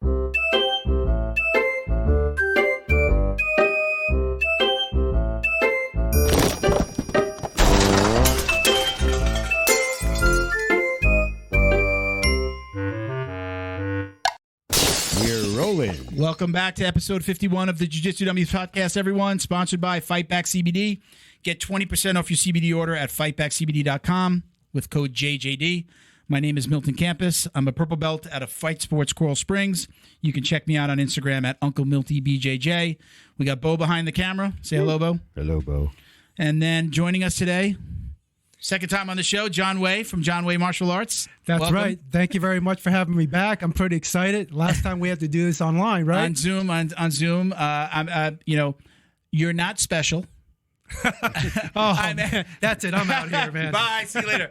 Welcome back to episode 51 of the Jiu Jitsu Dummies podcast, everyone. Sponsored by Fightback CBD. Get 20% off your CBD order at fightbackcbd.com with code JJD. My name is Milton Campus. I'm a purple belt out of Fight Sports Coral Springs. You can check me out on Instagram at Uncle Milty BJJ. We got Bo behind the camera. Say hello, Bo. Hello, Bo. And then joining us today, second time on the show, John Way from John Way Martial Arts. That's Welcome. right. Thank you very much for having me back. I'm pretty excited. Last time we had to do this online, right? On Zoom. On Zoom. You're not special. Man. That's it. I'm out here, man. Bye. See you later.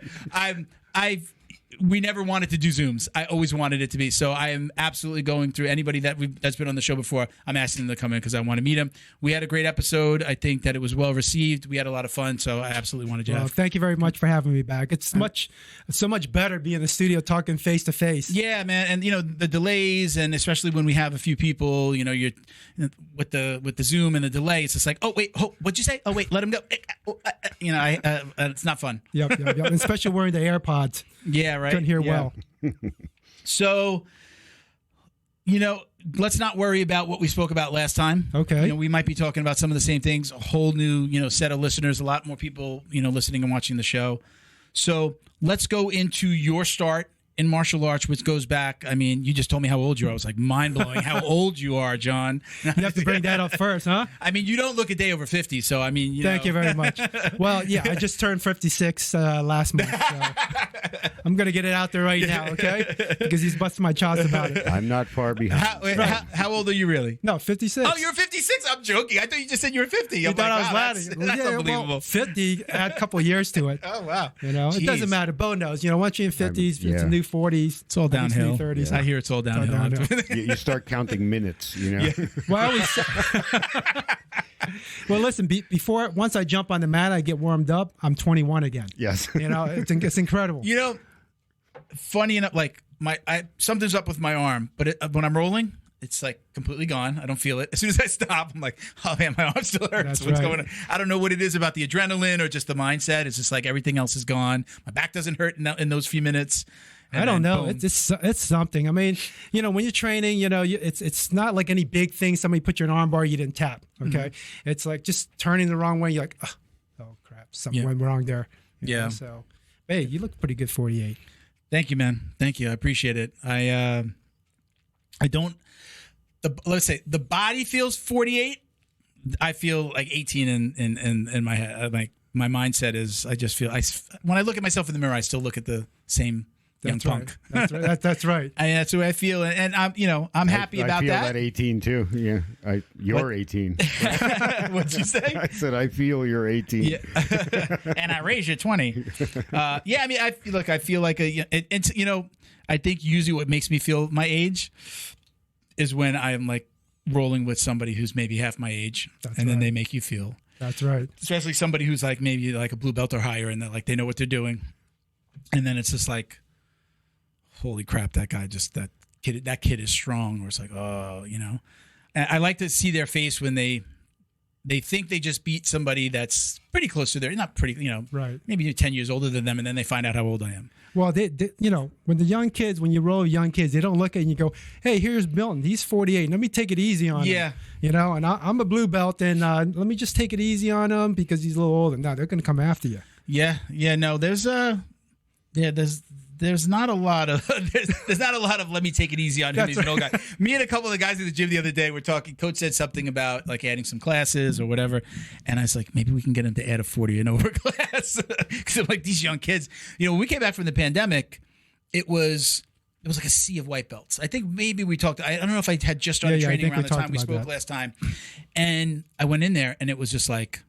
We never wanted to do Zooms. I always wanted it to be. So I am absolutely going through anybody that's been on the show before. I'm asking them to come in because I want to meet them. We had a great episode. I think that it was well received. We had a lot of fun. So I absolutely wanted you to have. Thank you very much for having me back. It's so much better being in the studio talking face to face. Yeah, man. And the delays, and especially when we have a few people, you're with the Zoom and the delay, it's just like, oh wait, what'd you say? Oh wait, let him go. It's not fun. Yep. Especially wearing the AirPods. Yeah, right. Couldn't hear well. So, let's not worry about what we spoke about last time. Okay. We might be talking about some of the same things, a whole new, set of listeners, a lot more people, listening and watching the show. So let's go into your start in martial arts, which goes back. I mean, you just told me how old you are. I was like, mind blowing how old you are, John. You have to bring that up first, huh? I mean, you don't look a day over 50. So, I mean, Thank you very much. Well, yeah, I just turned 56 last month. So I'm going to get it out there right now, okay? Because he's busting my chops about it. I'm not far behind. How old are you really? No, 56. Oh, you're 56? I'm joking. I thought you just said you were 50. You thought I was laughing. That's unbelievable. Well, 50, add a couple of years to it. Oh, wow. It doesn't matter. Bo knows. Once you're in 50s, it's a new 40s. It's all downhill. 30s. I hear it's all downhill. You start counting minutes, Yeah. Well, well, listen. Once I jump on the mat, I get warmed up. I'm 21 again. Yes. It's incredible. Funny enough, like something's up with my arm, but when I'm rolling, it's like completely gone. I don't feel it. As soon as I stop, I'm like, oh man, my arm still hurts. That's What's right. going on? I don't know what it is about the adrenaline or just the mindset. It's just like everything else is gone. My back doesn't hurt in those few minutes. I don't know. It's something. I mean, when you're training, it's not like any big thing. Somebody put you in an arm bar, you didn't tap. Okay, It's like just turning the wrong way. You're like, oh crap, something went wrong there. So, hey, you look pretty good, 48. Thank you, man. Thank you. I appreciate it. I don't. Let's say the body feels 48. I feel like 18 in my head. My mindset is I just feel when I look at myself in the mirror, I still look at the same. Young punk. That's right. That's right. And that's the way I feel, and I'm happy about that. I feel that 18 too. Yeah, you're 18. What'd you say? I said I feel you're 18. Yeah. And I raised you 20. I mean, I feel like I think usually what makes me feel my age is when I'm like rolling with somebody who's maybe half my age, then they make you feel. That's right. Especially somebody who's like maybe like a blue belt or higher, and they know what they're doing, and then it's just like, holy crap, that kid is strong. Or it's like, and I like to see their face when they think they just beat somebody that's pretty close to not pretty, right. Maybe you're 10 years older than them, and then they find out how old I am. Well, when you roll young kids, they don't look at you and you go, hey, here's Milton. He's 48. Let me take it easy on him. And I'm a blue belt, and let me just take it easy on him because he's a little older. No, they're going to come after you. No, there's not a lot of there's not a lot of let me take it easy on him. He's an old guy. Me and a couple of the guys at the gym the other day were talking. Coach said something about like adding some classes or whatever, and I was like, maybe we can get him to add a 40 and over class because I'm like, these young kids. When we came back from the pandemic, it was like a sea of white belts. I think maybe we talked. I don't know if I had just started training around the time we spoke last time, and I went in there and it was just like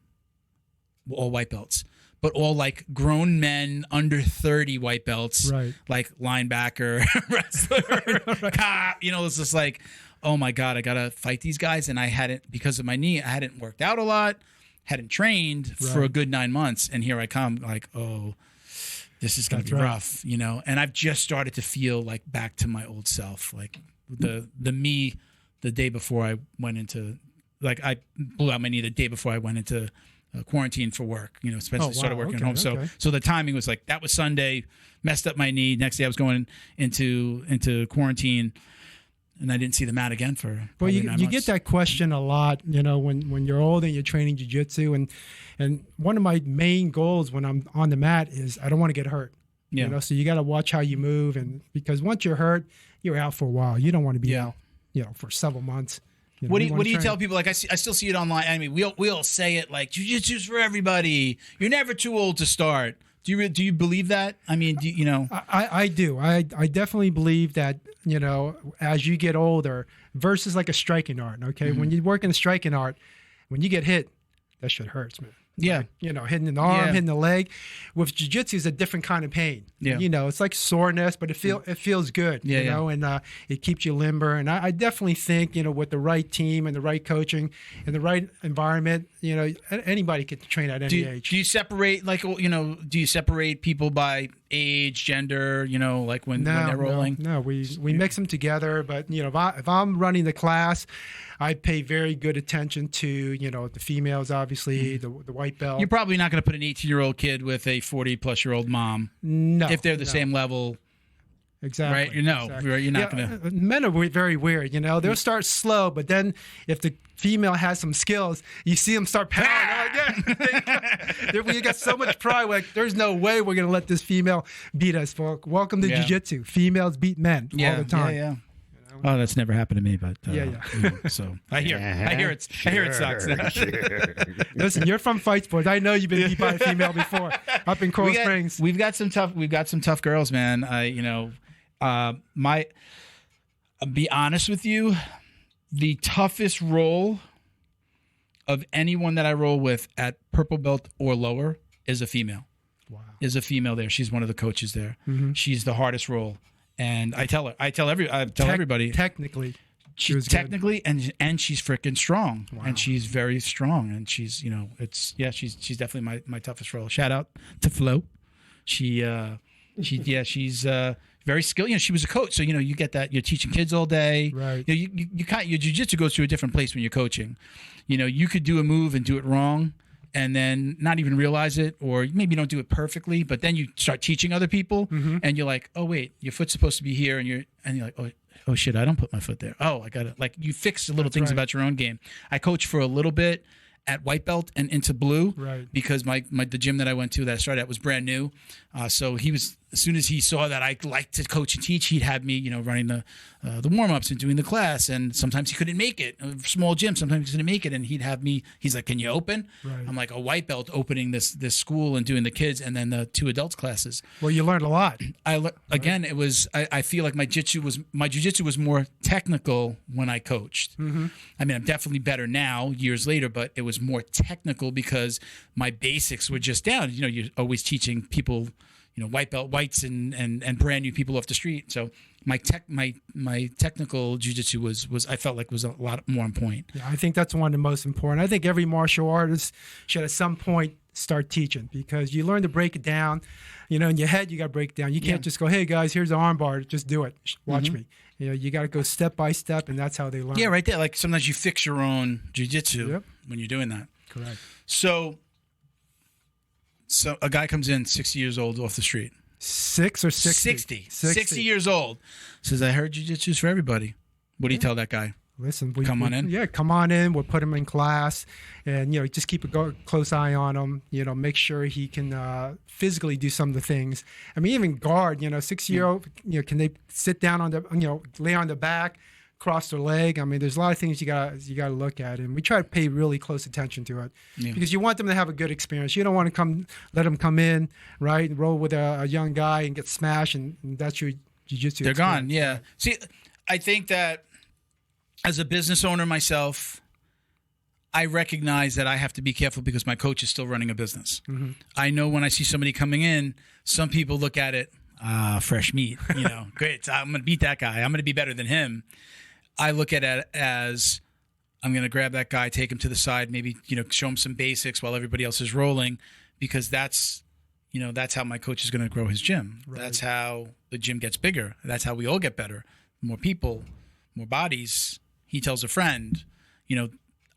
all white belts. But all like grown men under 30 white belts, right? Like linebacker, wrestler, cop. It's just like, oh my God, I gotta fight these guys. And I hadn't, because of my knee, I hadn't worked out a lot, hadn't trained for a good 9 months, and here I come, like, oh, this is gonna be rough, And I've just started to feel like back to my old self, like the me the day before I went into, like, I blew out my knee the day before I went into quarantine for work. You know, Spencer started working at home, so the timing was like that was Sunday, messed up my knee. Next day I was going into quarantine. And I didn't see the mat again for. Well, you get that question a lot, you know, when you're old and you're training jiu-jitsu, and one of my main goals when I'm on the mat is I don't want to get hurt. Yeah. You know, so you got to watch how you move, and because once you're hurt, you're out for a while. You don't want to be out, you know, for several months. You know, what do you tell people? Like I still see it online. I mean, we all say it like jiu-jitsu's for everybody. You're never too old to start. Do you believe that? I mean, you know, I do. I definitely believe that, you know, as you get older versus like a striking art. Okay. When you work in a striking art, when you get hit, that shit hurts, man. Yeah. Like, you know, hitting the arm, hitting the leg. With jiu-jitsu is a different kind of pain. Yeah. You know, it's like soreness, but it feels good, you know, and it keeps you limber. And I definitely think, you know, with the right team and the right coaching and the right environment, you know, anybody can train at any age. Do you separate, like, you know, people by age, gender, you know, like when they're rolling? No, we mix them together. But, you know, if I'm running the class, I pay very good attention to, you know, the females, obviously, the white belt. You're probably not going to put an 18-year-old kid with a 40-plus-year-old mom. No. If they're the same level. Exactly. Right? You're not going to. Men are very weird, you know. They'll start slow, but then if the female has some skills, you see them start pounding. We got so much pride. Like, there's no way we're going to let this female beat us. Welcome to jiu-jitsu. Females beat men all the time. Yeah. Oh, that's never happened to me, but you know, so I hear it sucks. Listen, you're from fight sports. I know you've been beat by a female before up in Coral Springs. We've got some tough girls, man. I'll be honest with you, the toughest role of anyone that I roll with at purple belt or lower is a female. Wow. Is a female there. She's one of the coaches there. Mm-hmm. She's the hardest role. And I tell everybody. Technically, she's technically and she's freaking strong. Wow. And she's very strong. And she's, you know, she's definitely my toughest role. Shout out to Flo. She's very skilled. You know, she was a coach, so you know you get that. You're teaching kids all day. Right. You know, you kind your jiu-jitsu goes to a different place when you're coaching. You know, you could do a move and do it wrong, and then not even realize it, or maybe you don't do it perfectly, but then you start teaching other people, and you're like, oh wait, your foot's supposed to be here, and you're like, oh shit, I don't put my foot there. Oh, I got it. Like, you fix the little things about your own game. I coached for a little bit at white belt and into blue, because the gym that I went to that I started at was brand new. So he was, as soon as he saw that I liked to coach and teach, he'd have me, you know, running the warm-ups and doing the class. And sometimes he couldn't make it. A small gym, sometimes he couldn't make it. And he'd have me, he's like, can you open? Right. I'm like, a white belt opening this school and doing the kids and then the 2 adults classes. Well, you learned a lot. Again, it was, I feel like my jiu-jitsu was more technical when I coached. Mm-hmm. I mean, I'm definitely better now, years later, but it was more technical because my basics were just down. You know, you're always teaching people, you know, whites and brand new people off the street. So my technical jiu-jitsu was I felt like was a lot more on point. Yeah, I think that's one of the most important. I think every martial artist should at some point start teaching, because you learn to break it down. You know, in your head you got to break it down. You can't just go, hey guys, here's an arm bar, just do it. Watch me. You know, you got to go step by step, and that's how they learn. Yeah, right there. Like, sometimes you fix your own jiu-jitsu when you're doing that. Correct. So a guy comes in 60 years old off the street. 6 or 60? 60 years old. Says, I heard jiu-jitsu's for everybody. What do you tell that guy? Listen, come on in. Yeah, come on in. We'll put him in class, and you know, just keep a close eye on him. You know, make sure he can physically do some of the things. I mean, even guard. You know, 6-year-old. You know, can they sit down on the, you know, lay on the back, cross their leg? I mean, there's a lot of things you got to look at, and we try to pay really close attention to it, because you want them to have a good experience. You don't want to let them come in, right, roll with a young guy and get smashed, and that's your jiu-jitsu. They're gone. Yeah. See, I think that as a business owner myself, I recognize that I have to be careful because my coach is still running a business. Mm-hmm. I know when I see somebody coming in, some people look at it, fresh meat, you know, great. I'm going to beat that guy. I'm going to be better than him. I look at it as, I'm going to grab that guy, take him to the side, maybe, you know, show him some basics while everybody else is rolling, because that's how my coach is going to grow his gym. Right. That's how the gym gets bigger. That's how we all get better. More people, more bodies. He tells a friend.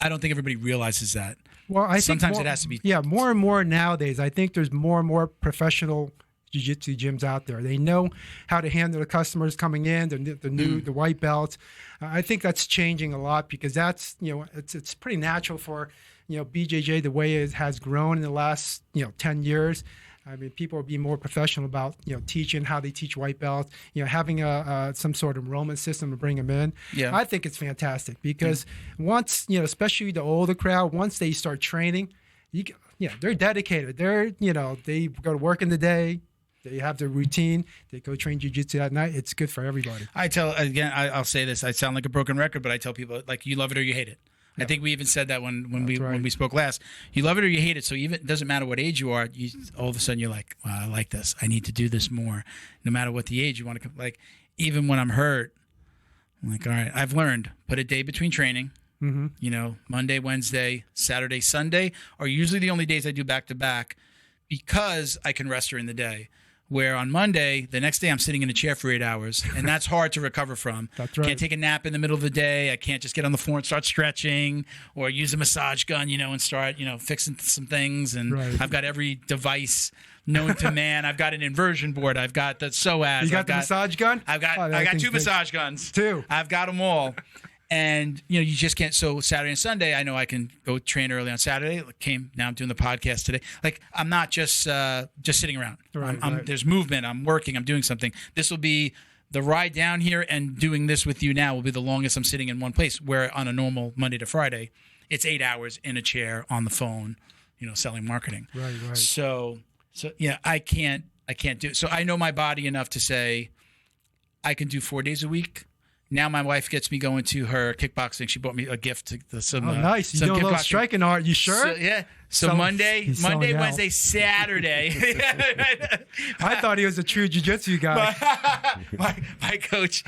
I don't think everybody realizes that. Well, I think sometimes it has to be. Yeah, more and more nowadays. I think there's more and more professional jiu-jitsu gyms out there. They know how to handle the customers coming in, the white belts. I think that's changing a lot because that's it's pretty natural for BJJ the way it has grown in the last 10 years. I mean, people are being more professional about teaching how they teach white belts. Having some sort of enrollment system to bring them in. Yeah, I think it's fantastic because once especially the older crowd, once they start training, they're dedicated. They go to work in the day. They have their routine. They go train jiu-jitsu at night. It's good for everybody. I'll say this. I sound like a broken record, but I tell people, like, you love it or you hate it. Yep. I think we even said that when we spoke last. You love it or you hate it. So even it doesn't matter what age you are. All of a sudden you're like, wow, I like this. I need to do this more. No matter what the age you want to. Like, even when I'm hurt, I'm like, all right, I've learned. Put a day between training. Mm-hmm. Monday, Wednesday, Saturday, Sunday are usually the only days I do back to back because I can rest during the day. Where on Monday, the next day I'm sitting in a chair for 8 hours, and that's hard to recover from. That's right. Can't take a nap in the middle of the day. I can't just get on the floor and start stretching or use a massage gun, and start, fixing some things. And right. I've got every device known to man. I've got an inversion board. I've got the psoas. You got the massage gun? I got 2 massage guns. 2. I've got them all. And, you just can't. So Saturday and Sunday, I know I can go train early on Saturday. Now I'm doing the podcast today. Like, I'm not just sitting around. Right. There's movement. I'm working. I'm doing something. This will be the ride down here, and doing this with you now will be the longest I'm sitting in one place, where on a normal Monday to Friday, it's 8 hours in a chair on the phone, selling marketing. Right. So yeah, I can't do it. So I know my body enough to say I can do 4 days a week. Now my wife gets me going to her kickboxing. She bought me a gift to some. Nice! You doing a little striking art? You sure? So Monday, Wednesday, Saturday. I thought he was a true jiu-jitsu guy. my coach,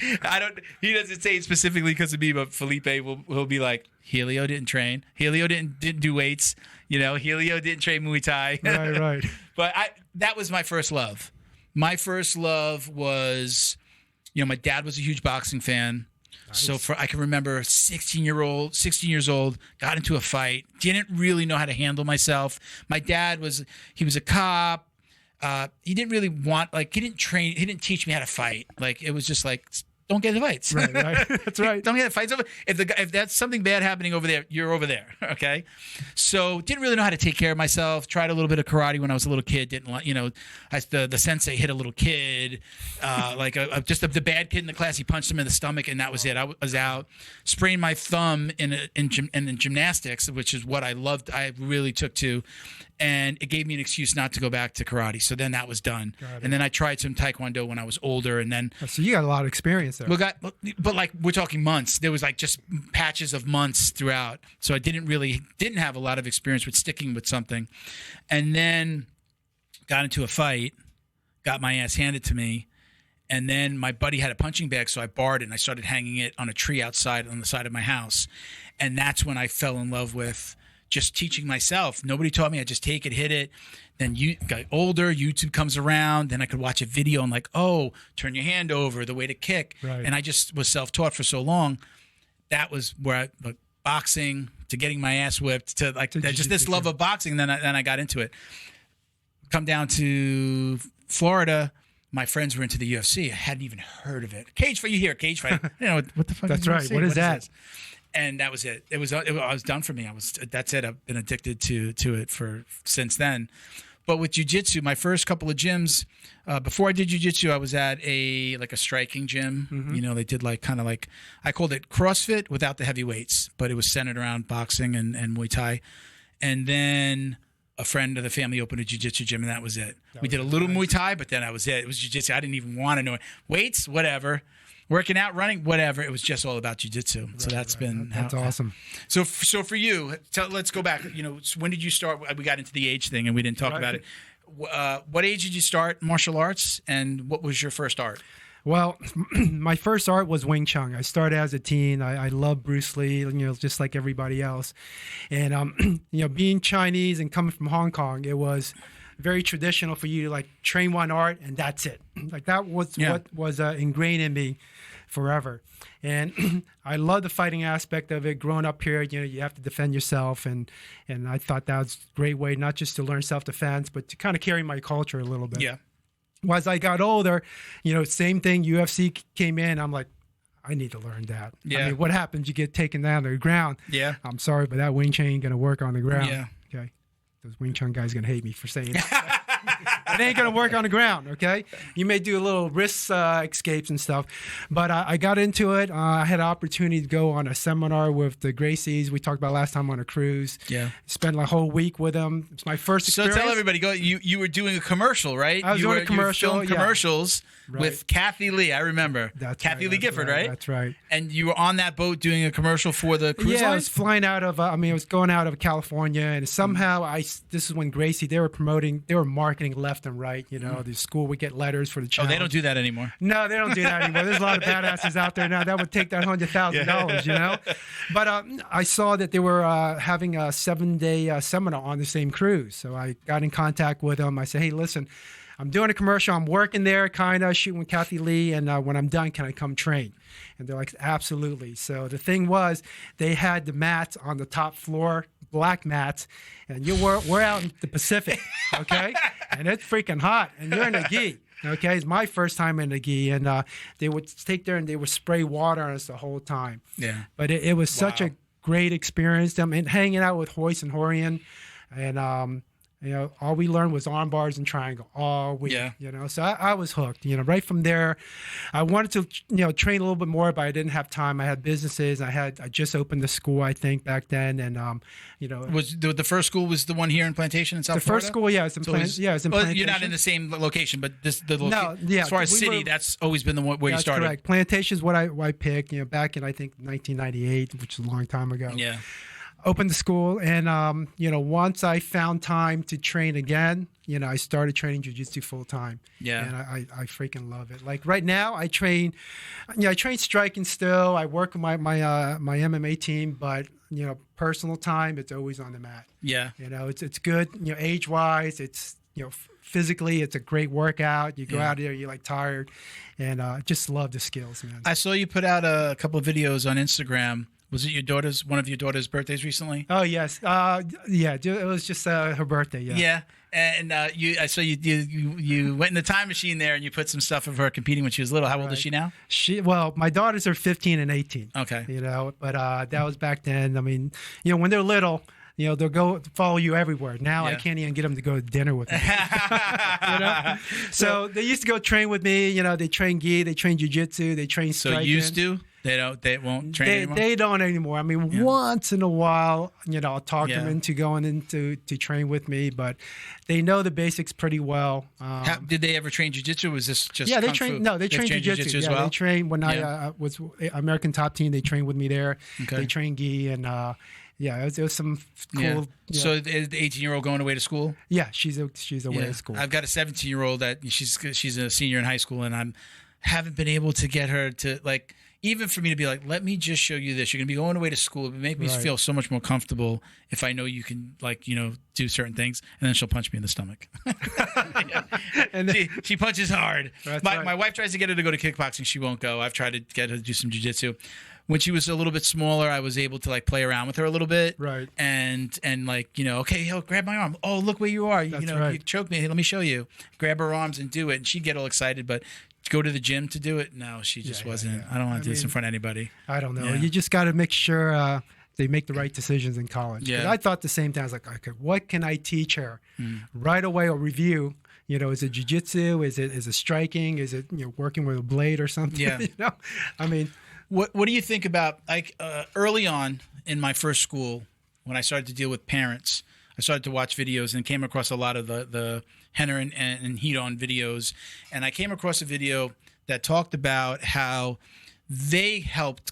he doesn't say it specifically because of me, but Felipe will be like, Helio didn't train. Helio didn't do weights. Helio didn't train Muay Thai. Right. But that was my first love. My first love was. My dad was a huge boxing fan. Nice. So I can remember 16 years old, got into a fight, didn't really know how to handle myself. My dad was a cop. He didn't really he didn't train, he didn't teach me how to fight. Like, it was just like, don't get in the fights. Right. That's right. Don't get in the fights over. If that's something bad happening over there, you're over there. Okay. So didn't really know how to take care of myself. Tried a little bit of karate when I was a little kid. Didn't want, the sensei hit a little kid, just the bad kid in the class. He punched him in the stomach, and that was it. I was out. Sprained my thumb in gymnastics, which is what I loved. I really took to. And it gave me an excuse not to go back to karate. So then that was done. And then I tried some taekwondo when I was older. And then so you got a lot of experience there. But like, we're talking months. There was like just patches of months throughout. So I didn't have a lot of experience with sticking with something. And then got into a fight, got my ass handed to me. And then my buddy had a punching bag, so I borrowed it, and I started hanging it on a tree outside on the side of my house. And that's when I fell in love with just teaching myself. Nobody taught me. I just take it, hit it. Then you got older, YouTube comes around. Then I could watch a video and like, oh, turn your hand over, the way to kick. Right. And I just was self-taught for so long. That was where boxing to getting my ass whipped to like just this love of boxing. Then I got into it. Come down to Florida. My friends were into the UFC. I hadn't even heard of it. Cage fight, you hear cage fight? What the fuck? That's right. UFC? What is that? And that was it. It was done for me. That's it. I've been addicted to it since then. But with jiu-jitsu, my first couple of gyms, before I did jiu-jitsu, I was at a striking gym. Mm-hmm. They did I called it CrossFit without the heavy weights, but it was centered around boxing and Muay Thai. And then a friend of the family opened a jiu-jitsu gym, and that was it. We did a little Muay Thai, but then that was it. It was jiu-jitsu. I didn't even want to know it. Weights, whatever. Working out, running, whatever. It was just all about jiu-jitsu. So that's awesome. So for you, let's go back. When did you start? We got into the age thing, and we didn't talk about it. What age did you start martial arts, and what was your first art? Well, my first art was Wing Chun. I started as a teen. I loved Bruce Lee, just like everybody else. And, being Chinese and coming from Hong Kong, it was very traditional for you to train one art and that's it. That was what was ingrained in me forever. And I love the fighting aspect of it. Growing up here, you have to defend yourself, and I thought that was a great way not just to learn self-defense, but to kind of carry my culture a little bit. Yeah. Well, as I got older, same thing. UFC came in. I'm like, I need to learn that. Yeah. I mean, what happens? You get taken down to the ground. Yeah. I'm sorry, but that Wing Chun ain't going to work on the ground. Yeah. Okay. Those Wing Chun guys going to hate me for saying that. It ain't going to work on the ground, okay? You may do a little wrist escapes and stuff. But I got into it. I had an opportunity to go on a seminar with the Gracies. We talked about last time on a cruise. Yeah. Spent a whole week with them. It's my first experience. So tell everybody, you were doing a commercial, right? I was doing a commercial. You filmed commercials with Kathy Lee. I remember. That's Kathy Lee Gifford, right? That's right. And you were on that boat doing a commercial for the cruise line? I was flying out of, I was going out of California, and somehow this is when Gracie, they were marketing left and right. The school would get letters for the challenge. Oh, they don't do that anymore. No, they don't do that anymore. There's a lot of badasses out there now that would take that $100,000, But I saw that they were having a 7-day seminar on the same cruise. So I got in contact with them. I said, hey, listen, I'm doing a commercial. I'm working there, kind of shooting with Kathy Lee. And when I'm done, can I come train? And they're like, absolutely. So the thing was, they had the mats on the top floor, black mats, and we're out in the Pacific, okay? And it's freaking hot, and you're in a gi. Okay, it's my first time in a gi, and they would take there and they would spray water on us the whole time. Yeah. But it was such a great experience. I mean, hanging out with Hoist and Horian, and all we learned was arm bars and triangle all week. Yeah. So I was hooked. Right from there, I wanted to train a little bit more, but I didn't have time. I had businesses. I just opened the school, I think, back then, and was the first school was the one here in Plantation in South Florida? The first school, yeah, it's in Plantation. You're not in the same location, but as far as city, that's always been the one where you started. Correct. Plantation is what I picked. Back in I think 1998, which is a long time ago. Yeah. Opened the school, and once I found time to train again, I started training jiu-jitsu full time. Yeah. And I freaking love it. Like right now, I train striking still. I work with my MMA team, but personal time, it's always on the mat. Yeah. It's good. Age wise, it's physically, it's a great workout. You go out there, you're like tired, and just love the skills, man. I saw you put out a couple of videos on Instagram. Was it one of your daughter's birthdays recently? Oh yes, it was just her birthday. Yeah. Yeah, and I saw you went in the time machine there and you put some stuff of her competing when she was little. How old is she now? My daughters are 15 and 18. Okay. But that was back then. I mean, when they're little, they'll go follow you everywhere. Now I can't even get them to go to dinner with me. So they used to go train with me. They train gi, they train jiu-jitsu, they train striking. So used to? They won't train anymore? They don't anymore. I mean, once in a while, I'll talk them into going into to train with me, but they know the basics pretty well. Did they ever train jiu-jitsu, or was this just they kung train. fu? No, they train jiu-jitsu as well? They train when I was American Top Team. They trained with me there. Okay. They train gi, and it was some cool. Yeah. So is the 18-year-old going away to school? Yeah, she's away at school. I've got a 17-year-old that she's a senior in high school, and haven't been able to get her to even for me to be like, let me just show you this. You're going to be going away to school. It would make me feel so much more comfortable if I know you can, do certain things. And then she'll punch me in the stomach. And she punches hard. My wife tries to get her to go to kickboxing. She won't go. I've tried to get her to do some jiu-jitsu. When she was a little bit smaller, I was able to play around with her a little bit. Right. And okay, grab my arm. Oh, look where you are. You choked me. Hey, let me show you. Grab her arms and do it. And she'd get all excited, but go to the gym to do it? No, she just wasn't. Yeah. I don't want to do this in front of anybody. I don't know. Yeah. You just got to make sure they make the right decisions in college. Yeah. I thought the same thing. I was like, okay, what can I teach her right away or review? Is it jiu-jitsu? Is it striking? Is it working with a blade or something? Yeah. I mean, what do you think about early on in my first school when I started to deal with parents? I started to watch videos and came across a lot of the Henner and Heat-On videos. And I came across a video that talked about how they helped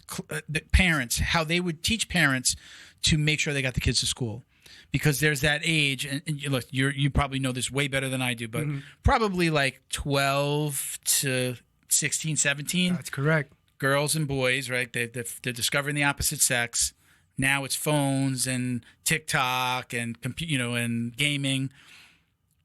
the parents, how they would teach parents to make sure they got the kids to school. Because there's that age, and look, you probably know this way better than I do, but probably 12 to 16, 17. That's correct. Girls and boys, right? They're discovering the opposite sex. Now it's phones and TikTok and and gaming.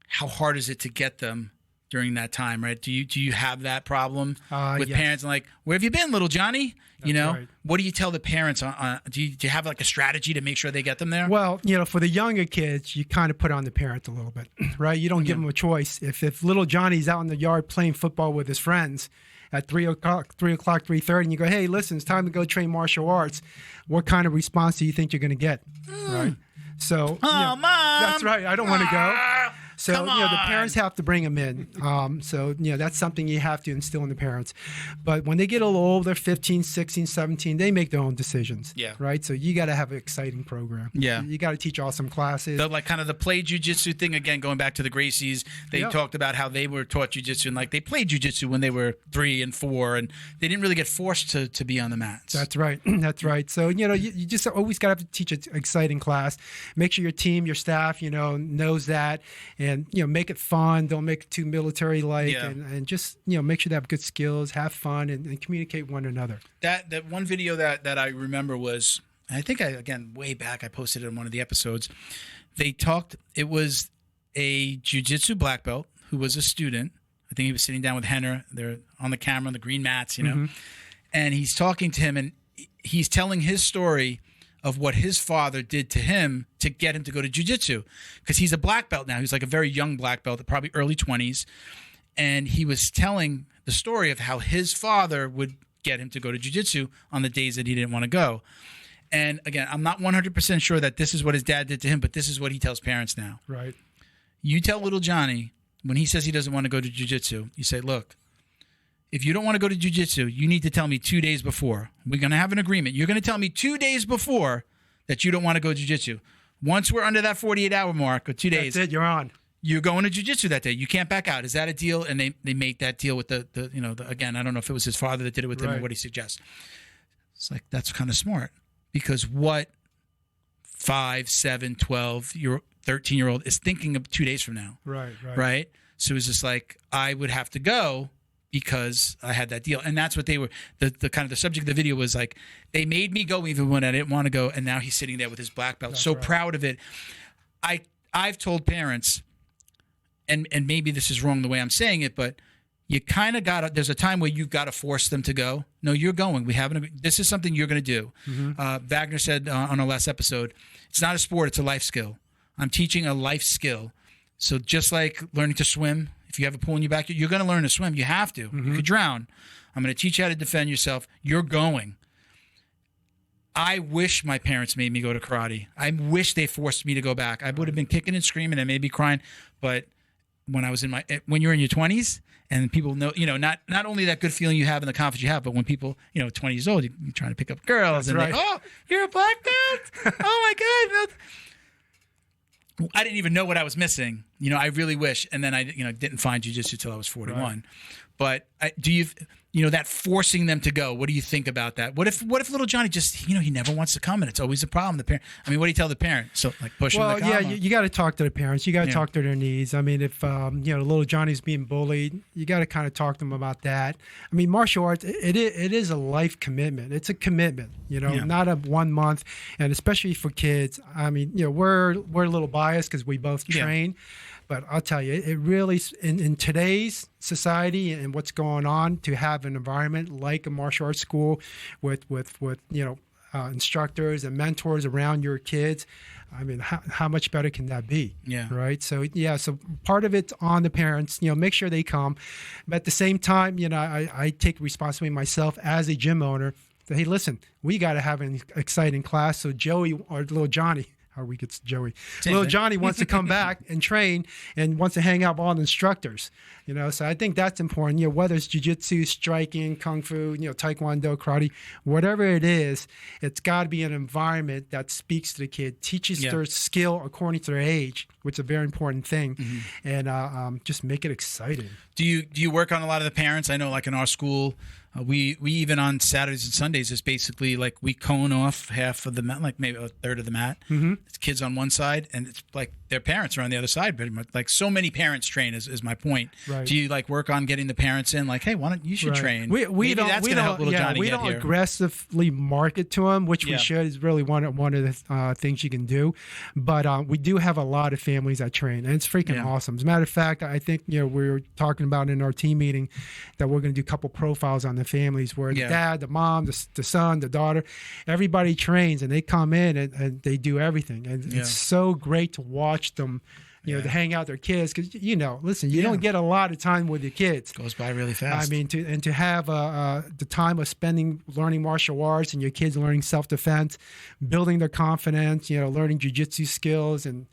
How hard is it to get them during that time, right? Do you have that problem with yes. parents and like, where have you been, little Johnny? You know, right. what do you tell the parents? Do you have like a strategy to make sure they get them there? Well, for the younger kids, you kind of put on the parent a little bit, right? You don't give them a choice. If little Johnny's out in the yard playing football with his friends at 3:30, and you go, hey, listen, it's time to go train martial arts, what kind of response do you think you're going to get, right? So, Mom, that's right. I don't want to go. So, come the on. parents have to bring them in. So, that's something you have to instill in the parents. But when they get a little older, 15, 16, 17, they make their own decisions. Yeah. Right? So you got to have an exciting program. Yeah. You got to teach awesome classes. Like kind of the play jiu-jitsu thing, again, going back to the Gracies, they talked about how they were taught jiu-jitsu and like they played jiu-jitsu when they were 3 and 4 and they didn't really get forced to be on the mats. That's right. That's right. So, you just always got to teach an exciting class. Make sure your team, your staff, knows that, and, make it fun. Don't make it too military-like, and just, make sure they have good skills, have fun, and communicate with one another. That one video that I remember was, I think way back, I posted it in one of the episodes. They talked, it was a jiu-jitsu black belt who was a student. I think he was sitting down with Henner. They're on the camera on the green mats, and he's talking to him, and he's telling his story of what his father did to him to get him to go to jiu-jitsu, because he's a black belt now. He's like a very young black belt, probably early 20s, and he was telling the story of how his father would get him to go to jiu-jitsu on the days that he didn't want to go. And again, I'm not 100% sure that this is what his dad did to him, but this is what he tells parents now. Right. You tell little Johnny, when he says he doesn't want to go to jiu-jitsu, you say, look, if you don't want to go to jiu-jitsu, you need to tell me 2 days before. We're going to have an agreement. You're going to tell me 2 days before that you don't want to go to jiu-jitsu. Once we're under that 48-hour mark or 2 days, that's it. You're on. You're going to jiu-jitsu that day. You can't back out. Is that a deal? And they make that deal with the again, I don't know if it was his father that did it with him or what he suggests. It's like, that's kind of smart, because what 5, 7, 12, 13-year-old is thinking of 2 days from now. Right. So it's just like, I would have to go because I had that deal. And that's what they were, the kind of the subject of the video was like, they made me go even when I didn't want to go. And now he's sitting there with his black belt, proud of it. I've told parents, and maybe this is wrong the way I'm saying it, but you kind of got to, there's a time where you've got to force them to go. No, you're going. This is something you're going to do. Wagner said on our last episode, it's not a sport, it's a life skill. I'm teaching a life skill. So just like learning to swim, if you have a pool in your backyard, you're going to learn to swim. You have to. You could drown. I'm going to teach you how to defend yourself. You're going. I wish my parents made me go to karate. I wish they forced me to go back. I would have been kicking and screaming and maybe crying. But when you're in your 20s and people know, not only that good feeling you have and the confidence you have, but when people, 20 years old, you're trying to pick up girls. That's and oh, you're a black belt. Oh my God. I didn't even know what I was missing. I really wish. And then I, didn't find jiu-jitsu till I was 41. Right. But do you, that forcing them to go, what do you think about that? What if little Johnny just, he never wants to come and it's always a problem. The parent, what do you tell the parent? So like push him to come? Well, yeah, you got to talk to the parents. You got to talk to their needs. If, little Johnny's being bullied, you got to kind of talk to them about that. Martial arts, it is a life commitment. It's a commitment, not a 1 month. And especially for kids, we're a little biased because we both train. But I'll tell you, it really, in today's society and what's going on, to have an environment like a martial arts school with instructors and mentors around your kids, how much better can that be? Yeah. Right. So so part of it's on the parents. Make sure they come, but at the same time, I take responsibility myself as a gym owner. That, hey, listen, we got to have an exciting class. So Joey or little Johnny. How we get Joey. Little Johnny wants to come back and train and wants to hang out with all the instructors. So I think that's important. Whether it's jiu-jitsu, striking, kung fu, taekwondo, karate, whatever it is, it's got to be an environment that speaks to the kid, teaches their skill according to their age, which is a very important thing, and just make it exciting. Do you work on a lot of the parents? I know, like in our school, we even on Saturdays and Sundays, it's basically like we cone off half of the mat, like maybe a third of the mat. It's kids on one side, and it's like their parents are on the other side pretty much. Like so many parents train is my point. Right. Do you like work on getting the parents in? Like, hey, why don't you should train? We Maybe don't that's we gonna don't help little Johnny we get don't here. aggressively market to them, which we should. Is really one of the things you can do. But we do have a lot of families that train, and it's freaking awesome. As a matter of fact, I think we were talking about in our team meeting that we're going to do a couple profiles on the families where the dad, the mom, the son, the daughter, everybody trains, and they come in and they do everything, and it's so great to watch them. To hang out with their kids, because listen, you don't get a lot of time with your kids. It goes by really fast. I mean, to have the time of learning martial arts, and your kids learning self-defense, building their confidence, learning jiu-jitsu skills, and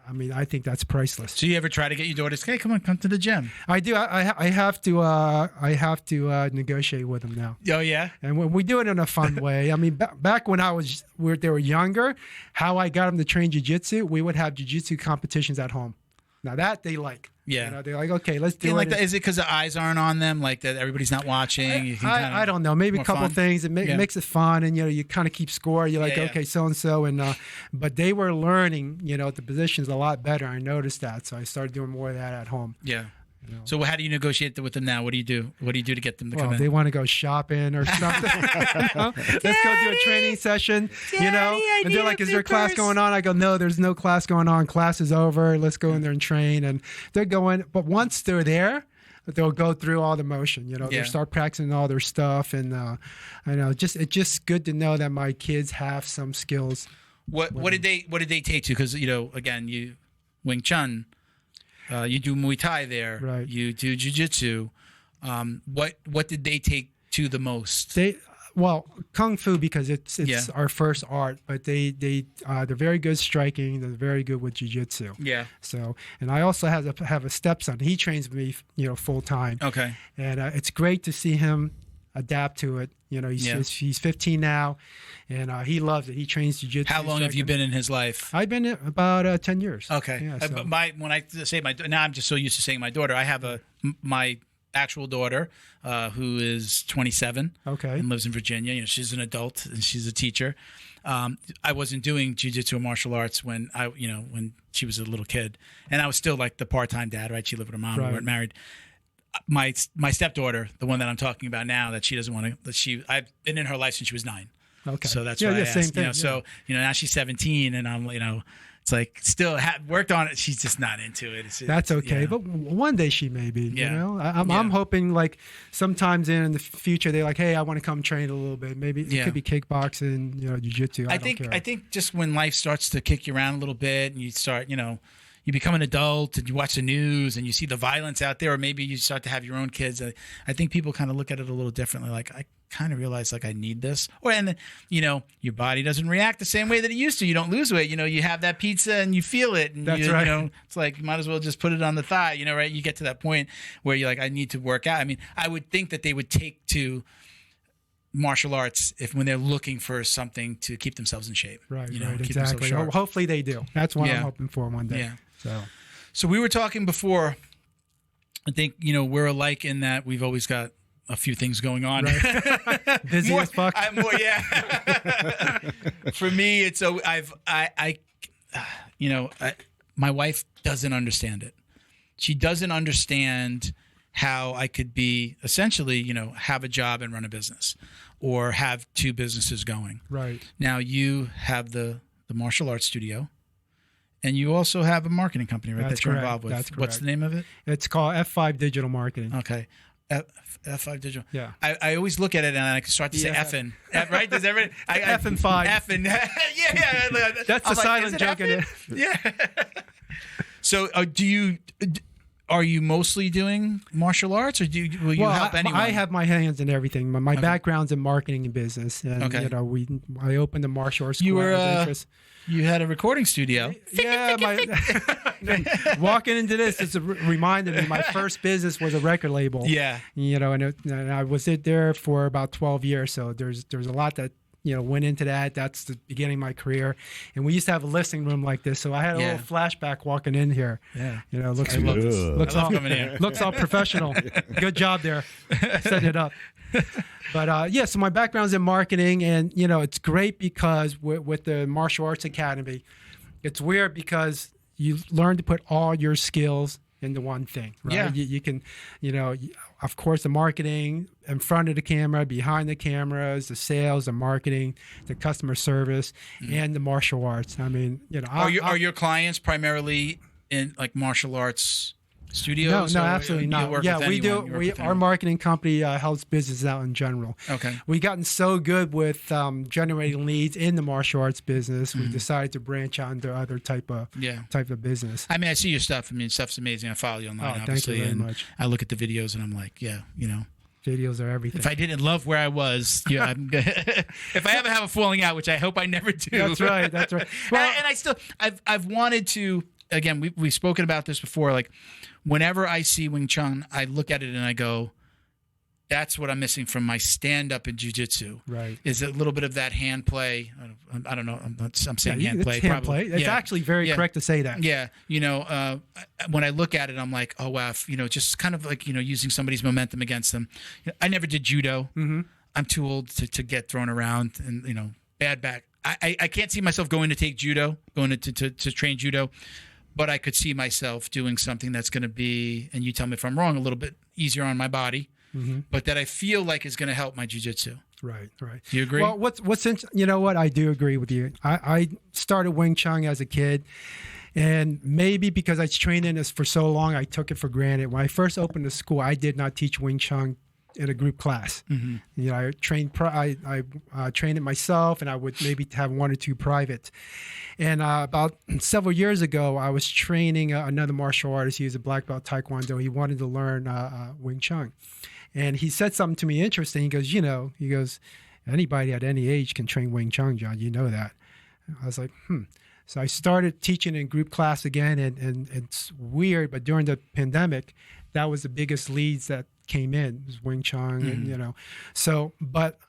I mean, I think that's priceless. So you ever try to get your daughters? Hey, come to the gym. I do. I have to negotiate with them now. Oh yeah. And when we do it in a fun way. I mean, back when they were younger, how I got them to train jiu-jitsu, we would have jiu-jitsu competitions at home. Now that they like. Yeah. They're like, okay, let's do it. Like that. Is it because the eyes aren't on them? Like that everybody's not watching? I don't know. Maybe a couple of things. It makes it fun, and you kind of keep score. You're like, okay, so and so, and but they were learning, the positions a lot better. I noticed that, so I started doing more of that at home. Yeah. So how do you negotiate with them now? What do you do? What do you do to get them to come in? They want to go shopping or something. Let's go do a training session. Daddy, and they're like, "Is there a class going on?" I go, "No, there's no class going on. Class is over. Let's go in there and train." And they're going, but once they're there, they'll go through all the motion. They'll start practicing all their stuff, and I know it's just good to know that my kids have some skills. What did they take to? Because again, you Wing Chun. You do Muay Thai there. Right. You do Jiu-Jitsu. What did they take to the most? Kung Fu, because it's our first art, but they're very good striking. They're very good with Jiu-Jitsu. Yeah. So, and I also have a stepson. He trains with me, full time. Okay. And it's great to see him adapt to it. He's 15 now, and he loves it. He trains jiu-jitsu. How long have you been in his life? I've been about 10 years. Okay. Yeah, so. When I say now I'm just so used to saying my daughter. I have my actual daughter who is 27. Okay. And lives in Virginia. She's an adult and she's a teacher. I wasn't doing jiu-jitsu or martial arts when when she was a little kid, and I was still like the part-time dad. Right? She lived with her mom. Right. We weren't married. My stepdaughter, the one that I'm talking about now, that she doesn't want to. I've been in her life since she was 9. Okay. So that's why I asked. Same thing. So now she's 17, and I'm it's like still worked on it. She's just not into it. That's okay, but one day she may be. I'm hoping like sometimes in the future they're like, hey, I want to come train a little bit. Maybe it could be kickboxing, jiu-jitsu. I think just when life starts to kick you around a little bit, and you start, you become an adult and you watch the news and you see the violence out there, or maybe you start to have your own kids. I think people kind of look at it a little differently. Like, I kind of realize like I need this, and your body doesn't react the same way that it used to. You don't lose weight. You have that pizza and you feel it. And that's right. It's like you might as well just put it on the thigh. Right? You get to that point where you're like, I need to work out. I mean, I would think that they would take to martial arts when they're looking for something to keep themselves in shape. Right. Exactly. Hopefully they do. That's what I'm hoping for one day. Yeah. So we were talking before. I think we're alike in that we've always got a few things going on. Right. Busy as fuck. For me, it's my wife doesn't understand it. She doesn't understand how I could be essentially, have a job and run a business, or have two businesses going. Right. Now you have the martial arts studio. And you also have a marketing company, right? That's that you're correct. involved with. That's correct. What's the name of it? It's called F5 Digital Marketing. Okay. F5 Digital. Yeah. I always look at it and I start to say effing. Right? Does everybody? F and 5. Effing. Yeah. That's the silent joke in it. Yeah. So are you mostly doing martial arts, or will you help anyone? I have my hands in everything. My background's in marketing and business, and I opened a martial arts school. You had a recording studio. Yeah, walking into this, it's reminded me my first business was a record label. Yeah, and I was there for about 12 years. So there's a lot that went into that. That's the beginning of my career. And we used to have a listening room like this. So I had a little flashback walking in here. Yeah. Looks all professional. Good job there. Setting it up. But so my background's in marketing, and it's great because with the Martial Arts Academy, it's weird because you learn to put all your skills into one thing, right? Yeah. You can, of course, the marketing in front of the camera, behind the cameras, the sales, the marketing, the customer service, and the martial arts. I mean, are your clients primarily in like martial arts studios? No, or absolutely do you not. work Yeah, with we anyone? do. You work with Our anyone? marketing company helps businesses out in general. Okay. We've gotten so good with generating leads in the martial arts business, we decided to branch out into other type of business. I mean, I see your stuff. I mean, stuff's amazing. I follow you online, Thank obviously, you very and much. I look at the videos and I'm like, yeah, Videos are everything. if I didn't love where I was, if I ever have a falling out, which I hope I never do. That's right. Well, And I still, I've wanted to. Again, we've spoken about this before. Like, whenever I see Wing Chun, I look at it and I go, "That's what I'm missing from my stand-up in jiu-jitsu." Right. Is a little bit of that hand play. I don't know. I'm saying hand play. It's hand probably. play. It's actually very correct to say that. Yeah, when I look at it, I'm like, oh wow, just kind of like using somebody's momentum against them. I never did judo. Mm-hmm. I'm too old to get thrown around, and bad back. I can't see myself going to take judo, going to train judo, but I could see myself doing something that's going to be, and you tell me if I'm wrong, a little bit easier on my body, but that I feel like is going to help my jiu-jitsu. Right. Do you agree? Well, what I do agree with you. I started Wing Chun as a kid, and maybe because I trained in this for so long, I took it for granted. When I first opened the school, I did not teach Wing Chun in a group class. I trained. I trained it myself, and I would maybe have one or two private. And about several years ago, I was training another martial artist. He was a black belt Taekwondo. He wanted to learn Wing Chun, and he said something to me interesting. He goes, anybody at any age can train Wing Chun, John. You know that. I was like, So I started teaching in group class again, and it's weird, but during the pandemic, that was the biggest leads that came in, was Wing Chun, and but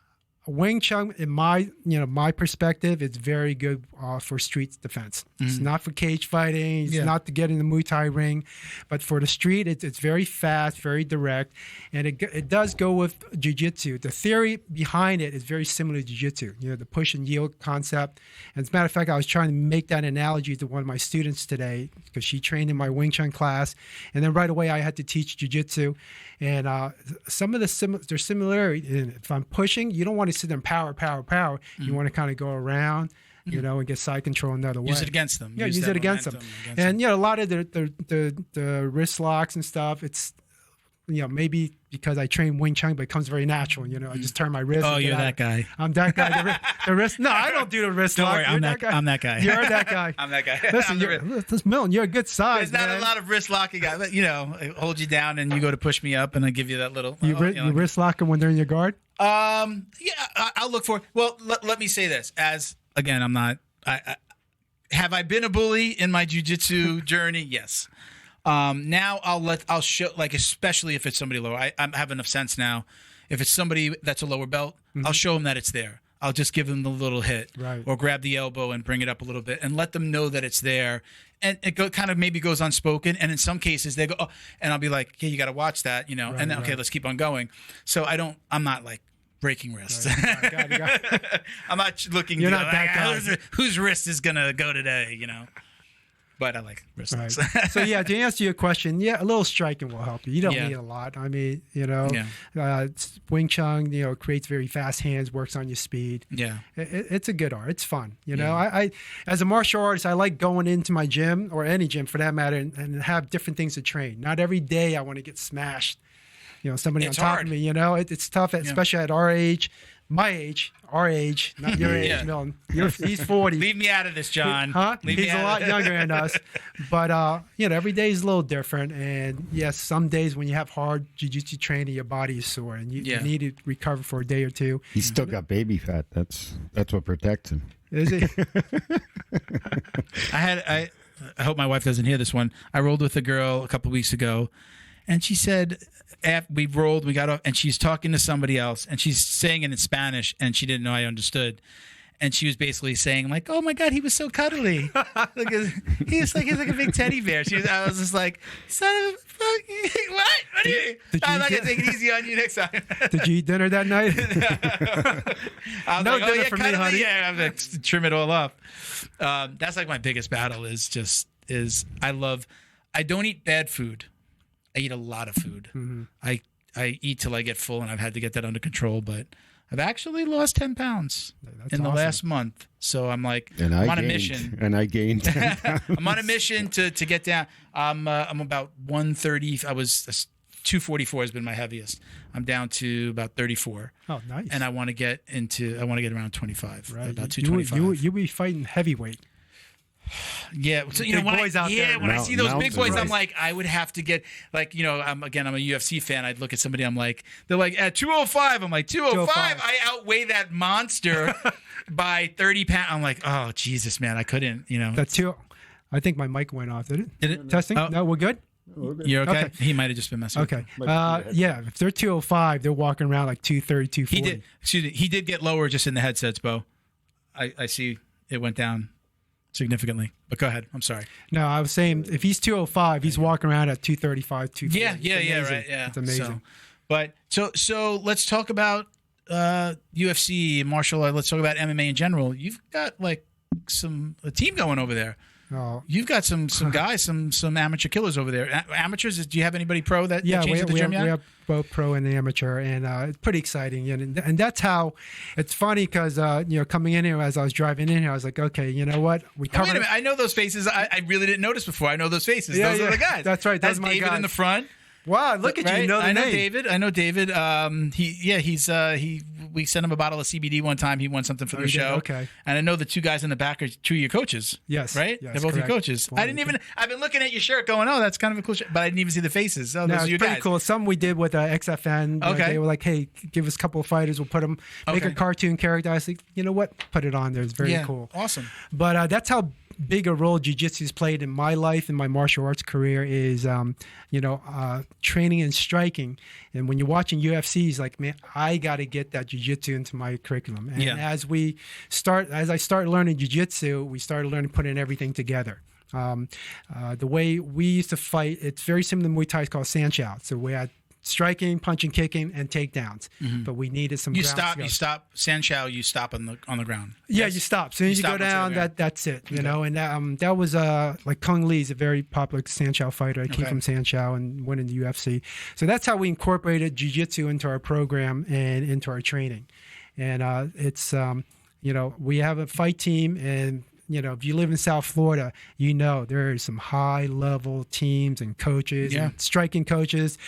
Wing Chun, in my perspective, it's very good for street defense. It's not for cage fighting. It's not to get in the Muay Thai ring, but for the street, it's very fast, very direct, and it does go with jiu-jitsu. The theory behind it is very similar to jiu-jitsu. The push and yield concept. And as a matter of fact, I was trying to make that analogy to one of my students today because she trained in my Wing Chun class, and then right away I had to teach jiu-jitsu. And some of there's similarity. If I'm pushing, you don't want to sit there and power. You want to kind of go around, and get side control another way. Use it against them. Yeah, use it against them. And a lot of the wrist locks and stuff. It's maybe because I train Wing Chun, but it comes very natural. I just turn my wrist. Oh, you're that guy. I'm that guy. The wrist. No, I don't do the wrist Don't lock. worry, I'm that guy. You're that guy. I'm that guy. Listen, Milton, you're a good size. There's not a lot of wrist locking. I hold you down and you go to push me up, and I give you that little. You wrist lock them when they're in your guard. Yeah, I'll look for it. Well, let me say this. As again, I'm not. Have I been a bully in my jiu-jitsu journey? Yes. Now I'll show, like, especially if it's somebody lower. I have enough sense now. If it's somebody that's a lower belt, I'll show them that it's there. I'll just give them the little hit, right, or grab the elbow and bring it up a little bit and let them know that it's there. And it kind of maybe goes unspoken. And in some cases they go, oh, and I'll be like, hey, you got to watch that, right, and then, okay, let's keep on going. So I'm not like breaking wrists. Right. I'm not looking. You're not that guy. Whose wrist is gonna go today? But I like wrist locks. Right. So to answer your question, a little striking will help you. You don't need a lot. I mean, Wing Chun, creates very fast hands, works on your speed. Yeah, it's a good art. It's fun. I as a martial artist, I like going into my gym or any gym for that matter, and have different things to train. Not every day I want to get smashed. Somebody it's on top hard. of me. It's tough, especially at our age. My age, our age, not your age, Milton. He's 40. Leave me out of this, John. He's a lot younger than us. But, every day is a little different. And, yes, some days when you have hard jiu-jitsu training, your body is sore. And you need to recover for a day or two. He's still got baby fat. That's what protects him. Is he? I hope my wife doesn't hear this one. I rolled with a girl a couple weeks ago, and she said, after we rolled, we got off, and she's talking to somebody else, and she's saying it in Spanish, and she didn't know I understood. And she was basically saying, like, "Oh my God, he was so cuddly. He's like a big teddy bear." I was just like, "Son of a fucking what? What are you? I'm not gonna take it easy on you next time." Did you eat dinner that night? I was no like, dinner for me, honey. Yeah, I'm like, trim it all up. That's like my biggest battle is just is I don't eat bad food. I eat a lot of food. Mm-hmm. I eat till I get full, and I've had to get that under control. But I've actually lost 10 pounds in the last month. So I'm like, I'm on a mission. And I gained 10 pounds. I'm on a mission to get down. I'm about 130. I was 244 has been my heaviest. I'm down to about 34. Oh, nice. And I want to get around 25. Right. About 225. You be fighting heavyweight. Yeah, so big boys out there. When I see those big boys, Right. I'm like, I would have to get like, I'm a UFC fan. I'd look at somebody, I'm like, they're like at 205. I'm like 205. I outweigh that monster by 30 pounds. I'm like, oh Jesus, man, I couldn't. That's two. I think my mic went off. Did it? Did it? Testing? Oh. No, we're good. You're okay? Okay. He might have just been messing. Okay. With Yeah, if they're 205, they're walking around like 230, 240. He did get lower just in the headsets, Bo. I see it went down significantly. But go ahead. I'm sorry. No, I was saying if he's 205, he's walking around at 235, 240. Yeah, right. Yeah. It's amazing. So let's talk about UFC, martial art. Let's talk about MMA in general. You've got like a team going over there. Oh. You've got some guys, some amateur killers over there. Amateurs? Do you have anybody pro that Yeah, changed the we gym have, yet? we have both pro and amateur, and it's pretty exciting. And that's how it's funny because coming in here as I was driving in here, I was like, okay, you know what? Wait a minute, I know those faces. I really didn't notice before. I know those faces. Yeah, those are yeah. the guys. That's right. That's Those are my David guys. in the front. Wow, look at you. Right? You know the I know name. David. We sent him a bottle of CBD one time. He won something for the you did? Okay. Okay. And I know the two guys in the back are two of your coaches. Yes. Right? Yes, They're both correct. your coaches. I've been looking at your shirt going, oh, that's kind of a cool shirt. But I didn't even see the faces. Oh, No, those are it's your pretty guys. cool. Some we did with XFN. Okay. They were like, hey, give us a couple of fighters. We'll put them, make a Okay. cartoon character. I was like, you know what? Put it on there. It's very cool. Awesome. But that's how big a role jiu-jitsu's played in my life and my martial arts career is, training and striking. And when you're watching UFC, it's like, man, I got to get that jiu-jitsu into my curriculum. And as I started learning jiu-jitsu, we started learning putting everything together. The way we used to fight, it's very similar to Muay Thai. It's called sanchao. So we had striking, punching, kicking, and takedowns. Mm-hmm. But we needed some. You ground stop sanchao. You stop on the ground. Yeah, Yes? you stop. As soon as you go stop once down, you're that's it. You know, and that was like Kung Lee's a very popular Sanchao fighter. I came from Sanchao and went into UFC. So that's how we incorporated jiu-jitsu into our program and into our training. And it's we have a fight team, and if you live in South Florida, there are some high-level teams and coaches and striking coaches.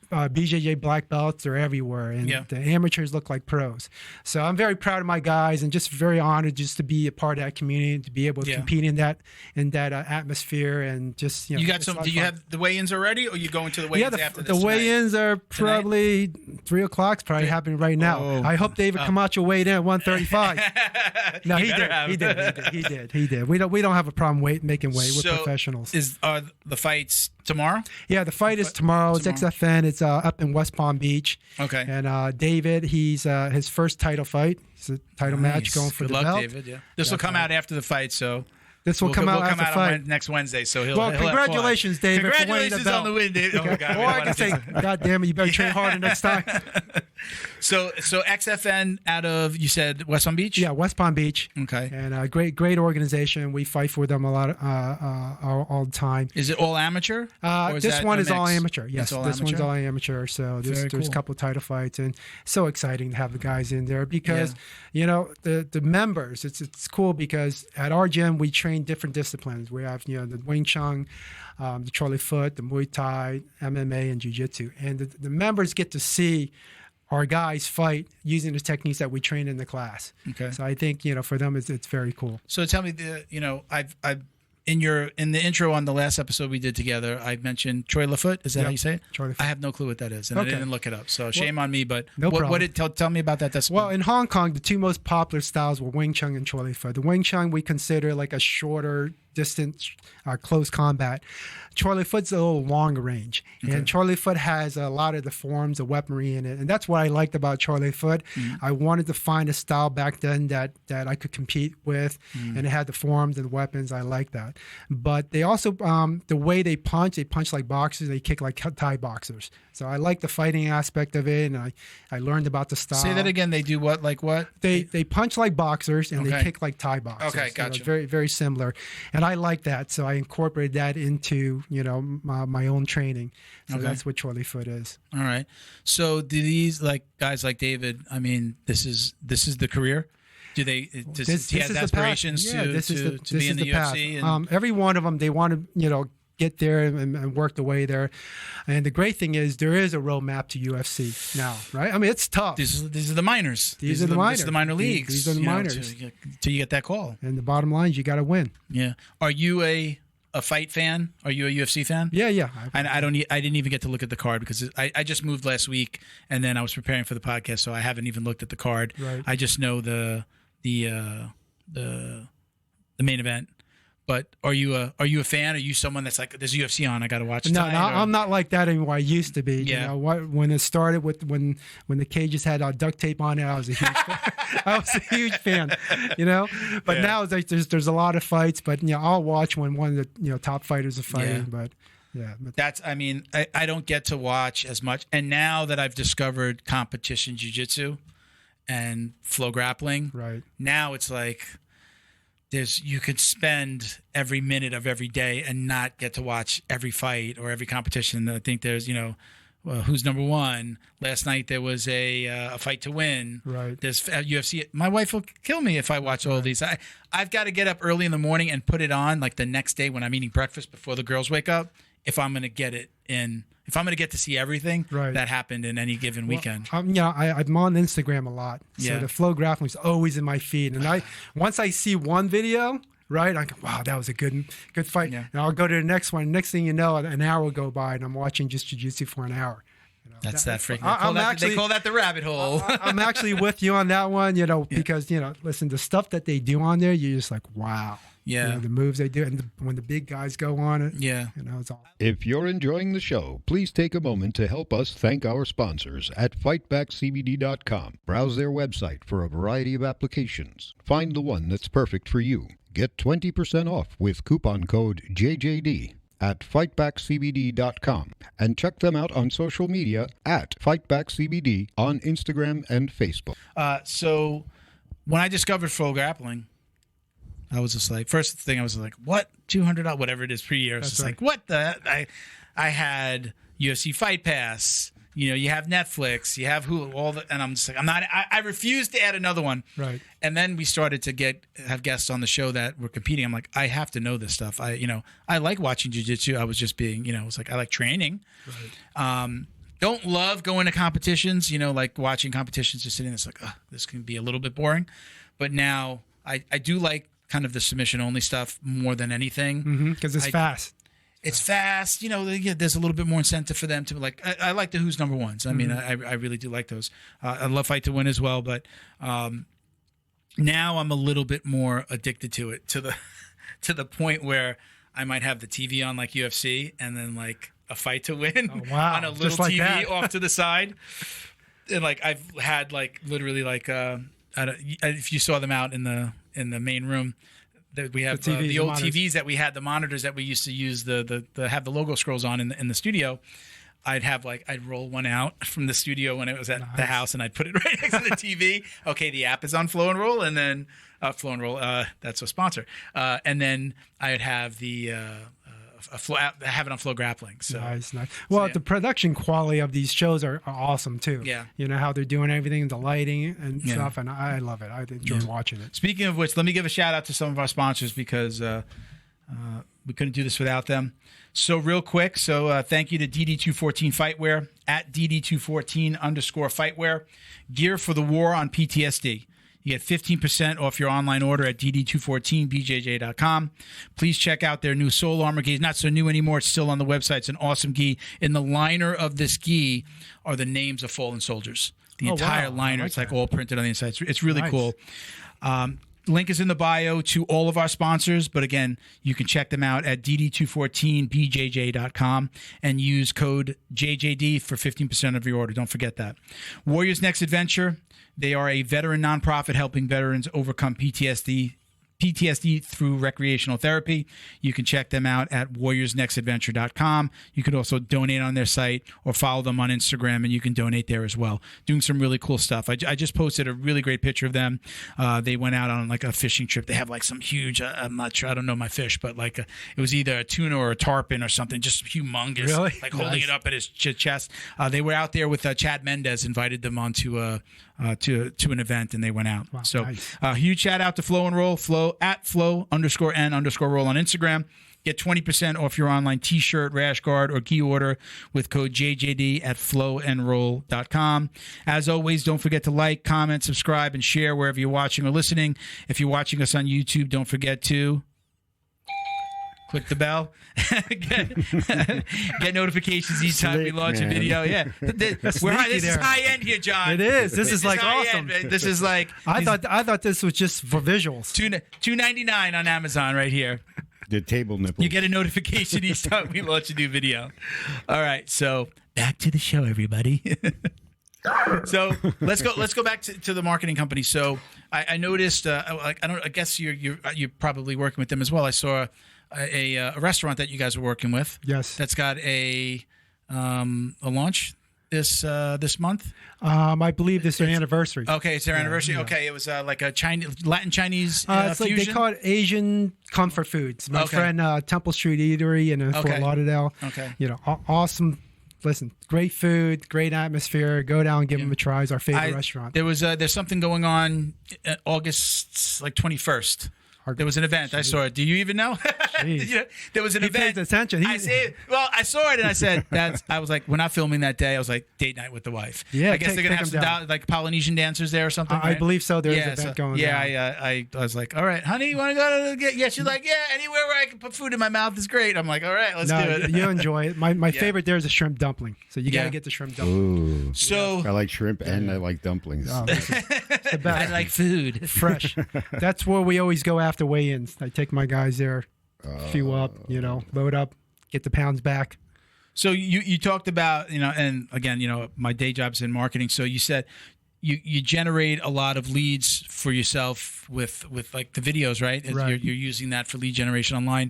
BJJ black belts are everywhere, and the amateurs look like pros. So I'm very proud of my guys, and just very honored just to be a part of that community, to be able to compete in that atmosphere, and just You got some? Do you have the weigh-ins already, or you going to the weigh-ins after this? The weigh-ins are probably 3 o'clock. Probably happening right now. Oh. I hope David Camacho weighed in at 135. No, he did. We don't have a problem making weight. We're professionals. Are the fights tomorrow? Yeah, the fight is tomorrow. It's XFN. It's up in West Palm Beach. Okay. And David, he's his first title fight. It's a title match going for Good the luck, belt. David. Yeah. This will come out after the fight, so this will come out after the fight. Next Wednesday. So he'll. Well, he'll congratulations, David. Congratulations for winning the on the win, David. Oh, God, or I can say, God damn it, you better train harder next time. So XFN out of, you said West Palm Beach? Yeah, West Palm Beach. Okay. And great organization. We fight for them a lot all the time. Is it all amateur? This one is all amateur. Yes, all this amateur? one's all amateur. So there's a couple of title fights, and so exciting to have the guys in there because the members. It's cool because at our gym we train different disciplines. We have the Wing Chun, the Charlie Foot, the Muay Thai, MMA, and Jiu Jitsu, and the members get to see our guys fight using the techniques that we train in the class. Okay. So I think for them it's very cool. So tell me, I've in the intro on the last episode we did together, I mentioned Troy Lafoot. Is that how you say it? Troy Lafoot. I have no clue what that is, and I didn't look it up. So shame on me. But no problem. What did tell me about that discipline? Well, in Hong Kong, the two most popular styles were Wing Chun and Troy Foot. The Wing Chun we consider like a shorter distance, close combat. Charlie Foot's a little longer range, and Charlie Foot has a lot of the forms of weaponry in it, and that's what I liked about Charlie Foot. I wanted to find a style back then that I could compete with, and it had the forms and the weapons. I like that, but they also the way they punch like boxers, they kick like Thai boxers. So I like the fighting aspect of it, and I learned about the style. Say that again. They do what? Like what? They punch like boxers and they kick like Thai boxers. Okay, gotcha. Very very similar, and I like that, so I incorporated that into my own training. So that's what Chorley Foot is. All right. So do these guys like David? I mean, this is the career. Do they? Does he have aspirations to be in the UFC? And every one of them, they want to get there and work the way there. And the great thing is there is a roadmap to UFC now, right? I mean, it's tough. These are the minors. These are the minors. This is the minor leagues. These are the minors. Till you get that call. And the bottom line is you got to win. Yeah. Are you a fight fan? Are you a UFC fan? Yeah. I didn't even get to look at the card because I just moved last week and then I was preparing for the podcast, so I haven't even looked at the card. Right. I just know the main event. But are you a fan? Are you someone that's like, there's UFC on, I got to watch it? No, I'm not like that anymore. I used to be. Yeah. When it started when the cages had duct tape on it, I was a huge fan. I was a huge fan. But now it's like there's a lot of fights. But I'll watch when one of the top fighters are fighting. But yeah, that's. I mean, I don't get to watch as much. And now that I've discovered competition jiu-jitsu and flow grappling, right now it's like. You could spend every minute of every day and not get to watch every fight or every competition. I think there's, who's number one. Last night there was a fight to win. Right. There's UFC. My wife will kill me if I watch all these. I've got to get up early in the morning and put it on like the next day when I'm eating breakfast before the girls wake up. If I'm going to get it in. If I'm going to get to see everything that happened in any given weekend. I'm on Instagram a a lot. So the flow grappling is always in my feed. And once I see one video, right, I go, wow, that was a good fight. Yeah. And I'll go to the next one. Next thing you know, an hour will go by and I'm watching just jiu-jitsu for an hour. That's that freaking. They call that the rabbit hole. I'm actually with you on that one, because, listen, the stuff that they do on there, you're just like, wow. Yeah. The moves they do. And when the big guys go on it, it's all. If you're enjoying the show, please take a moment to help us thank our sponsors at fightbackcbd.com. Browse their website for a variety of applications. Find the one that's perfect for you. Get 20% off with coupon code JJD at fightbackcbd.com and check them out on social media at fightbackcbd on Instagram and Facebook. So when I discovered flow grappling, I was just like, first thing I was like, what? $200, whatever it is per year. I was just like, what the? I had UFC Fight Pass. You have Netflix, you have Hulu, and I'm just like, I refuse to add another one. Right. And then we started to have guests on the show that were competing. I'm like, I have to know this stuff. I like watching jiu-jitsu. I was just being, it was like, I like training. Right. Don't love going to competitions, like watching competitions, just sitting there. It's like, this can be a little bit boring. But now I do like kind of the submission only stuff more than anything. Because it's fast. It's fast. There's a little bit more incentive for them to like. I like the who's number ones. I mean, I really do like those. I love fight to win as well, but now I'm a little bit more addicted to it to the point where I might have the TV on like UFC and then like a fight to win on a little like TV that. off to the side. And like I've had like literally like if you saw them out in the main room. We have the old TVs that we had, the monitors that we used to use, the have the logo scrolls on in the studio. I'd roll one out from the studio when it was at the house, and I'd put it right next to the TV. Okay, the app is on Flow and Roll, and then Flow and Roll, that's a sponsor. And then I'd have the have it on Flow Grappling. So nice. Well, the production quality of these shows are awesome too. Yeah, how they're doing everything, the lighting and stuff, and I love it. I enjoy watching it. Speaking of which, let me give a shout out to some of our sponsors because we couldn't do this without them. So real quick, thank you to DD214 Fightwear at DD214_Fightwear. Gear for the war on PTSD. You get 15% off your online order at DD214BJJ.com. Please check out their new Soul Armor gi. It's not so new anymore. It's still on the website. It's an awesome gi. In the liner of this gi are the names of fallen soldiers. The entire liner. It's like all printed on the inside. It's really cool. Link is in the bio to all of our sponsors, but again, you can check them out at DD214BJJ.com and use code JJD for 15% of your order. Don't forget that. Warriors Next Adventure, they are a veteran nonprofit helping veterans overcome PTSD PTSD through recreational therapy. You can check them out at warriorsnextadventure.com. You could also donate on their site or follow them on Instagram, and you can donate there as well. Doing some really cool stuff. I just posted a really great picture of them. They went out on like a fishing trip. They have like some huge, I'm not sure, I don't know my fish, but like it was either a tuna or a tarpon or something, just humongous. Really? Like holding it up at his chest. They were out there with Chad Mendez, invited them onto to an event, and they went out. Wow, so nice. huge shout out to Flow and Roll, at Flow_N_roll on Instagram. Get 20% off your online t-shirt, rash guard, or key order with code JJD at flowandroll.com. As always, don't forget to like, comment, subscribe, and share wherever you're watching or listening. If you're watching us on YouTube, don't forget to click the bell. Get notifications each time we launch a video. Yeah, this is high end here, John. It is. This is like awesome. This is like I thought this was just for visuals. $2.99 on Amazon right here. The table nipples. You get a notification each time we launch a new video. All right, so back to the show, everybody. So let's go back to the marketing company. So I noticed, I guess you're probably working with them as well. I saw a restaurant that you guys were working with. Yes. That's got a launch this month. I believe this is their anniversary. Okay, it's their anniversary. Yeah. Okay, it was like a Latin Chinese it's like fusion. they call it Asian comfort foods. My Okay. friend Temple Street Eatery in Fort Lauderdale. Okay. Awesome. Listen, great food, great atmosphere. Go down and give them a try. It's our favorite restaurant. There's something going on August 21st. There was an event. I saw it. Do you even know? There was an He event. pays attention. I saw it and I said, I was like, we're not filming that day. I was like, date night with the wife. Yeah, I guess they're going to have some like Polynesian dancers there or something. I right? believe so. There's an event going Yeah, down. I was like, all right, honey, you want to go to Yeah, she's like, yeah, anywhere where I can put food in my mouth is great. I'm like, all right, let's do it. You enjoy it. My favorite there is a shrimp dumpling. So you got to get the shrimp dumpling. Ooh. So I like shrimp and I like dumplings. Oh, the best. I like food. Fresh. That's where we always go after weigh-ins. I take my guys there, fuel up, load up, get the pounds back. So you talked about, and again, my day job's in marketing. So you said you generate a lot of leads for yourself with like the videos, right? Right. You're using that for lead generation online.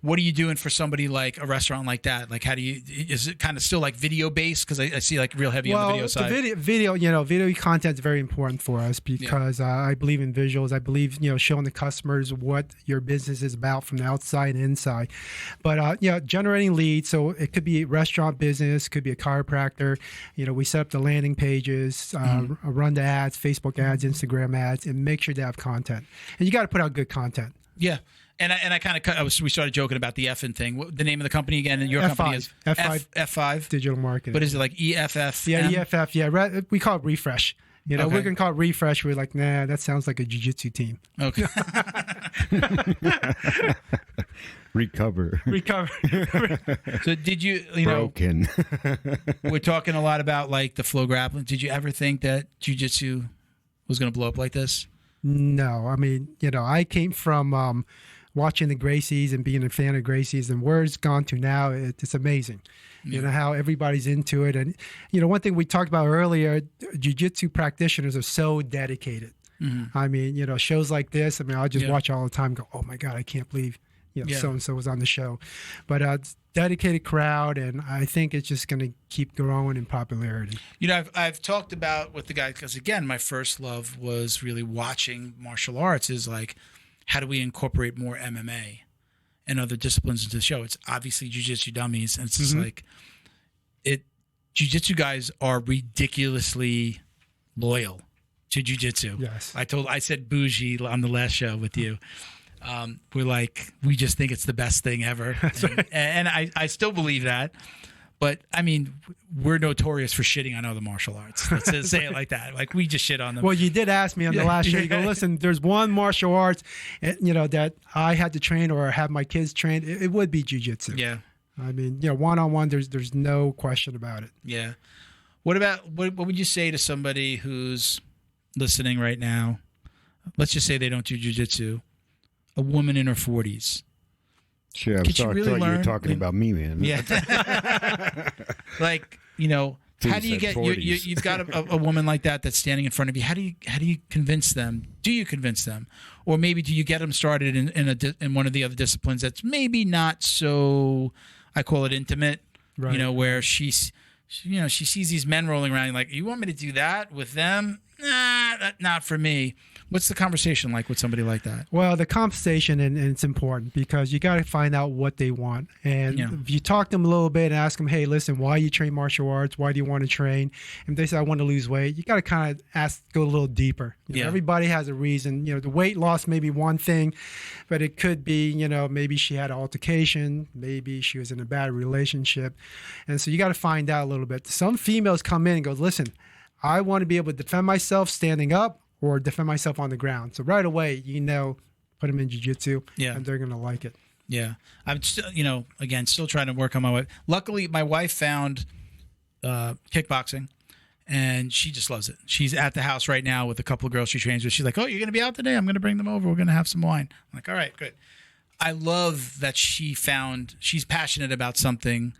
What are you doing for somebody like a restaurant like that? Like, is it kind of still like video based? Because I see like real heavy on the video side. Video content is very important for us because I believe in visuals. I believe, showing the customers what your business is about from the outside and inside. But, generating leads. So it could be a restaurant business, could be a chiropractor. We set up the landing pages, run the ads, Facebook ads, Instagram ads, and make sure they have content. And you got to put out good content. Yeah. And I kind of we started joking about the effing thing. What, the name of the company again? And your company is F5 Digital Marketing. But is it like EFF? Yeah, EFF. Yeah, we call it Refresh. Okay. We're gonna call it Refresh. We're like, nah, that sounds like a jiu-jitsu team. Okay. Recover. So did you Broken. we're talking a lot about like the flow grappling. Did you ever think that jiu-jitsu was going to blow up like this? No, I mean, I came from watching the Gracies and being a fan of Gracies, and where it's gone to now, it's amazing. Yeah. How everybody's into it. And, one thing we talked about earlier, jiu-jitsu practitioners are so dedicated. Mm-hmm. I mean, shows like this, I'll just watch all the time and go, oh my God, I can't believe, so-and-so was on the show. But it's dedicated crowd, and I think it's just going to keep growing in popularity. I've talked about with the guys, because again, my first love was really watching martial arts, is like, how do we incorporate more MMA and other disciplines into the show? It's obviously Jiu Jitsu Dummies, and it's just like, Jiu Jitsu guys are ridiculously loyal to Jiu Jitsu. Yes. I said bougie on the last show with you. We're like, we just think it's the best thing ever. And I still believe that. But, I mean, we're notorious for shitting on other martial arts. Let's just say it like that. Like, we just shit on them. Well, you did ask me on the last show. You go, listen, there's one martial arts, that I had to train or have my kids train. It would be jiu-jitsu. Yeah. I mean, one-on-one, there's no question about it. Yeah. What would you say to somebody who's listening right now? Let's just say they don't do jiu-jitsu. A woman in her 40s. Sure, I thought you were talking about me, man. Yeah. Like, How do you get you've got a woman like that that's standing in front of you? How do you convince them? Do you convince them, or maybe do you get them started in one of the other disciplines that's maybe not so, I call it intimate, Right. you know, where she sees these men rolling around, like, you want me to do that with them? Nah, not for me. What's the conversation like with somebody like that? Well, the conversation, and it's important because you got to find out what they want. And if you talk to them a little bit and ask them, hey, listen, why you train martial arts? Why do you want to train? And they say, I want to lose weight. You got to kind of go a little deeper. You know, everybody has a reason. You know, the weight loss may be one thing, but it could be, you know, maybe she had an altercation. Maybe she was in a bad relationship. And so you got to find out a little bit. Some females come in and go, listen, I want to be able to defend myself standing up or defend myself on the ground. So right away, you know, put them in jiu-jitsu, and they're going to like it. Yeah. I'm still, you know, again, still trying to work on my wife. Luckily, my wife found kickboxing, and she just loves it. She's at the house right now with a couple of girls she trains with. She's like, oh, you're going to be out today? I'm going to bring them over. We're going to have some wine. I'm like, all right, good. I love that she's passionate about something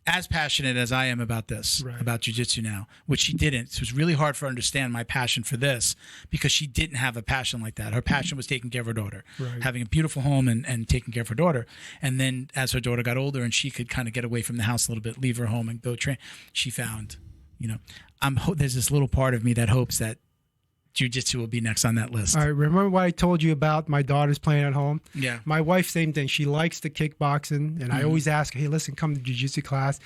as passionate as I am about this, about jiu-jitsu now, which she didn't. It was really hard for her to understand my passion for this because she didn't have a passion like that. Her passion was taking care of her daughter, having a beautiful home and taking care of her daughter. And then as her daughter got older and she could kind of get away from the house a little bit, leave her home and go train, she found, you know, there's this little part of me that hopes that jiu-jitsu will be next on that list. All right. Remember what I told you about my daughter's playing at home? Yeah. My wife, same thing. She likes the kickboxing, and I always ask her, hey, listen, come to jiu-jitsu class.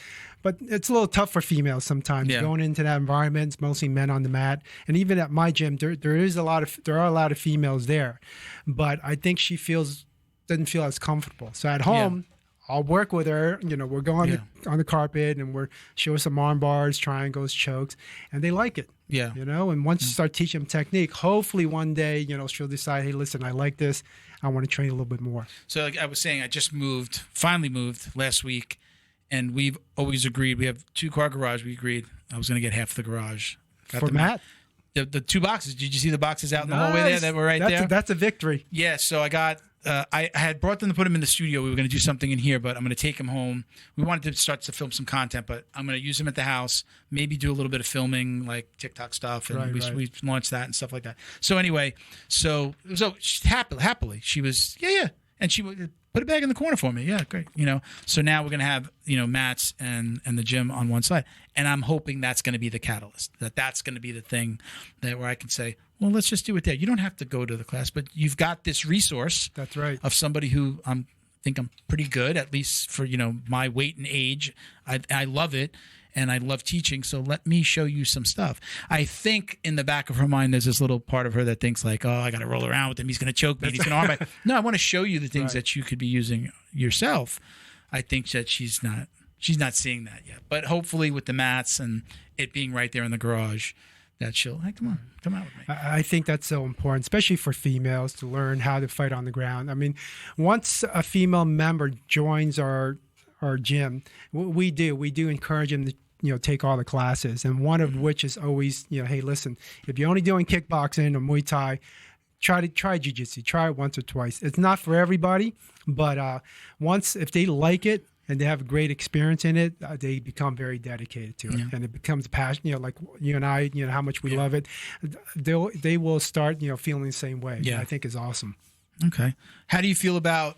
But it's a little tough for females sometimes going into that environment. It's mostly men on the mat. And even at my gym, there are a lot of females there. But I think she doesn't feel as comfortable. So at home, I'll work with her. You know, we'll go on the carpet and we're show her some arm bars, triangles, chokes, and they like it. Yeah. You know, and once you start teaching them technique, hopefully one day, you know, she'll decide, hey, listen, I like this. I want to train a little bit more. So like I was saying, I just finally moved last week, and we've always agreed. We have 2-car garage. We agreed I was going to get half the garage. For Matt? The 2 boxes. Did you see the boxes out in the hallway there that were there? That's a victory. Yeah, so I got I had brought them to put them in the studio. We were going to do something in here, but I'm going to take them home. We wanted to start to film some content, but I'm going to use them at the house, maybe do a little bit of filming, like TikTok stuff, and we launched that and stuff like that. So anyway, so happily, she was, and she would put it back in the corner for me. Yeah, great. You know, so now we're going to have, you know, mats and the gym on one side. And I'm hoping that's going to be the catalyst, that's going to be the thing where I can say, well, let's just do it there. You don't have to go to the class, but you've got this resource. That's right. Of somebody who think I'm pretty good, at least for, you know, my weight and age. I love it, and I love teaching, so let me show you some stuff. I think in the back of her mind, there's this little part of her that thinks like, oh, I got to roll around with him. He's going to choke me. He's going to arm me. No, I want to show you the things that you could be using yourself. I think that she's not seeing that yet. But hopefully with the mats and it being right there in the garage, that she'll, hey, come out with me. I think that's so important, especially for females, to learn how to fight on the ground. I mean, once a female member joins our gym, we do encourage them to, you know, take all the classes, and one of which is always, you know, hey, listen, if you're only doing kickboxing or Muay Thai, try jiu-jitsu. Try it once or twice. It's not for everybody, but if they like it and they have a great experience in it, they become very dedicated to it, and it becomes a passion. You know, like you and I, you know, how much we love it. They will start, you know, feeling the same way. Yeah, I think is awesome. Okay, how do you feel about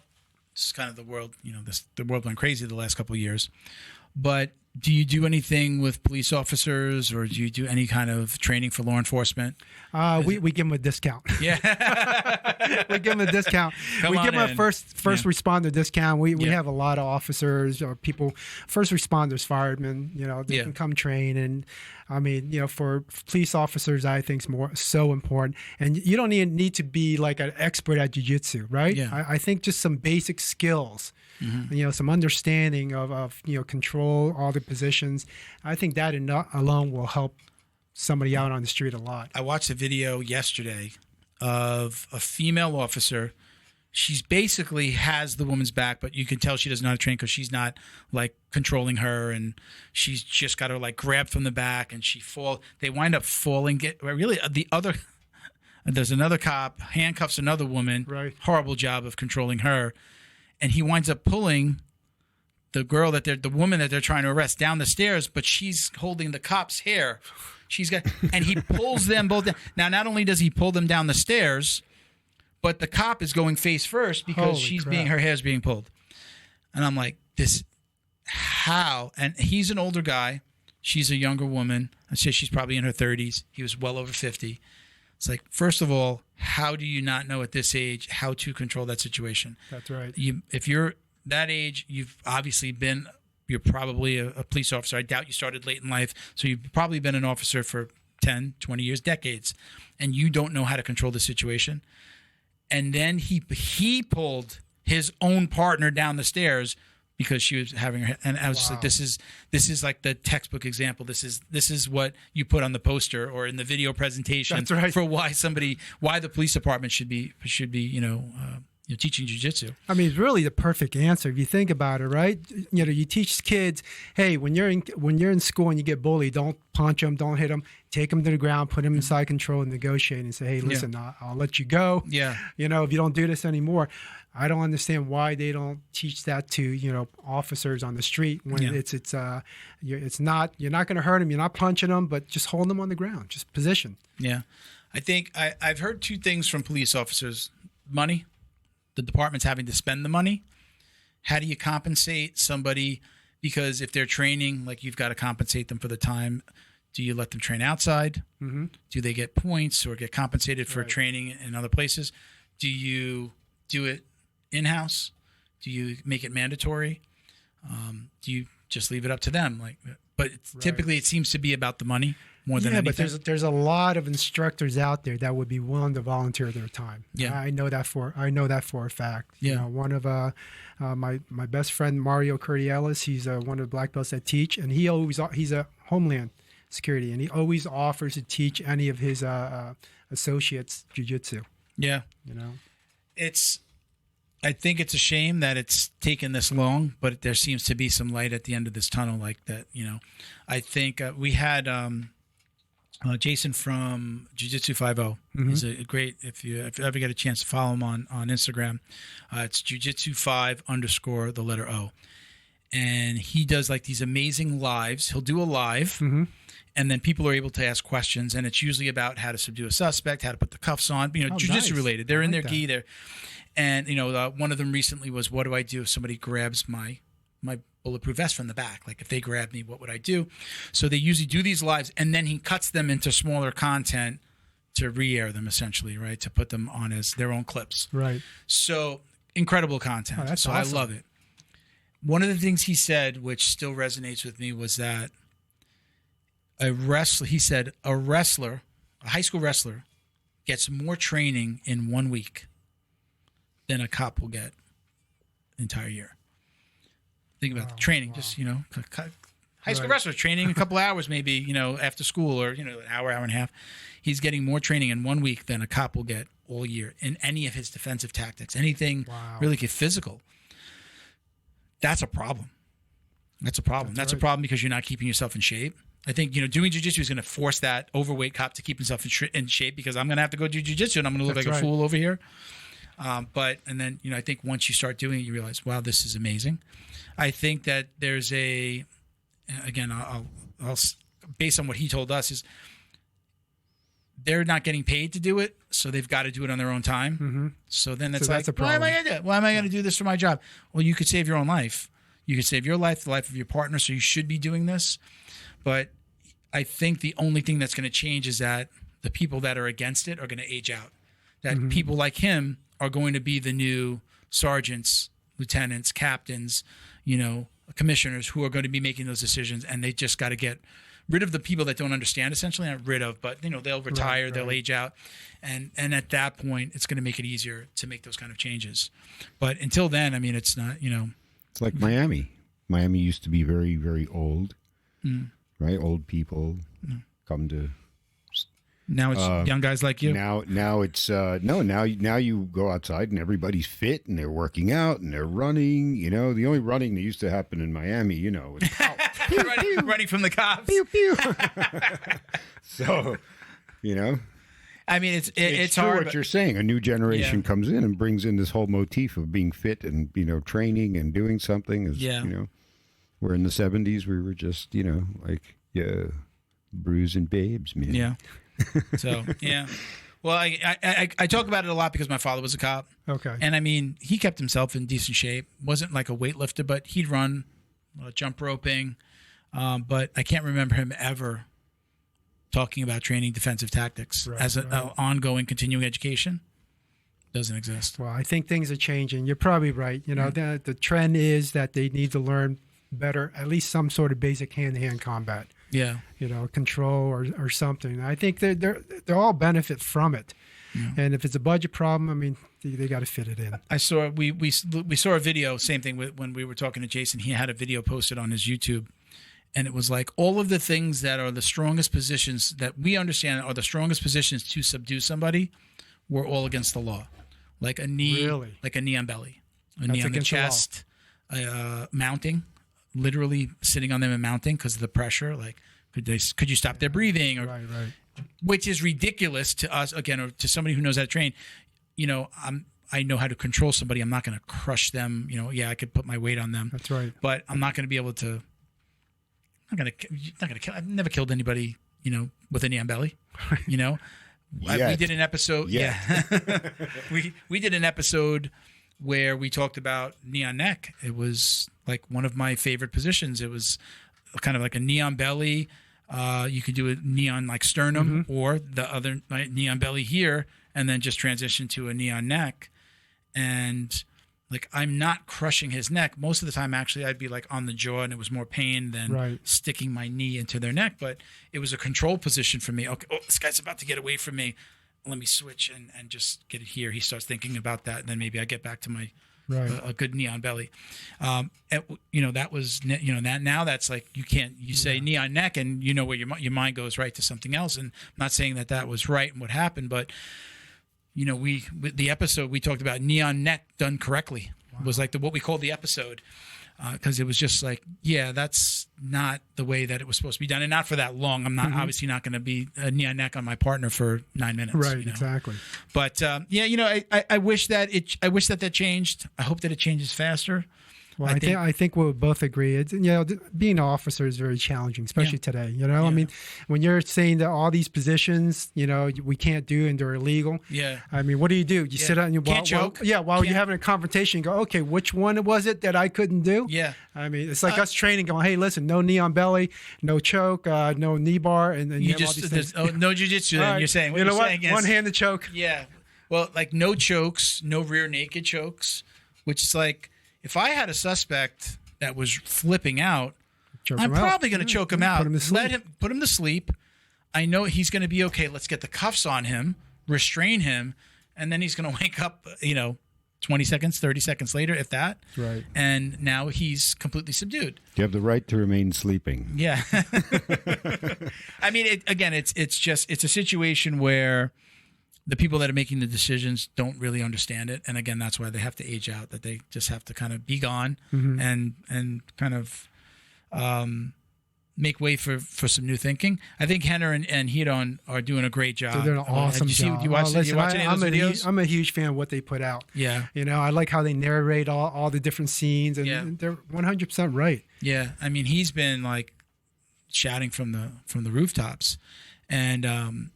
this is kind of the world? You know, the world went crazy the last couple of years, but do you do anything with police officers, or do you do any kind of training for law enforcement? We give them a discount. Yeah, we give them a discount. We give them a first responder discount. We have a lot of officers or people, first responders, firemen. You know, they can come train, and I mean, you know, for police officers, I think is so important. And you don't even need to be like an expert at jiu-jitsu, right? Yeah. I think just some basic skills. Mm-hmm. You know, some understanding of you know, control, all the positions. I think that alone will help somebody out on the street a lot. I watched a video yesterday of a female officer. She's basically has the woman's back, but you can tell she doesn't know how to train because she's not like controlling her, and she's just got her like grabbed from the back, and they wind up falling. There's another cop handcuffs another woman. Right. Horrible job of controlling her. And he winds up pulling the woman that they're trying to arrest down the stairs, but she's holding the cop's hair. And he pulls them both down. Now, not only does he pull them down the stairs, but the cop is going face first because her hair's being pulled. And I'm like, how? And he's an older guy. She's a younger woman. I'd say she's probably in her 30s. He was well over 50. It's like, first of all, how do you not know at this age how to control that situation? That's right. If you're that age, you're probably a police officer. I doubt you started late in life. So you've probably been an officer for 10, 20 years, decades, and you don't know how to control the situation. And then he pulled his own partner down the stairs because she was having her, and I was just like, this is like the textbook example. This is what you put on the poster or in the video presentation. That's right. For why the police department should be teaching jiu-jitsu. I mean, it's really the perfect answer if you think about it, right? You teach kids, hey, when you're in school and you get bullied, don't punch them, don't hit them, take them to the ground, put them inside control, and negotiate and say, hey, listen, I'll let you go. Yeah. If you don't do this anymore. I don't understand why they don't teach that to officers on the street when it's not, you're not going to hurt them, you're not punching them, but just hold them on the ground, just position. Yeah, I think I've heard two things from police officers: money, the department's having to spend the money. How do you compensate somebody? Because if they're training, like, you've got to compensate them for the time. Do you let them train outside? Mm-hmm. Do they get points or get compensated for training in other places? Do you do it in-house? Do you make it mandatory? Do you just leave it up to them? But typically it seems to be about the money more than anything. But there's a lot of instructors out there that would be willing to volunteer their time. Yeah, I know that for a fact. Yeah, one of my best friend Mario Curtielis, he's one of the black belts that teach, and he's a Homeland Security, and he always offers to teach any of his associates jiu-jitsu. Yeah, I think it's a shame that it's taken this long, but there seems to be some light at the end of this tunnel like that. I think we had Jason from Jiu-Jitsu 50. Mm-hmm. He's a great, if you ever get a chance to follow him on Instagram, it's Jiu-Jitsu 5_O. And he does like these amazing lives. He'll do a live, and then people are able to ask questions, and it's usually about how to subdue a suspect, how to put the cuffs on, jiu-jitsu related. They're in their gi there. And, one of them recently was, what do I do if somebody grabs my bulletproof vest from the back? Like, if they grab me, what would I do? So they usually do these lives, and then he cuts them into smaller content to re-air them, essentially, right? To put them on as their own clips. Right. So incredible content. Oh, that's awesome. I love it. One of the things he said, which still resonates with me, was that a high school wrestler gets more training in 1 week than a cop will get an entire year. Think about the training, just, high school wrestler training a couple hours, maybe, after school, or, an hour and a half. He's getting more training in 1 week than a cop will get all year in any of his defensive tactics, anything really get physical. That's a problem. That's a problem That's a problem because you're not keeping yourself in shape. I think, doing jiu-jitsu is going to force that overweight cop to keep himself in shape, because I'm going to have to go do jiu-jitsu and I'm going to look like a fool over here. And then, I think once you start doing it, you realize, wow, this is amazing. I think that there's again, I'll based on what he told us, is they're not getting paid to do it, so they've got to do it on their own time. Mm-hmm. So then it's like, why am I going to do it? Why am I going to do this for my job? Well, you could save your own life. You could save your life, the life of your partner, so you should be doing this. But I think the only thing that's going to change is that the people that are against it are going to age out. That people like him are going to be the new sergeants, lieutenants, captains, commissioners, who are going to be making those decisions, and they just got to get rid of the people that don't understand, essentially. Not rid of, but they'll retire, they'll age out, and at that point, it's going to make it easier to make those kind of changes. But until then, I mean, it's not, It's like Miami. Miami used to be very, very old, right? Old people come to. Now it's young guys like you. Now it's now you go outside and everybody's fit and they're working out and they're running. The only running that used to happen in Miami, was running from the cops. Pew pew. So, I mean, it's true hard. What you're saying, a new generation comes in and brings in this whole motif of being fit and training and doing something. Where in the 70s, we were just, like, bruising babes, man. Yeah. So, yeah. Well, I talk about it a lot because my father was a cop. Okay. And I mean, he kept himself in decent shape. Wasn't like a weightlifter, but he'd run, jump roping. But I can't remember him ever talking about training defensive tactics as an ongoing, continuing education. Doesn't exist. Well, I think things are changing. You're probably right. The trend is that they need to learn better, at least some sort of basic hand-to-hand combat. Yeah. Control or something. I think they're all benefit from it. Yeah. And if it's a budget problem, I mean, they got to fit it in. I saw we saw a video. Same thing when we were talking to Jason. He had a video posted on his YouTube, and it was like all of the things that are the strongest positions that we understand are the strongest positions to subdue somebody were all against the law, like a knee, like a knee on belly, knee on the chest, mounting. Literally sitting on them and mounting because of the pressure. Like, could you stop their breathing? Or, right. Which is ridiculous to us, again, or to somebody who knows how to train. I know how to control somebody. I'm not going to crush them. I could put my weight on them. That's right. But I'm not going to be able to. I'm not going to kill. I've never killed anybody. With a knee on belly. We did an episode. Yeah. we did an episode where we talked about knee on neck. It was like one of my favorite positions. It was kind of like a knee on belly. You could do a knee on like sternum or the other knee on belly here, and then just transition to a knee on neck. And like, I'm not crushing his neck. Most of the time, actually, I'd be like on the jaw, and it was more pain than sticking my knee into their neck. But it was a control position for me. Okay, this guy's about to get away from me. Let me switch and just get it here. He starts thinking about that, and then maybe I get back to my a good knee on belly. And, that was that now that's like you say knee on neck, and where your mind goes right to something else. And I'm not saying that was right and what happened, but the episode we talked about knee on neck done correctly was like what we called the episode. Because it was just like, that's not the way that it was supposed to be done, and not for that long. I'm not obviously not going to be a knee on neck on my partner for 9 minutes. Right, exactly. But I wish that changed. I hope that it changes faster. Well, I think we'll both agree. It's, being an officer is very challenging, especially today. I mean, when you're saying that all these positions, we can't do and they're illegal. Yeah. I mean, what do? You sit out and you can't joke. While you're having a confrontation, you go, okay, which one was it that I couldn't do? Yeah. I mean, it's like us training, going, hey, listen, no knee on belly, no choke, no knee bar, and then you have all these things. No jiu-jitsu. Then you're saying what one-handed choke. Yeah. Well, like no chokes, no rear naked chokes, which is like, if I had a suspect that was flipping out, I'm probably going to choke him out. Put him to sleep. I know he's going to be okay. Let's get the cuffs on him, restrain him, and then he's going to wake up, 20 seconds, 30 seconds later, if that. Right. And now he's completely subdued. You have the right to remain sleeping. Yeah. I mean, it's a situation where the people that are making the decisions don't really understand it. And again, that's why they have to age out, that they just have to kind of be gone and kind of make way for some new thinking. I think Henner and Hidon are doing a great job. They're doing an awesome job. You watch any of those videos? I'm a huge fan of what they put out. Yeah. I like how they narrate all the different scenes, and they're 100% right. Yeah. I mean, he's been like shouting from the rooftops, and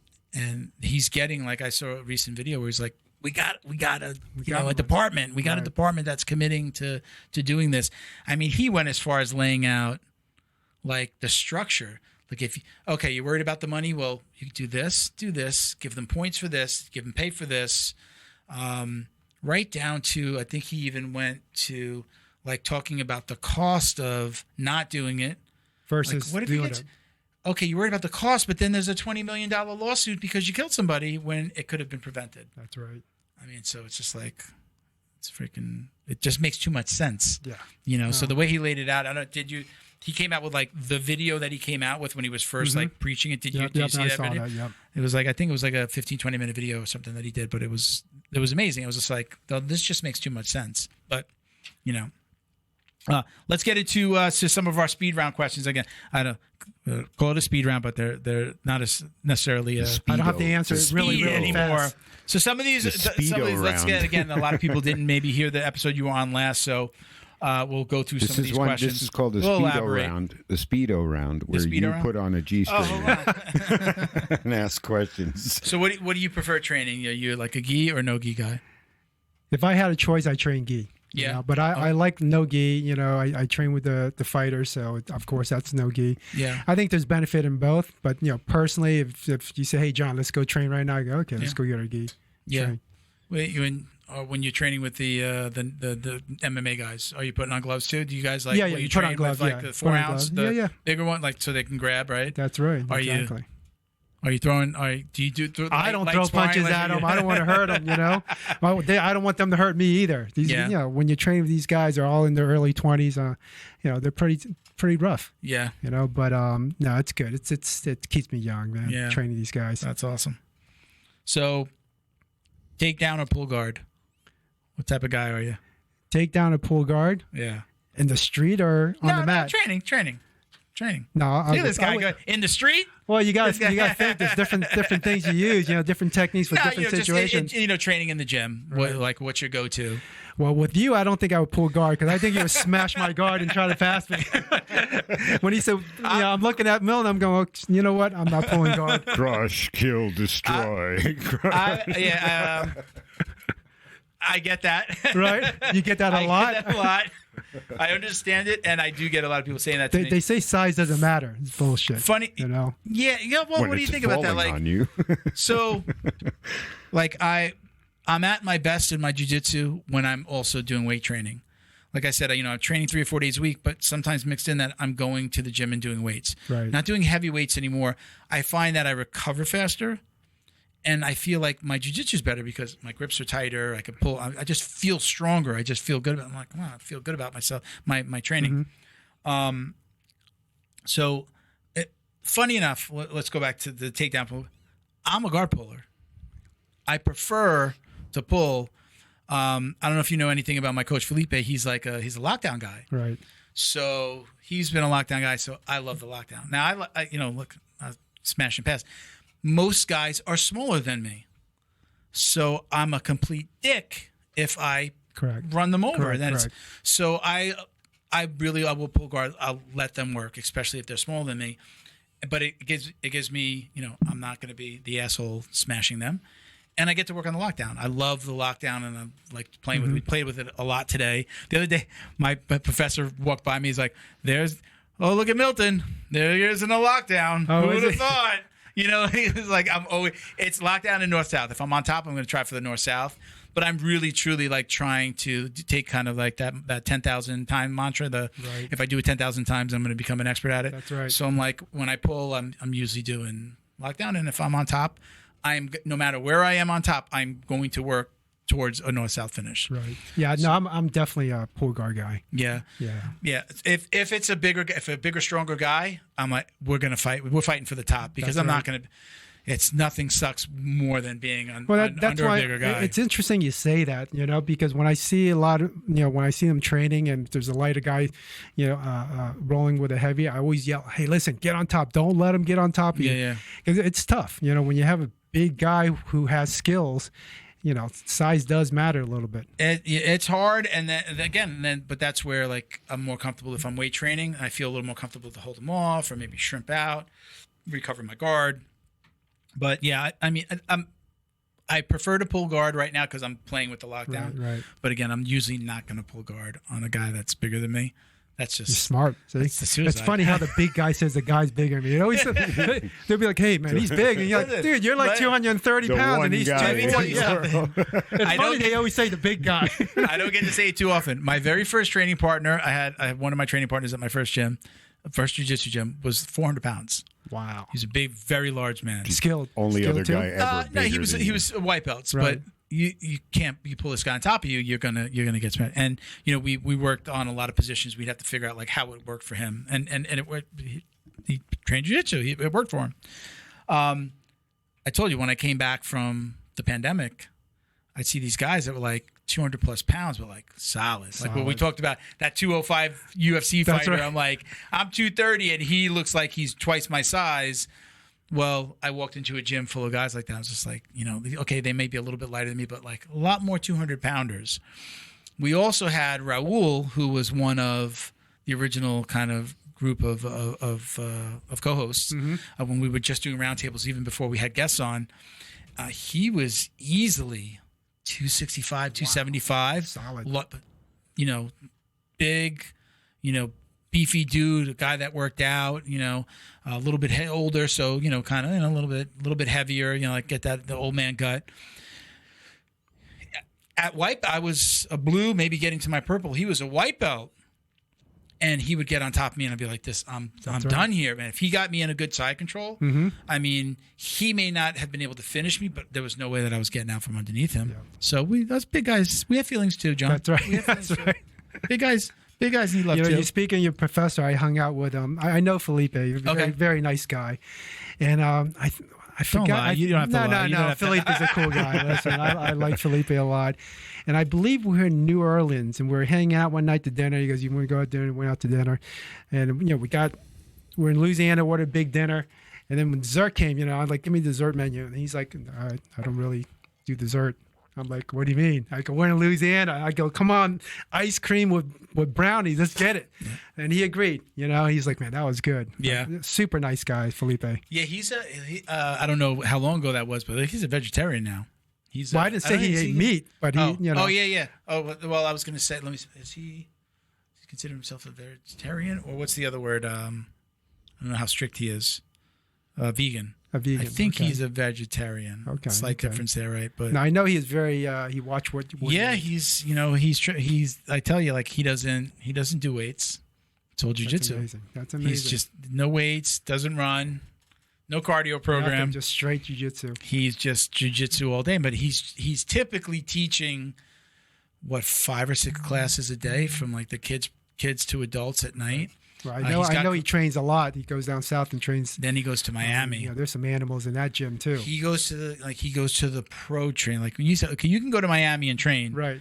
he's getting, like, I saw a recent video where he's like, we got a department. We got a department that's committing to doing this. I mean, he went as far as laying out like the structure. Like, you're worried about the money. Well, you do this, give them points for this, give them pay for this, right down to, I think he even went to like talking about the cost of not doing it versus like, what if doing you get, okay, you're worried about the cost, but then there's a $20 million lawsuit because you killed somebody when it could have been prevented. That's right. I mean, so it's just like, it just makes too much sense. Yeah. So the way he laid it out, he came out with like the video that he came out with when he was first like preaching it. Did you see that video? Yep. It was like, I think it was like a 15-20 minute video or something that he did, but it was amazing. It was just like, this just makes too much sense. But, let's get into to some of our speed round questions. Again, I don't call it a speed round, but they're not as necessarily I don't have to answer it really anymore. fast. So some of these let's get, again, a lot of people didn't maybe hear the episode you were on last. So We'll go through some of these questions. This is called the We'll Speedo elaborate. round. The Speedo round, where Speedo you round? put on a G-string Oh, wow. and ask questions. So what do you prefer training? Are you like a gi or no gi guy? If I had a choice, I train gi. Yeah. You know, but I like no gi. You know, I train with the fighters, so of course that's no gi. Yeah. I think there's benefit in both, but you know, personally, if you say, "Hey, John, let's go train right now," I go, "Okay, let's go get our gi." Yeah. Train. When you're training with the MMA guys, are you putting on gloves too? Do you guys like? Yeah, you put train on gloves, with like yeah. the 4 Put on ounce, gloves. the bigger one, like so they can grab, right? That's right. Are exactly. Are you throwing? Do you do? I don't throw punches at them. I don't want to hurt them. You know, I don't want them to hurt me either. These, Yeah. You know, when you train with these guys, they're all in their early 20s. You know, they're pretty rough. Yeah. You know, but no, it's good. It keeps me young, man. Yeah. Training these guys. That's awesome. So, takedown or pull guard? What type of guy are you? Take down a pull guard Yeah. in the street or on the mat. Training. No, Look at this guy go in the street. Well, you got to think there's different things you use. You know, different techniques for different situations. Just training in the gym. Right. What's your go-to? Well, with you, I don't think I would pull guard because I think you would smash my guard and try to pass me. When he said, I'm looking at Milton, I'm going, you know what? I'm not pulling guard. Crush, kill, destroy. I get that. Right? You get that a lot? I get that a lot. I understand it, and I do get a lot of people saying that to me. They say size doesn't matter. It's bullshit. Funny. You know? Yeah. Well, When what do you it's think about that? falling Like, on you. so, like I'm at my best in my jiu-jitsu when I'm also doing weight training. Like I said, I'm training 3 or 4 days a week, but sometimes mixed in that I'm going to the gym and doing weights. Right. Not doing heavy weights anymore. I find that I recover faster, and I feel like my jiu-jitsu is better because my grips are tighter. I can pull. I just feel stronger. I just feel good. I'm like, wow, I feel good about myself, my training. Mm-hmm. Funny enough, let's go back to the takedown pull. I'm a guard puller. I prefer to pull. I don't know if you know anything about my coach Felipe. He's a lockdown guy. Right. So he's been a lockdown guy. So I love the lockdown. Now I smash and pass. Most guys are smaller than me, so I'm a complete dick if I run them over. Correct. So I will pull guard. I'll let them work, especially if they're smaller than me. But it gives me, I'm not going to be the asshole smashing them. And I get to work on the lockdown. I love the lockdown, and I like playing with it. We played with it a lot today. The other day, my professor walked by me. He's like, look at Milton. There he is in a lockdown. Oh, Who would is have he? thought? He was like, it's lockdown in North-South. If I'm on top, I'm going to try for the North-South. But I'm really, truly like trying to take kind of like that 10,000 time mantra. If I do it 10,000 times, I'm going to become an expert at it. That's right. So I'm like, when I pull, I'm usually doing lockdown. And if I'm on top, no matter where I am on top, I'm going to work towards a North-South finish. Right. Yeah. No, I'm definitely a pull guard guy. Yeah. Yeah. Yeah. If it's a bigger, stronger guy, I'm like, we're gonna fight. We're fighting for the top because I'm not gonna. It's nothing sucks more than being that's under why a bigger guy. It's interesting you say that, because when I see a lot of, when I see them training and there's a lighter guy, rolling with a heavy, I always yell, "Hey, listen, get on top! Don't let him get on top of you." Yeah. Because it's tough, when you have a big guy who has skills. Size does matter a little bit. It's hard, and but that's where like I'm more comfortable if I'm weight training. I feel a little more comfortable to hold them off or maybe shrimp out, recover my guard. But yeah, I prefer to pull guard right now because I'm playing with the lockdown. Right. But again, I'm usually not going to pull guard on a guy that's bigger than me. That's just You're smart. See? That's the suicide. It's funny how the big guy says the guy's bigger than me. They'll be like, "Hey, man, he's big," and you're like, "Dude, you're like 230 pounds, and he's 240." It's funny they always say the big guy. I don't get to say it too often. My very first training partner, I had one of my training partners at my first jiu-jitsu gym, was 400 pounds. Wow. He's a big, very large man. Skilled. Only Skilled other guy guy ever. No, he bigger was white belts, Right. but you can't. You pull this guy on top of you, you're gonna get smashed. And we worked on a lot of positions. We'd have to figure out like how it worked for him, and it worked. He trained jiu-jitsu. It worked for him. I told you when I came back from the pandemic, I'd see these guys that were like 200 plus pounds, but like solid. Like what we talked about, that 205 UFC That's fighter. right. I'm like, I'm 230 and he looks like he's twice my size. Well, I walked into a gym full of guys like that. I was just like, okay, they may be a little bit lighter than me, but like a lot more 200 pounders. We also had Raul, who was one of the original kind of group of co-hosts when we were just doing roundtables, even before we had guests on. He was easily 265, 275. Solid. Big, beefy dude, a guy that worked out, a little bit older, so kind of a little bit heavier, like get the old man gut. At white, I was a blue, maybe getting to my purple. He was a white belt, and he would get on top of me, and I'd be like, "This, I'm done here, man." If he got me in a good side control, I mean, he may not have been able to finish me, but there was no way that I was getting out from underneath him. Yeah. So those big guys, we have feelings too, John. That's right. That's right. Big guys need love too. You speaking of your professor, I hung out with him. I know Felipe. He's a very, very nice guy, and I forgot. Don't lie. You don't have to lie. No. Felipe is a cool guy. Listen, I like Felipe a lot. And I believe we were in New Orleans, and we were hanging out one night to dinner. He goes, "You want to go out to dinner?" We went out to dinner. And, we're in Louisiana, ordered a big dinner. And then when dessert came, I'm like, "Give me the dessert menu." And he's like, "I don't really do dessert." I'm like, "What do you mean?" I go, "We're in Louisiana." I go, "Come on, ice cream with brownies. Let's get it." Yeah. And he agreed. He's like, "Man, that was good." Yeah. Super nice guy, Felipe. Yeah, I don't know how long ago that was, but he's a vegetarian now. I didn't say he ate meat, but he, Oh, yeah. Oh, well, I was going to say, is he consider himself a vegetarian? Or what's the other word? I don't know how strict he is. Vegan. A vegan. I think he's a vegetarian. Okay. Slight difference there, right? But now, I know he is very. He watched what. Yeah, he's. He's. I tell you, like he doesn't do weights. It's all jiu-jitsu. That's amazing. He's just no weights, doesn't run, no cardio program. Nothing, just straight jiu-jitsu. He's just jiu-jitsu all day, but he's typically teaching 5 or 6 classes a day, from like the kids to adults at night. Right. I know he trains a lot. He goes down south and trains. Then he goes to Miami. There's some animals in that gym too. He goes to the pro train. Like when you said, okay, you can go to Miami and train, right?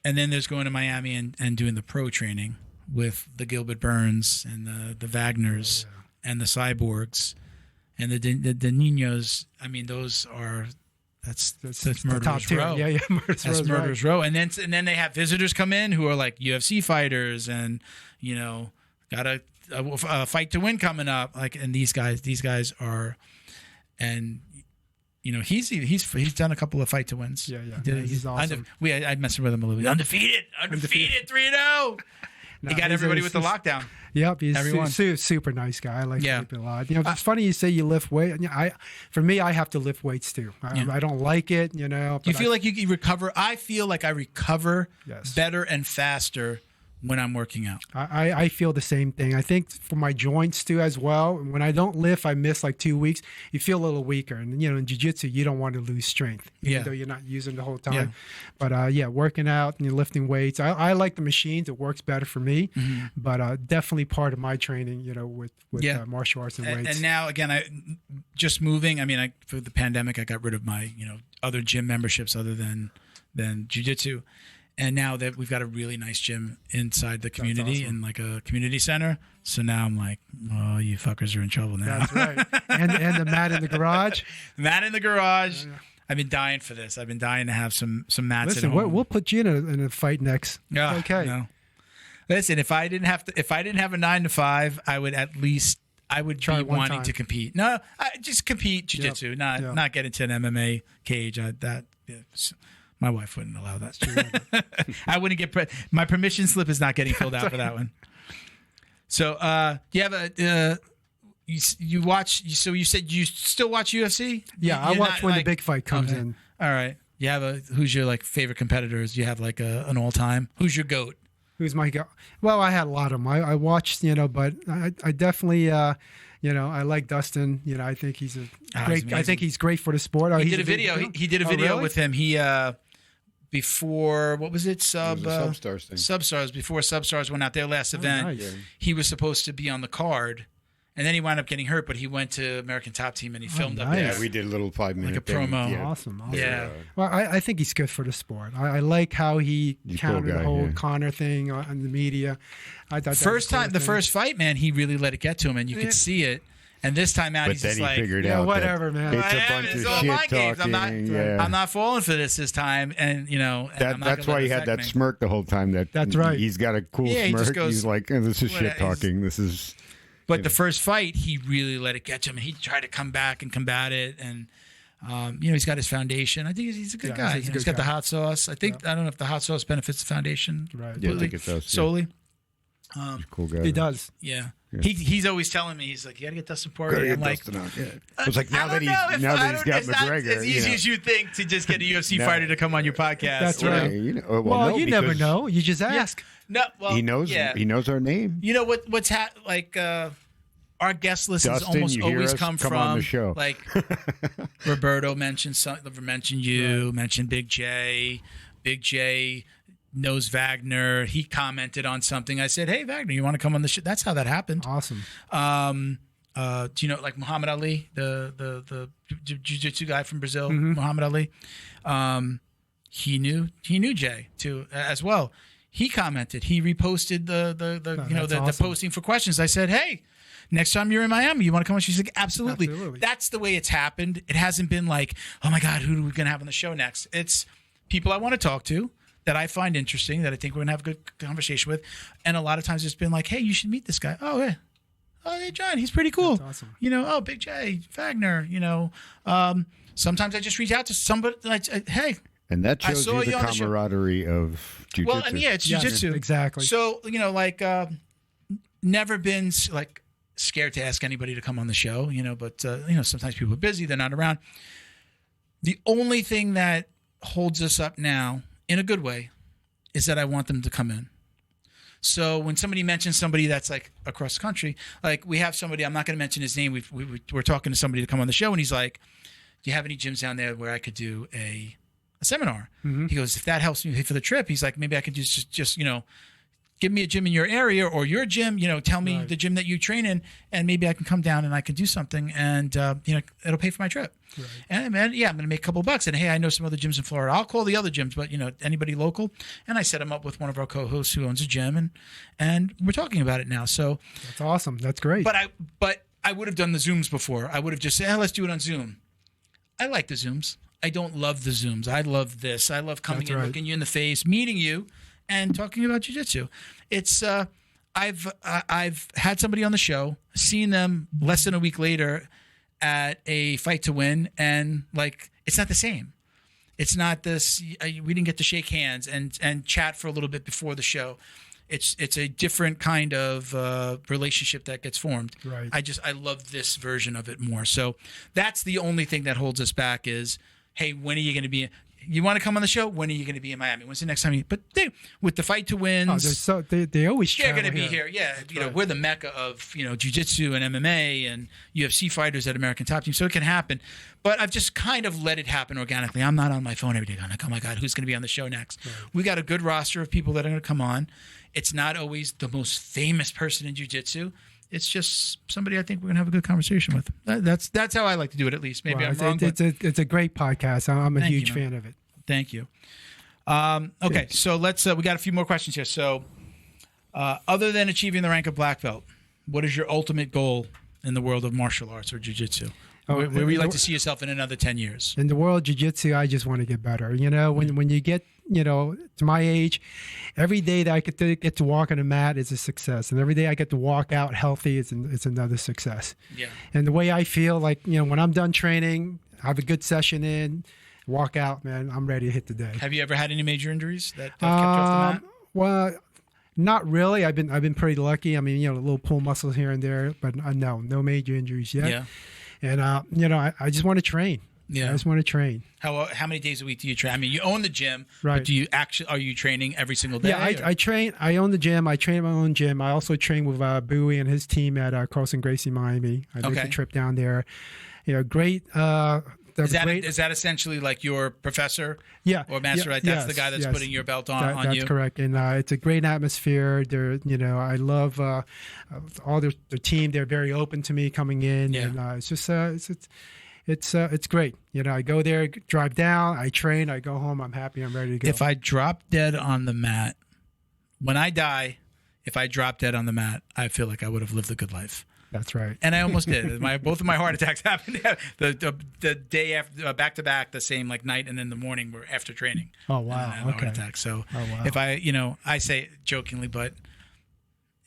And then there's going to Miami and doing the pro training with the Gilbert Burns and the Wagners and the Cyborgs and the Niños. I mean, that's Murderers Row. Yeah, that's Murderers Row. And then they have visitors come in who are like UFC fighters and got a fight to win coming up. Like, and these guys are, and he's done a couple of fight to wins. Yeah. He's awesome. I messed with him a little bit. Undefeated 3-0. He got everybody with the lockdown. Yep, he's super nice guy. I like him a lot. It's funny you say you lift weight. For me, I have to lift weights too. I don't like it. But you feel like you recover. I feel like I recover better and faster when I'm working out. I feel the same thing. I think for my joints too as well. When I don't lift, I miss like 2 weeks. You feel a little weaker. And in jiu-jitsu, you don't want to lose strength, even though you're not using the whole time. Yeah. But working out and lifting weights. I like the machines. It works better for me. Mm-hmm. But definitely part of my training, with martial arts and weights. And now, again, I just moving. I mean, for the pandemic, I got rid of my, other gym memberships other than jiu-jitsu. And now that we've got a really nice gym inside the community in like a community center. So now I'm like, oh, you fuckers are in trouble now. That's right. And the mat in the garage. Mat in the garage. I've been dying for this. I've been dying to have some mats at home. Listen, we'll put you in a fight next. Okay. No. Listen, if I didn't have a 9 to 5, I would be wanting to compete. No, just compete jiu-jitsu, not get into an MMA cage. My wife wouldn't allow that. I wouldn't get my permission slip is not getting filled out for that one. So, you have you watch? So you said you still watch UFC? Yeah, I watch when the big fight comes in. All right. You have who's your favorite competitors? You have an all time. Who's your GOAT? Who's my GOAT? Well, I had a lot of them. I watched, but I definitely. I like Dustin. I think he's great. I think he's great for the sport. He did a video. He did a video with him. He before what was it? Substars thing. Substars. Before Substars went out their last event, nice. He was supposed to be on the card, and then he wound up getting hurt. But he went to American Top Team and he filmed up there. Yeah, we did a little 5-minute like a promo. Yeah. Awesome. Yeah. Well, I think he's good for the sport. I like how he countered the whole Connor thing on the media. I thought the first fight, man, he really let it get to him, and you could see it. And this time out, But he's then just he like, figured Yeah, out whatever, that man. it's a "I am, bunch it's of all shit my games. talking. Yeah. I'm not falling for this time." And and I'm not That's gonna why let he it had affect that me. smirk the whole time. That's right. He's got a cool Yeah, he smirk. just goes, He's like, this is "What shit is-" talking. This is. But the first fight, he really let it get to him. He tried to come back and combat it, and he's got his foundation. I think he's a good guy. he's a He's good got the guy. hot sauce. I think I don't know if the hot sauce benefits the foundation. Right. Yeah, I completely, think it does. Yeah. solely. He's a cool guy. He does. Yeah. He's always telling me, he's like, "You got to get Dustin Poirier." Gotta get I'm like, Dustin out. Yeah. I was like, I now that don't know he's if- now I that he's don't- got it's not McGregor, as easy as you think to just get a UFC No. fighter to come on your podcast. That's or- right. Well, Well, no, you never because know. You just ask. No, well, He knows. Yeah. He knows our name. You know what's like our guest list has Dustin, almost you hear always us? come Come from on the show. like Roberto mentioned you, mentioned Big J. Big J knows Wagner. He commented on something. I said, "Hey Wagner, you want to come on the show?" That's how that happened. Awesome. Do you know like Muhammad Ali, the jiu-jitsu guy from Brazil, Muhammad Ali? He knew Jay too as well. He commented. He reposted the awesome. posting for questions. I said, "Hey, next time you're in Miami, you want to come on?" She's like, Absolutely. Absolutely. That's the way it's happened. It hasn't been like, "Oh my God, who are we going to have on the show next?" It's people I want to talk to that I find interesting, that I think we're going to have a good conversation with. And a lot of times it's been like, "Hey, you should meet this guy." "Oh, yeah. Oh, hey, John, he's pretty cool." That's awesome. "Oh, Big J, Wagner, sometimes I just reach out to somebody like, "Hey." And that I shows saw you the you on the show. camaraderie of jiu-jitsu. Well, and yeah, it's Yeah, jiu-jitsu. exactly. So, never been like scared to ask anybody to come on the show, but sometimes people are busy, they're not around. The only thing that holds us up now, in a good way, is that I want them to come in. So when somebody mentions somebody that's like across the country, like we have somebody, I'm not going to mention his name. We're talking to somebody to come on the show, and he's like, "Do you have any gyms down there where I could do a seminar?" He goes, "If that helps me pay for the trip," he's like, "maybe I could just give me a gym in your area or your gym, tell me the gym that you train in, and maybe I can come down and I can do something, and it'll pay for my trip." Right. And I'm going to make a couple bucks. And hey, I know some other gyms in Florida. I'll call the other gyms, but anybody local. And I set him up with one of our co-hosts who owns a gym, and we're talking about it now. So That's awesome. That's great. but I would have done the Zooms before. I would have just said, "Hey, let's do it on Zoom." I like the Zooms. I don't love the Zooms. I love this. I love coming That's in, right. looking you in the face, meeting you, and talking about jiu-jitsu. It's I've had somebody on the show, seen them less than a week later at a fight to win, and like it's not the same. It's not this. We didn't get to shake hands and chat for a little bit before the show. It's a different kind of relationship that gets formed. Right. I love this version of it more. So that's the only thing that holds us back is, hey, when are you going to be? You want to come on the show? When are you going to be in Miami? When's the next time? But with the fight to wins, they always they're travel going to be here. Yeah, right. we're the mecca of jiu-jitsu and MMA and UFC fighters at American Top Team, so it can happen. But I've just kind of let it happen organically. I'm not on my phone every day going like, "Oh my God, who's going to be on the show next?" Right. We got a good roster of people that are going to come on. It's not always the most famous person in jiu-jitsu. It's just somebody I think we're going to have a good conversation with. That's how I like to do it, at least. Maybe I'm wrong. It's a great podcast. I'm a huge you, fan of it. Thank you. Okay, so let's. We got a few more questions here. So, other than achieving the rank of black belt, what is your ultimate goal in the world of martial arts or jiu-jitsu? Where would you like to see yourself in another 10 years? In the world of jiu-jitsu, I just want to get better. When you get, to my age, every day that I get to walk on a mat is a success. And every day I get to walk out healthy is another success. Yeah. And the way I feel like, when I'm done training, have a good session in, walk out, man, I'm ready to hit the day. Have you ever had any major injuries that kept you off the mat? Well, not really. I've been pretty lucky. I mean, little pull muscles here and there, but no major injuries yet. Yeah. And I just want to train. Yeah. I just want to train. How many days a week do you train? I mean, you own the gym, Right. but are you training every single day? Yeah, I train. I own the gym. I train at my own gym. I also train with Bowie and his team at Carlson Gracie, Miami. I make the trip down there. Great. Is that essentially like your professor? Yeah. Or master, right? That's the guy that's putting your belt on you? That's correct. And it's a great atmosphere. I love all their team. They're very open to me coming in. Yeah. And it's just, it's great. I go there, drive down, I train, I go home, I'm happy, I'm ready to go. If I drop dead on the mat, when I die, if I drop dead on the mat, I feel like I would have lived a good life. That's right. And I almost did. Both of my heart attacks happened the day after, back to back, the same like night, and then the morning were after training. Oh wow! And I had a heart attack. So if I say it jokingly, but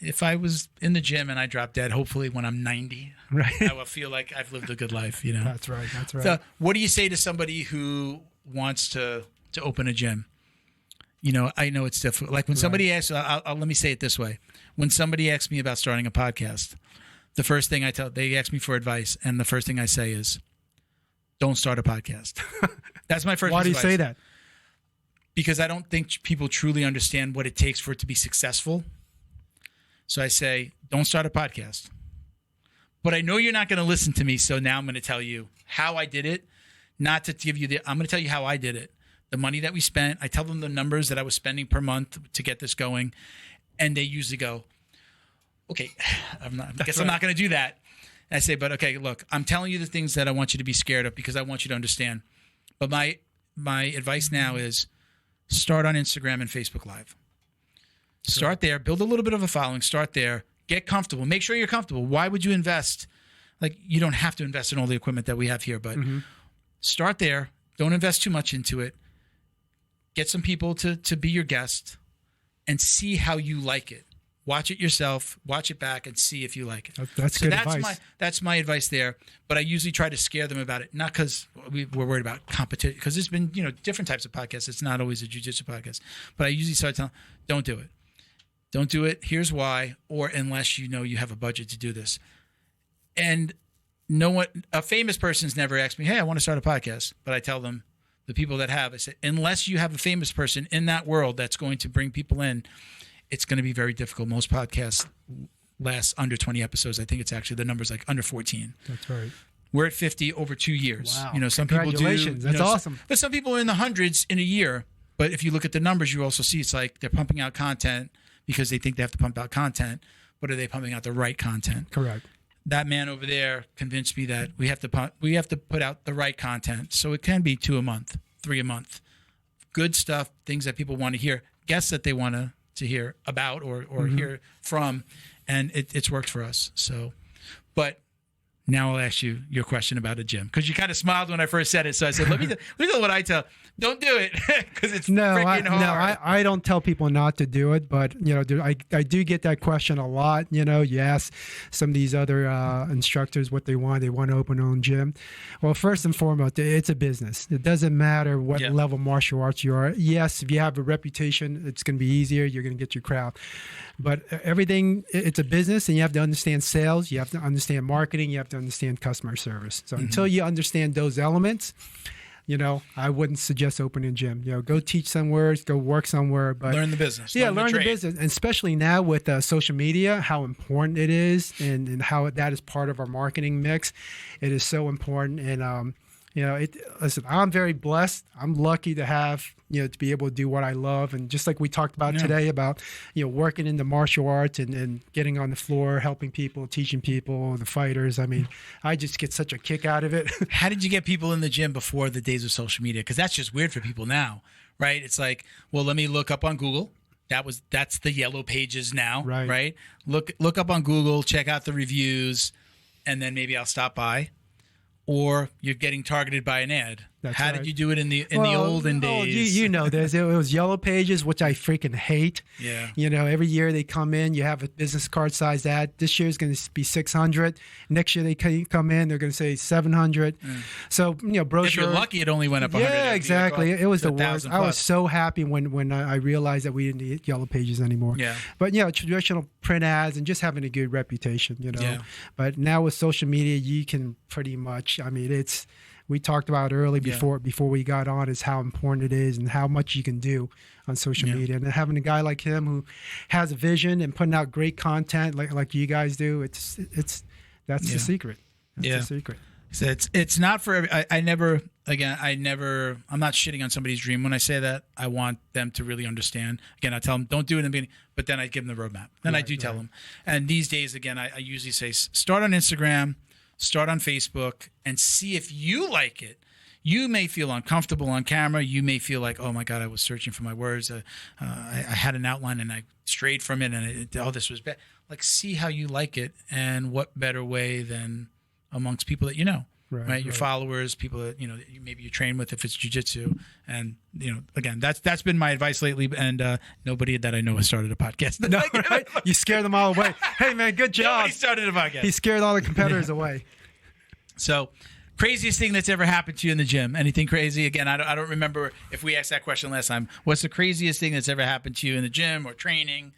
if I was in the gym and I drop dead, hopefully when I'm 90, right, I will feel like I've lived a good life. That's right. That's right. So what do you say to somebody who wants to open a gym? I know it's difficult. Like when somebody asks, let me say it this way: when somebody asks me about starting a podcast, the first thing they ask me for advice, and the first thing I say is, don't start a podcast. That's my first Why do you advice. say that? Because I don't think people truly understand what it takes for it to be successful. So I say, don't start a podcast. But I know you're not going to listen to me, so now I'm going to tell you how I did it, not to give you I'm going to tell you how I did it. The money that we spent, I tell them the numbers that I was spending per month to get this going, and they usually go, okay, I'm not going to do that. And I say, but okay, look, I'm telling you the things that I want you to be scared of because I want you to understand. But my advice now is start on Instagram and Facebook Live. Start there, build a little bit of a following, start there, get comfortable, make sure you're comfortable. Why would you invest? Like, you don't have to invest in all the equipment that we have here, but start there. Don't invest too much into it. Get some people to be your guest and see how you like it. Watch it yourself, watch it back, and see if you like it. That's good advice. That's my advice there. But I usually try to scare them about it, not because we're worried about competition, because there's been different types of podcasts. It's not always a jiu-jitsu podcast. But I usually start telling them, don't do it. Don't do it. Here's why. Or unless you have a budget to do this. And a famous person's never asked me, hey, I want to start a podcast. But I tell them, the people that have, I say, unless you have a famous person in that world that's going to bring people in, it's going to be very difficult. Most podcasts last under 20 episodes. I think it's actually the number's like under 14. That's right. We're at 50 over 2 years. Wow. Some people do. Congratulations. That's awesome. But some people are in the hundreds in a year. But if you look at the numbers, you also see it's like they're pumping out content because they think they have to pump out content. But are they pumping out the right content? Correct. That man over there convinced me that we have to put out the right content. So it can be 2 a month, 3 a month. Good stuff, things that people want to hear, guests that they want to hear about or hear from, and it's worked for us. So, but now I'll ask you your question about a gym, because you kind of smiled when I first said it. So I said, let me tell what I tell. Don't do it, because it's freaking hard. No, I don't tell people not to do it, but I do get that question a lot. You ask some of these other instructors what they want. They want to open their own gym. Well, first and foremost, it's a business. It doesn't matter what level martial arts you are. Yes, if you have a reputation, it's going to be easier. You're going to get your crowd. But everything, it's a business, and you have to understand sales. You have to understand marketing. You have to understand customer service. So until you understand those elements, I wouldn't suggest opening a gym. Go teach somewhere, go work somewhere, but learn the business. Yeah, learn the business, and especially now with social media, how important it is, and how that is part of our marketing mix. It is so important, and listen, I'm very blessed. I'm lucky to have to be able to do what I love, and just like we talked about today about working in the martial arts and getting on the floor, helping people, teaching people, the fighters. I mean, I just get such a kick out of it. How did you get people in the gym before the days of social media? Because that's just weird for people now, right? It's like, well, let me look up on Google. That's the yellow pages now, right? Look up on Google, check out the reviews, and then maybe I'll stop by. Or you're getting targeted by an ad. How did you do it in the olden days? It was yellow pages, which I freaking hate. Yeah. Every year they come in, you have a business card size ad. This year is going to be 600. Next year they come in, they're going to say 700. So brochure. If you're lucky, it only went up 100. Yeah, exactly. It was the worst. I was plus. so happy when I realized that we didn't need yellow pages anymore. Yeah. But traditional print ads and just having a good reputation. Yeah. But now with social media, you can pretty much. I mean, we talked about early before we got on is how important it is and how much you can do on social media. And having a guy like him who has a vision and putting out great content like you guys do, that's the secret. That's the secret. So it's not for I'm not shitting on somebody's dream. When I say that, I want them to really understand. Again, I tell them, don't do it in the beginning, but then I give them the roadmap. Then I do tell them. And these days, again, I usually say, start on Instagram, start on Facebook, and see if you like it. you may feel uncomfortable on camera. You may feel like, oh my God, I was searching for my words. I had an outline and I strayed from it, and this was bad. Like, see how you like it, and what better way than amongst people that you know. Right, your followers, people that maybe you train with if it's jiu-jitsu, and again, that's been my advice lately. And nobody that I know has started a podcast. No, right? You scare them all away. Hey man, good job. Nobody started a podcast. He scared all the competitors away. So, craziest thing that's ever happened to you in the gym? Anything crazy? Again, I don't remember if we asked that question last time. What's the craziest thing that's ever happened to you in the gym or training?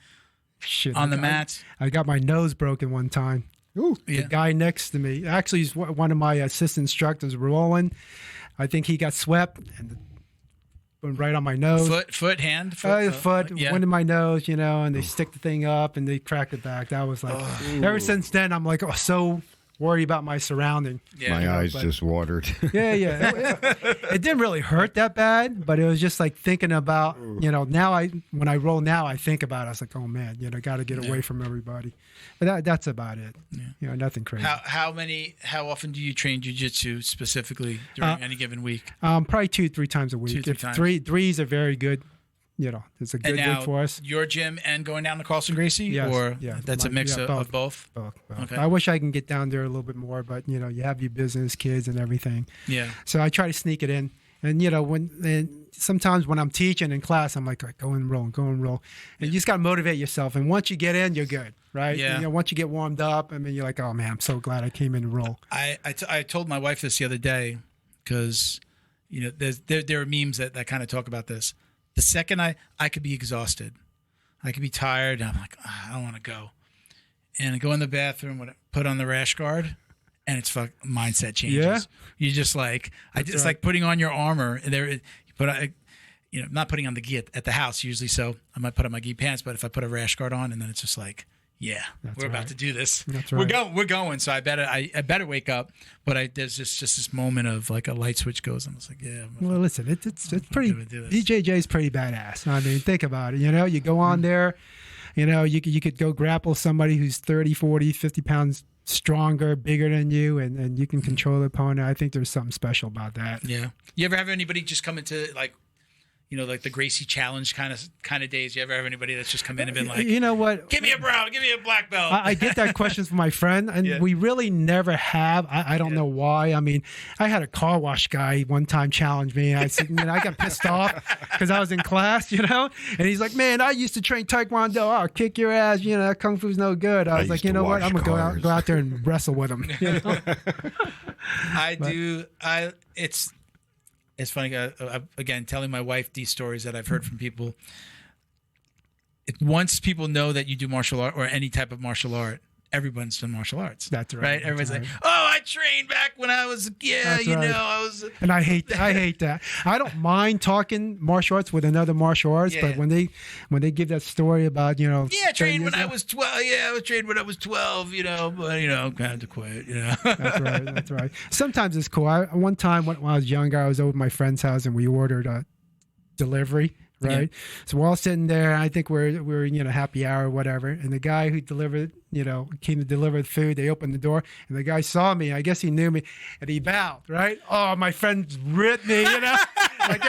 Shit, on the mats? I got my nose broken one time. Ooh, the guy next to me, actually, he's one of my assistant instructors, Roland. I think he got swept and went right on my nose. Foot, hand? Foot went in my nose, and they stick the thing up and they crack it back. That was like, ever since then, I'm like, so worried about my surrounding. Yeah, my eyes just watered. Yeah. It didn't really hurt that bad, but it was just like thinking about, now when I roll now, I think about it. I was like, oh man, got to get away from everybody. But that's about it. Yeah. Nothing crazy. How often do you train jiu-jitsu specifically during any given week? Probably 2-3 times a week. 2-3 times. Threes are very good. It's a good week for us. Your gym and going down to Carlson Gracie? Yes, or that's a mix of both? Both. Okay. I wish I can get down there a little bit more, but you have your business, kids, and everything. Yeah. So I try to sneak it in. And sometimes when I'm teaching in class, I'm like, go and roll. And you just got to motivate yourself. And once you get in, you're good, right? Yeah. Once you get warmed up, you're like, oh man, I'm so glad I came in and roll. I told my wife this the other day because, there are memes that kind of talk about this. The second I could be exhausted, I could be tired, and I'm like, I don't want to go. And I go in the bathroom, put on the rash guard, and it's mindset changes. Yeah. You just like, like putting on your armor. There, not putting on the gi at the house usually. So I might put on my gi pants, but if I put a rash guard on, and then it's just like, we're about to do this. That's right. We're going. So I better wake up. But there's just this moment of like a light switch goes, and I was like, Well, listen, it's pretty. DJJ is pretty badass. I mean, think about it. You go on there. You could go grapple somebody who's 30, 40, 50 pounds stronger, bigger than you, and you can control the opponent. I think there's something special about that. Yeah. You ever have anybody just come into like the Gracie Challenge kind of days? You ever have anybody that's just come in and been like, you know what? Give me a brown, give me a black belt. I get that question from my friend, and we really never have. I don't know why. I mean, I had a car wash guy one time challenge me. I said, I got pissed off because I was in class, and he's like, man, I used to train Taekwondo. I'll kick your ass. Kung Fu's no good. I was like, you know what? I'm gonna go out there and wrestle with him. It's funny, again, telling my wife these stories that I've heard from people. Once people know that you do martial art or any type of martial art, everyone's done martial arts. That's right. Everyone's like, oh, I trained back when I was, I was. And I hate that. I don't mind talking martial arts with another martial arts, but when they give that story about, I trained when I was 12. Yeah, I was trained when I was 12, but, I'm kind of quit, That's right. Sometimes it's cool. One time when I was younger, I was over at my friend's house and we ordered a delivery. Right. Yeah. So we're all sitting there. I think we're happy hour or whatever. And the guy who delivered, came to deliver the food. They opened the door and the guy saw me. I guess he knew me and he bowed. Right. Oh, my friend ripped me, Like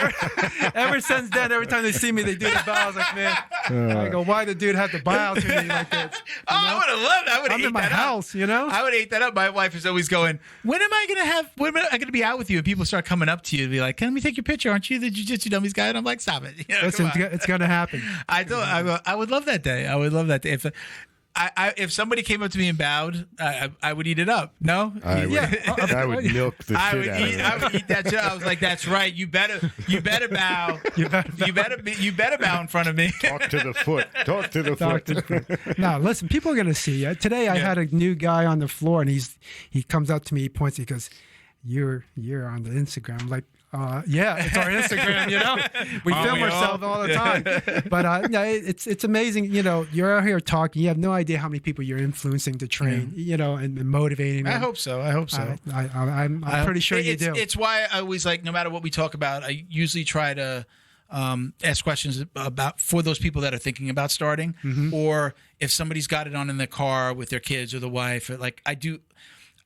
ever since then, every time they see me, they do the bow. I was like, man, I go, why the dude have to bow to me like this? I would have loved that. I'm in my house, I would ate that up. My wife is always going, when am I going to be out with you? And people start coming up to you and be like, can we take your picture? Aren't you the Jiu Jitsu Dummies guy? And I'm like, stop it. Listen, it's going to happen. I would love that day. I would love that day. If somebody came up to me and bowed, I would eat it up. No, I would milk the shit out of it. I would eat that shit. I was like, "That's right. You better bow. You better bow in front of me." Talk to the foot. No, listen. People are gonna see you. Today, I had a new guy on the floor, and he comes up to me, he points, he goes, "You're on the Instagram." I'm like, it's our Instagram, we film ourselves all the time, but it's amazing. You're out here talking, you have no idea how many people you're influencing to train, and motivating them. I hope so. I'm pretty sure you do. It's why I always like, no matter what we talk about, I usually try to ask questions for those people that are thinking about starting, or if somebody's got it on in the car with their kids or the wife, like I do.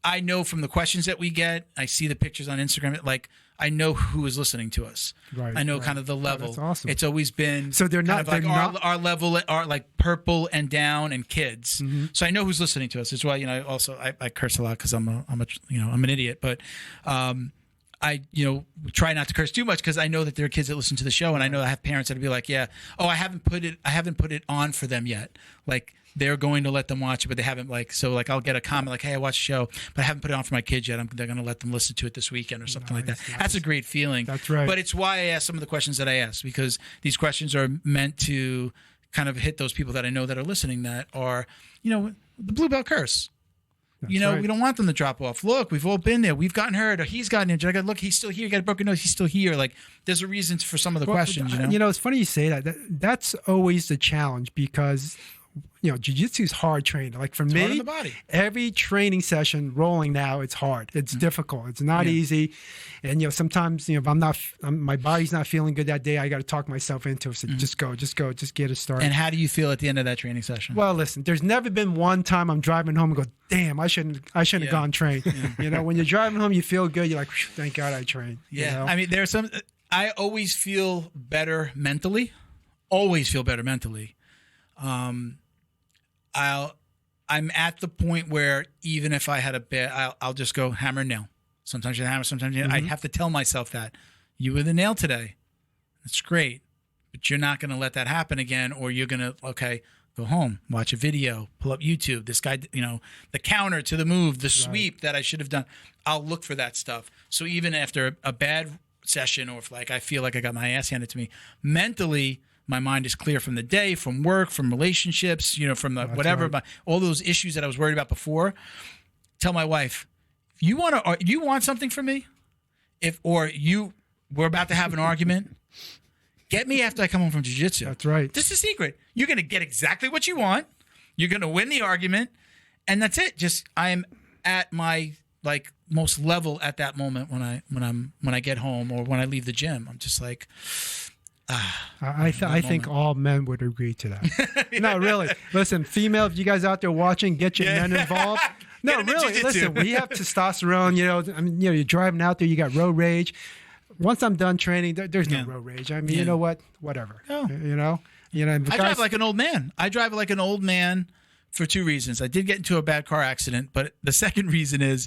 I know from the questions that we get, I see the pictures on Instagram, like I know who is listening to us. Right. I know kind of the level. That's awesome. It's always been So they're not- kind of like they're not- our level are like purple and down and kids. So I know who's listening to us. That's why, I curse a lot because I'm an idiot, but I try not to curse too much because I know that there are kids that listen to the show, and I know I have parents that'll be like, yeah, I haven't put it on for them yet. Like they're going to let them watch it, but they haven't I'll get a comment like, hey, I watched the show, but I haven't put it on for my kids yet. They're going to let them listen to it this weekend or something like that. Nice. That's a great feeling. That's right. But it's why I ask some of the questions that I ask, because these questions are meant to kind of hit those people that I know that are listening that are, the blue belt curse. Right. We don't want them to drop off. Look, we've all been there. We've gotten hurt, or he's gotten injured. Look, he's still here. You got a broken nose. He's still here. Like, there's a reason for some of the questions. It's funny you say that. That's always the challenge because, jiu-jitsu is hard training. Like for hard on me, the body. every training session rolling now, it's hard. It's difficult. It's not easy. And, sometimes, if my body's not feeling good that day, I got to talk myself into it. So just go, just get it started. And how do you feel at the end of that training session? Well, listen, there's never been one time I'm driving home and go, damn, I shouldn't have gone train. When you're driving home, you feel good. You're like, thank God I trained. Yeah. I mean, I always feel better mentally. Always feel better mentally. I'm at the point where even if I had a bad, I'll just go hammer and nail. Sometimes you hammer, sometimes you I'd have to tell myself that you were the nail today. That's great, but you're not going to let that happen again, or you're going to go home, watch a video, pull up YouTube. This guy, the counter to the move, the sweep that I should have done. I'll look for that stuff. So even after a bad session, or if I feel like I got my ass handed to me, mentally, my mind is clear from the day, from work, from relationships, from the whatever, right. All those issues that I was worried about before. Tell my wife, you want something from me? We're about to have an argument. Get me after I come home from jiu-jitsu. That's right. This is a secret. You're going to get exactly what you want. You're going to win the argument, and that's it. Just I'm at my most level at that moment when I get home or when I leave the gym. I'm just like. I think all men would agree to that. No, really. Listen, female, if you guys out there watching, get your men involved. No, really. Listen, we have testosterone. You're driving out there, you got road rage. Once I'm done training, there's no road rage. I mean, you know what? Whatever. Oh. I drive like an old man. I drive like an old man for two reasons. I did get into a bad car accident, but the second reason is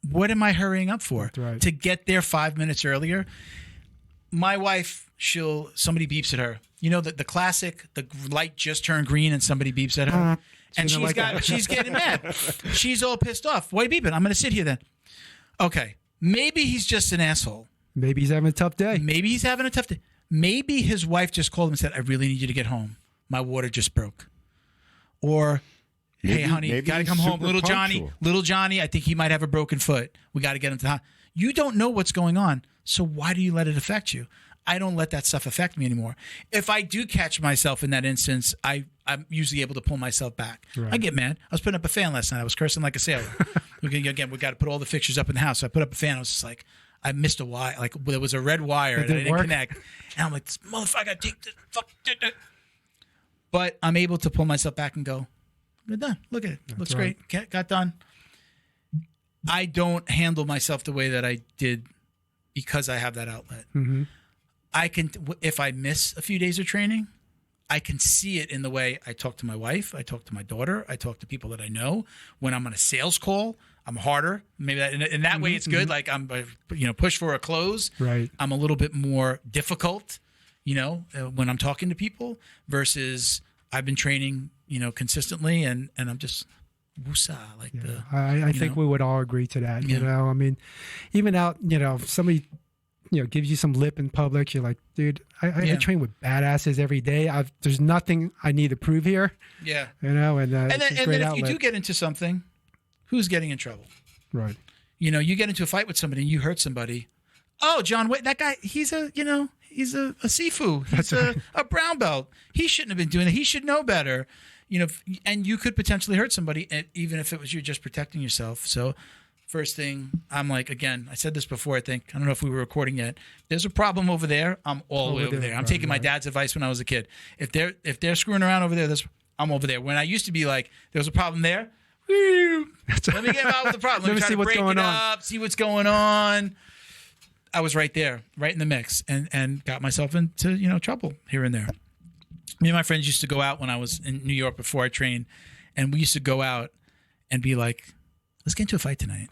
what am I hurrying up for? That's right. To get there 5 minutes earlier. My wife, somebody beeps at her. The classic, the light just turned green and somebody beeps at her. And she's getting mad. She's all pissed off. Why are you beeping? I'm going to sit here then. Okay. Maybe he's just an asshole. Maybe he's having a tough day. Maybe his wife just called him and said, I really need you to get home. My water just broke. Or, hey, honey, you got to come home. Little Johnny, I think he might have a broken foot. We got to get him to the hospital. You don't know what's going on. So why do you let it affect you? I don't let that stuff affect me anymore. If I do catch myself in that instance, I'm usually able to pull myself back. Right. I get mad. I was putting up a fan last night. I was cursing like a sailor. Again, we got to put all the fixtures up in the house. So I put up a fan. I was just like, I missed a wire. Like there was a red wire that I didn't connect. And I'm like, this motherfucker, take this fuck. But I'm able to pull myself back and go, we're done. Look at it. Looks great. Got done. I don't handle myself the way that I did because I have that outlet. Mm-hmm. I can, if I miss a few days of training, I can see it in the way I talk to my wife, I talk to my daughter, I talk to people that I know. When I'm on a sales call, I'm harder. Maybe that in that way it's good. Like I'm, push for a close. Right. I'm a little bit more difficult, when I'm talking to people versus I've been training, consistently, and I'm just. I think we would all agree to that. Yeah. I mean, even out, if somebody, gives you some lip in public, you're like, dude, I train with badasses every day. There's nothing I need to prove here. Yeah. And then if you do get into something, who's getting in trouble? Right. You get into a fight with somebody and you hurt somebody. Oh, John Wayne, that guy, he's a Sifu. He's a brown belt. He shouldn't have been doing that. He should know better. And you could potentially hurt somebody, even if it was you just protecting yourself. So first thing, I'm like, again, I said this before, I think. I don't know if we were recording yet. There's a problem over there. I'm all the way over there. I'm taking my dad's advice when I was a kid. If they're screwing around over there, I'm over there. When I used to be like, there was a problem there, Let me get out with the problem. Let me see what's going on. See what's going on. I was right there, right in the mix, and got myself into trouble here and there. Me and my friends used to go out when I was in New York before I trained, and we used to go out and be like, let's get into a fight tonight.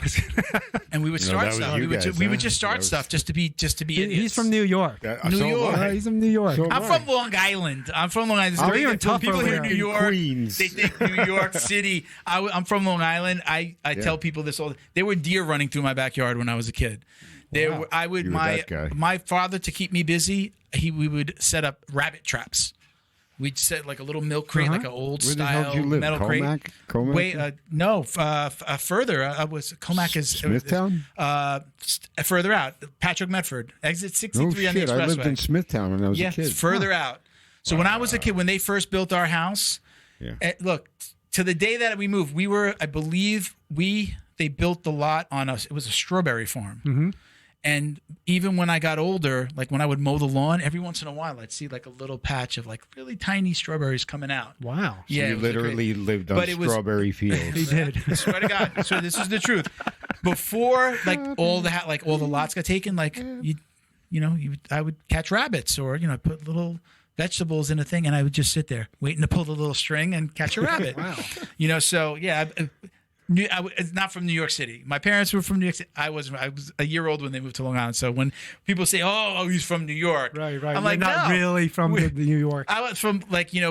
And we would start stuff. We would just start stuff just to be idiots. He's from New York. New York. He's from New York. I'm from Long Island. Even tougher people here in New York, Queens. they think New York City. I'm from Long Island. I tell people this all. There were deer running through my backyard when I was a kid. My father, to keep me busy, we would set up rabbit traps. We'd set like a little milk crate, like an old style metal crate. Comac? Wait, no, further. Comac is Smithtown. Further out, Patrick Medford, exit 63 on the Expressway. I lived in Smithtown when I was a kid. Further out. So when I was a kid, when they first built our house, look, to the day that we moved, I believe they built the lot on us. It was a strawberry farm. Mm-hmm. And even when I got older, like when I would mow the lawn, every once in a while I'd see like a little patch of like really tiny strawberries coming out. Wow. So you literally lived on strawberry fields. He did. I swear to God. So this is the truth. Before all the lots got taken, I would catch rabbits or put little vegetables in a thing, and I would just sit there waiting to pull the little string and catch a rabbit. Wow. So yeah. It's not from New York City. My parents were from New York City. I was a year old when they moved to Long Island. So when people say, "Oh, he's from New York," right, I'm like, not really from New York. I was from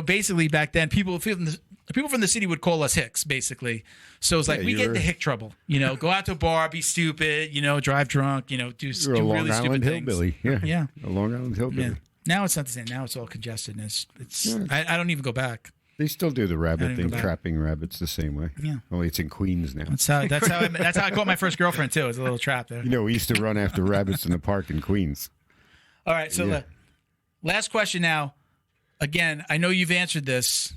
basically back then. People from the city would call us hicks, basically. So it's like we get into hick trouble. Go out to a bar, be stupid. Drive drunk. Do really stupid things. Hillbilly. Yeah, a Long Island hillbilly. Yeah. Now it's not the same. Now it's all congested. And I don't even go back. They still do the rabbit thing, trapping rabbits the same way. Yeah. Only it's in Queens now. That's how I caught my first girlfriend too. It was a little trap there. We used to run after rabbits in the park in Queens. All right, so the last question now. Again, I know you've answered this,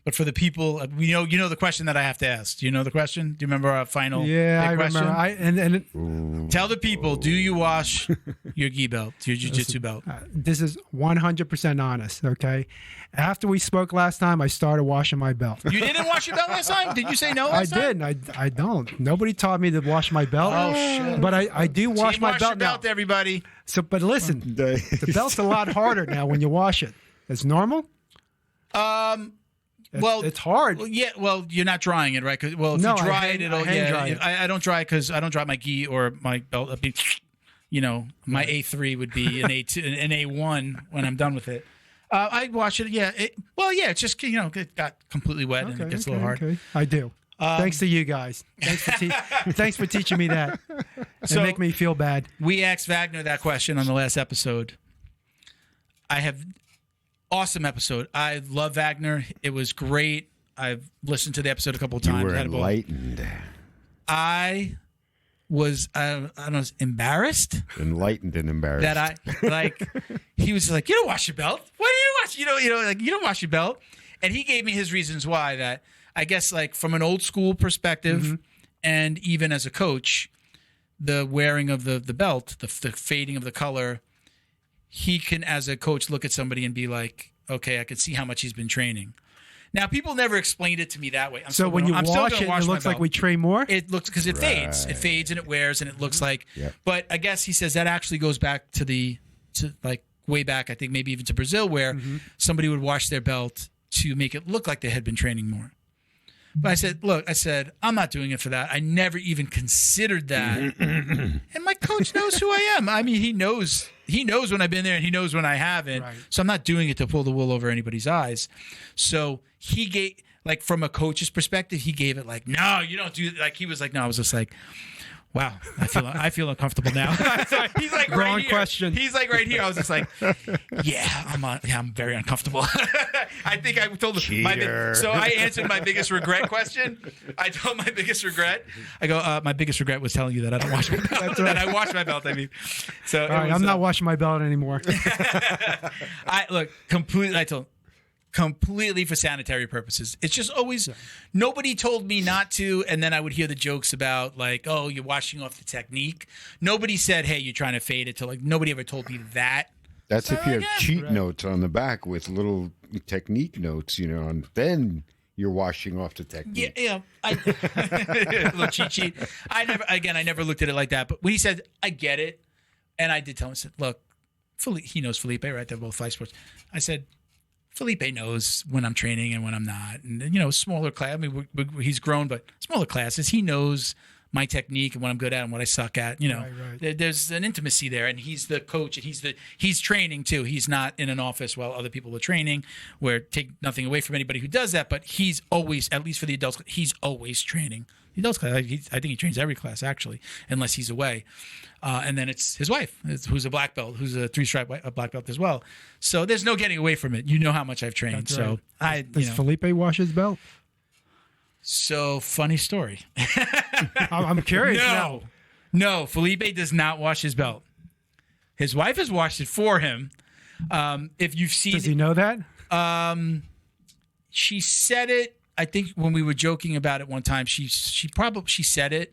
but for the people, you know the question that I have to ask. Do you know the question? Do you remember our final I question? remember. Tell the people, do you wash your gi belt, your jiu-jitsu belt? This is 100% honest, okay? After we spoke last time, I started washing my belt. You didn't wash your belt last time? Did you say no last time? I did. I don't. Nobody taught me to wash my belt. Oh, shit. But I do wash my belt now. Everybody. So, but listen, the belt's a lot harder now when you wash it. It's normal? It's hard. Well, yeah. Well, you're not drying it, right? If you dry it, it'll. I don't dry because I don't dry my gi or my belt. My A3 would be an A2, an A1 when I'm done with it. I wash it. Yeah. It's just it got completely wet and it gets a little hard. Okay. I do. Thanks to you guys. Thanks for teaching me that. And make me feel bad. We asked Wagner that question on the last episode. Awesome episode. I love Wagner. It was great. I've listened to the episode a couple of times. You were enlightened. I was, embarrassed. Enlightened and embarrassed. That he was like, you don't wash your belt. Why do you wash? You don't wash your belt. And he gave me his reasons why. That I guess from an old school perspective, and even as a coach, the wearing of the belt, the fading of the color. He can, as a coach, look at somebody and be like, okay, I can see how much he's been training. Now, people never explained it to me that way. When you wash it, it looks like we train more? It looks, because it fades. It fades and it wears and it looks like. Yep. But I guess he says that actually goes back to way back, I think maybe even to Brazil, where somebody would wash their belt to make it look like they had been training more. But I said, I'm not doing it for that. I never even considered that. And my coach knows who I am. I mean, he knows when I've been there and he knows when I haven't. Right. So I'm not doing it to pull the wool over anybody's eyes. So he gave, from a coach's perspective, he gave it no, you don't do, he was like, no, I was just like, wow, I feel uncomfortable now. He's like wrong right here. Question. He's like right here. I was just like, I'm very uncomfortable. I think I told him. So I answered my biggest regret question. I told my biggest regret. I go, my biggest regret was telling you that I don't wash my belt. That's right. That I wash my belt. I mean, so I'm not washing my belt anymore. I told him. Completely for sanitary purposes. It's just always, nobody told me not to, and then I would hear the jokes about oh, you're washing off the technique. Nobody said, hey, you're trying to fade it to nobody ever told me that. That's if you have cheat notes on the back with little technique notes, and then you're washing off the technique. Yeah, a little cheat sheet. I never looked at it like that. But when he said, I get it, and I did tell him, I said, look, he knows Felipe, right? They're both fight sports. I said, Felipe knows when I'm training and when I'm not. And, smaller class. I mean, he's grown, but smaller classes. He knows my technique and what I'm good at and what I suck at. Right. There's an intimacy there, and he's the coach, and he's training too. He's not in an office while other people are training. Where take nothing away from anybody who does that, but he's always, at least for the adults, he's always training. The adults class, I think he trains every class actually, unless he's away. And then it's his wife, who's a black belt, who's a 3-stripe black belt as well. So there's no getting away from it. You know how much I've trained. That's so right. Does Felipe wash his belt? So funny story. I'm curious. No, Felipe does not wash his belt. His wife has washed it for him. If you've seen, does he know that? She said it. I think when we were joking about it one time, she said it,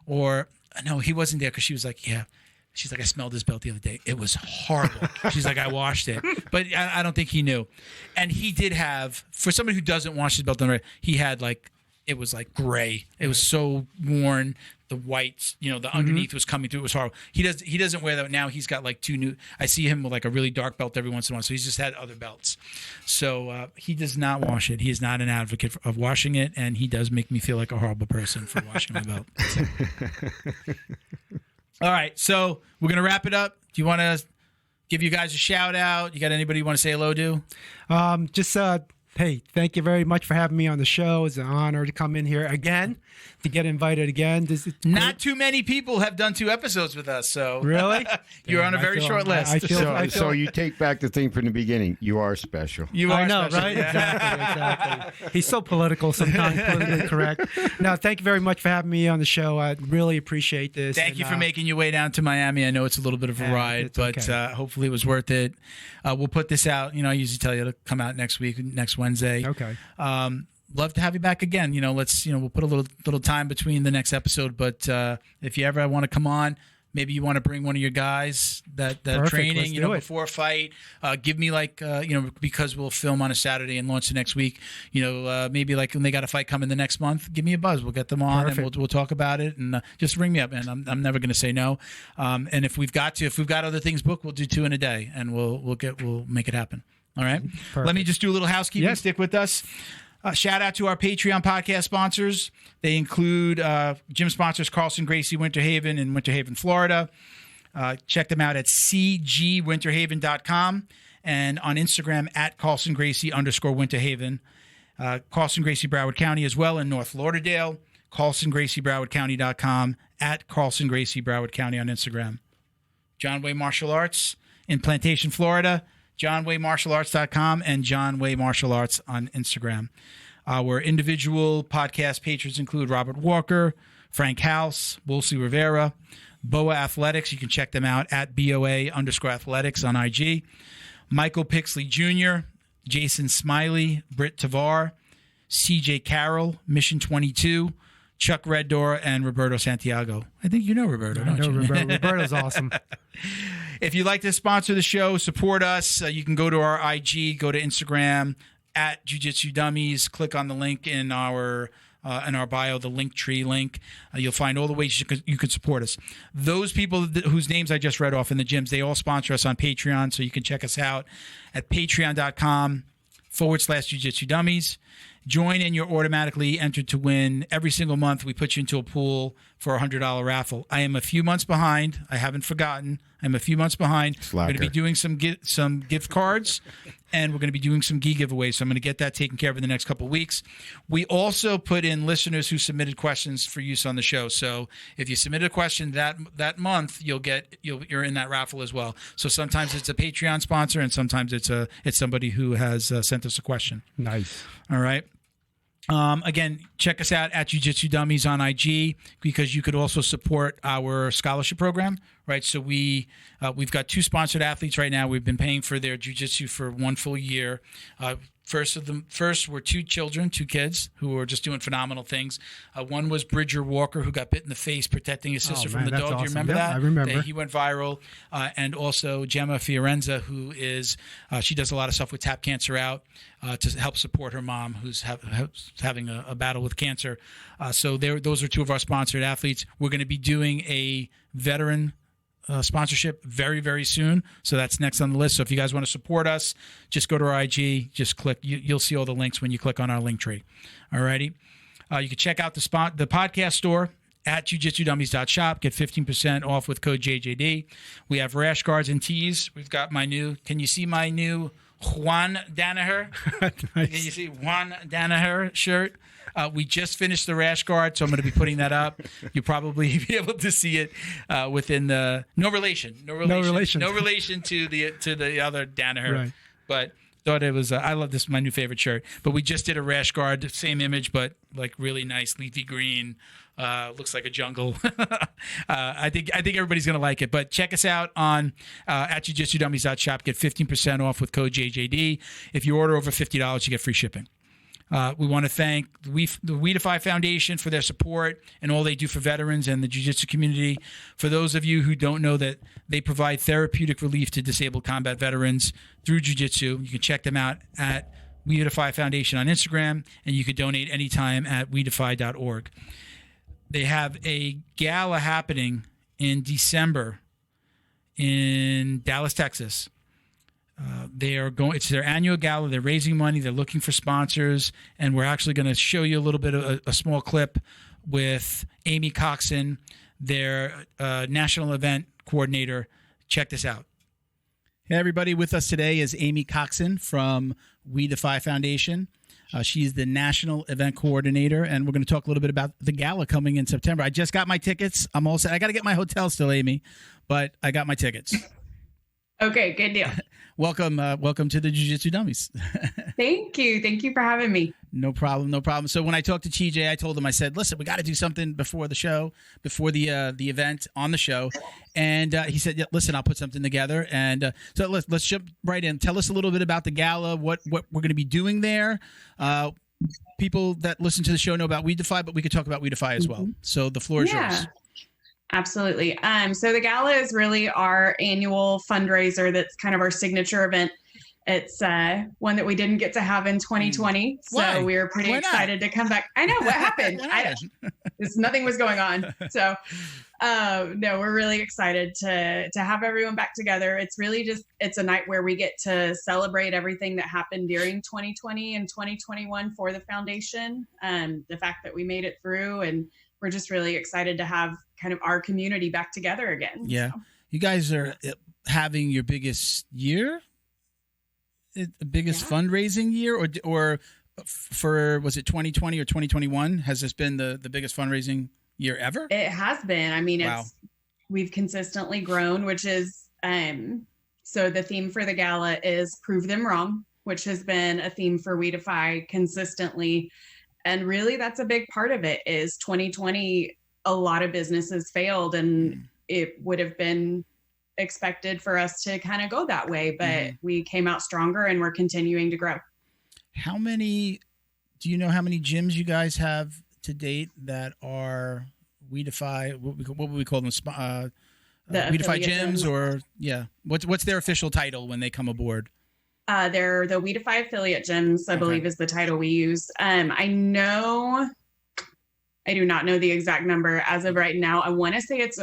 or no, he wasn't there because she was like, yeah. She's like, I smelled his belt the other day. It was horrible. She's like, I washed it. But I don't think he knew. And he did have, for somebody who doesn't wash his belt, he had it was like gray. It was so worn. The white, the underneath was coming through. It was horrible. He doesn't wear that now. He's got like 2 new. I see him with like a really dark belt every once in a while. So he's just had other belts. So he does not wash it. He is not an advocate of washing it, and he does make me feel like a horrible person for washing my belt. So. All right, so we're gonna wrap it up. Do you want to give you guys a shout out? You got anybody you want to say hello to? Hey, thank you very much for having me on the show. It's an honor to come in here again, to get invited again. Not too many people have done 2 episodes with us, so really, you're on a very short list. So you take back the thing from the beginning. You are special. You are I know, special. right? Exactly. He's so political sometimes, politically correct. No, thank you very much for having me on the show. I really appreciate this. Thank you for making your way down to Miami. I know it's a little bit of a ride, but okay. Hopefully it was worth it. We'll put this out. I usually tell you to come out next Wednesday. Okay. Love to have you back again. We'll put a little time between the next episode, but if you ever want to come on, maybe you want to bring one of your guys that training, before a fight. Give me because we'll film on a Saturday and launch the next week. Maybe like when they got a fight coming the next month, give me a buzz. We'll get them on and we'll talk about it, and just ring me up. And I'm never going to say no. And if we've got other things booked, we'll do 2 in a day, and we'll make it happen. All right. Perfect. Let me just do a little housekeeping. Yes. Stick with us. Shout out to our Patreon podcast sponsors. They include gym sponsors Carlson Gracie Winter Haven in Winter Haven, Florida. Check them out at cgwinterhaven.com and on Instagram at Carlson Gracie _Winter Haven. Carlson Gracie Broward County as well in North Lauderdale. Carlson Gracie BrowardCounty.com at Carlson Gracie Broward County on Instagram. John Way Martial Arts in Plantation, Florida. JohnWayMartialArts.com and John Way Martial Arts on Instagram. Our individual podcast patrons include Robert Walker, Frank House, Wolsey Rivera, Boa Athletics. You can check them out at BOA_athletics on IG. Michael Pixley Jr., Jason Smiley, Britt Tavar, CJ Carroll, Mission 22, Chuck Reddoor, and Roberto Santiago. I think you know Roberto, don't you? Roberto's awesome. If you'd like to sponsor the show, support us, you can go to our IG, go to Instagram, at Jiu Jitsu Dummies, click on the link in our bio, the Linktree link. You'll find all the ways you can support us. Those people whose names I just read off in the gyms, they all sponsor us on Patreon, so you can check us out at patreon.com/Jiu Jitsu Dummies. Join and you're automatically entered to win. Every single month, we put you into a pool for a $100 raffle. I am a few months behind. I haven't forgotten. I'm a few months behind. Slacker. We're going to be doing some gift cards, and we're going to be doing some gi giveaways. So I'm going to get that taken care of in the next couple of weeks. We also put in listeners who submitted questions for use on the show. So if you submitted a question that month, you're in that raffle as well. So sometimes it's a Patreon sponsor, and sometimes it's somebody who has sent us a question. Nice. All right. Again, check us out at Jiu Jitsu Dummies on IG, because you could also support our scholarship program, right? So we've got 2 sponsored athletes right now. We've been paying for their jiu-jitsu for 1 full year. First were 2 children, 2 kids who were just doing phenomenal things. One was Bridger Walker, who got bit in the face protecting his sister from the dog. Awesome. Do you remember Yeah, that? I remember. He went viral. And also Gemma Fiorenza, who is she does a lot of stuff with Tap Cancer Out to help support her mom, who's having a battle with cancer. So those are 2 of our sponsored athletes. We're going to be doing a veteran sponsorship very, very soon. So that's next on the list. So if you guys want to support us, just go to our IG, just click. You'll see all the links when you click on our link tree. All righty. You can check out the podcast store at jiujitzudummies.shop. Get 15% off with code JJD. We have rash guards and tees. We've got can you see my new Juan Danaher? Nice. Can you see Juan Danaher shirt? We just finished the rash guard, so I'm going to be putting that up. You'll probably be able to see it within the no relation to the other Danaher, Right. But thought it was. I love this. My new favorite shirt. But we just did a rash guard, same image, but like really nice leafy green. Looks like a jungle. I think everybody's going to like it. But check us out on at jiujitsudummies.shop. Get 15% off with code JJD. If you order over $50, you get free shipping. We want to thank the We Defy Foundation for their support and all they do for veterans and the jiu-jitsu community. For those of you who don't know that they provide therapeutic relief to disabled combat veterans through jiu-jitsu, you can check them out at We Defy Foundation on Instagram, and you can donate anytime at wedefy.org. They have a gala happening in December in Dallas, Texas. It's their annual gala. They're raising money. They're looking for sponsors. And we're actually going to show you a little bit of a small clip with Amy Coxon, their national event coordinator. Check this out. Hey, everybody. With us today is Amy Coxon from We Defy Foundation. She's the national event coordinator, and we're going to talk a little bit about the gala coming in September. I just got my tickets. I'm all set. I got to get my hotel still, Amy, but I got my tickets. Okay, good deal. Welcome to the Jiu Jitsu Dummies. Thank you for having me. No problem. So when I talked to TJ, I told him, I said, listen, we got to do something before the show, before the event on the show. And he said, yeah, listen, I'll put something together. And so let's jump right in. Tell us a little bit about the gala, what we're going to be doing there. People that listen to the show know about We Defy, but we could talk about We Defy as well. So the floor is yours. Absolutely. So the gala is really our annual fundraiser. That's kind of our signature event. It's one that we didn't get to have in 2020. Why? So we were pretty excited to come back. I know what happened. Nothing was going on. So no, we're really excited to have everyone back together. It's really it's a night where we get to celebrate everything that happened during 2020 and 2021 for the foundation. The fact that we made it through, and we're just really excited to have kind of our community back together again. Yeah. So. You guys are having your biggest year? Fundraising year? Or for, was it 2020 or 2021? Has this been the biggest fundraising year ever? It has been. I mean, wow. We've consistently grown, which is, so the theme for the gala is Prove Them Wrong, which has been a theme for We Defy consistently. And really, that's a big part of it. Is 2020, a lot of businesses failed, and it would have been expected for us to kind of go that way, but we came out stronger, and we're continuing to grow. Do you know how many gyms you guys have to date that are We Defy? What would we call them? We Defy gyms, or what's their official title when they come aboard? They're the We Defy affiliate gyms, I believe is the title we use. I do not know the exact number as of right now. I want to say it's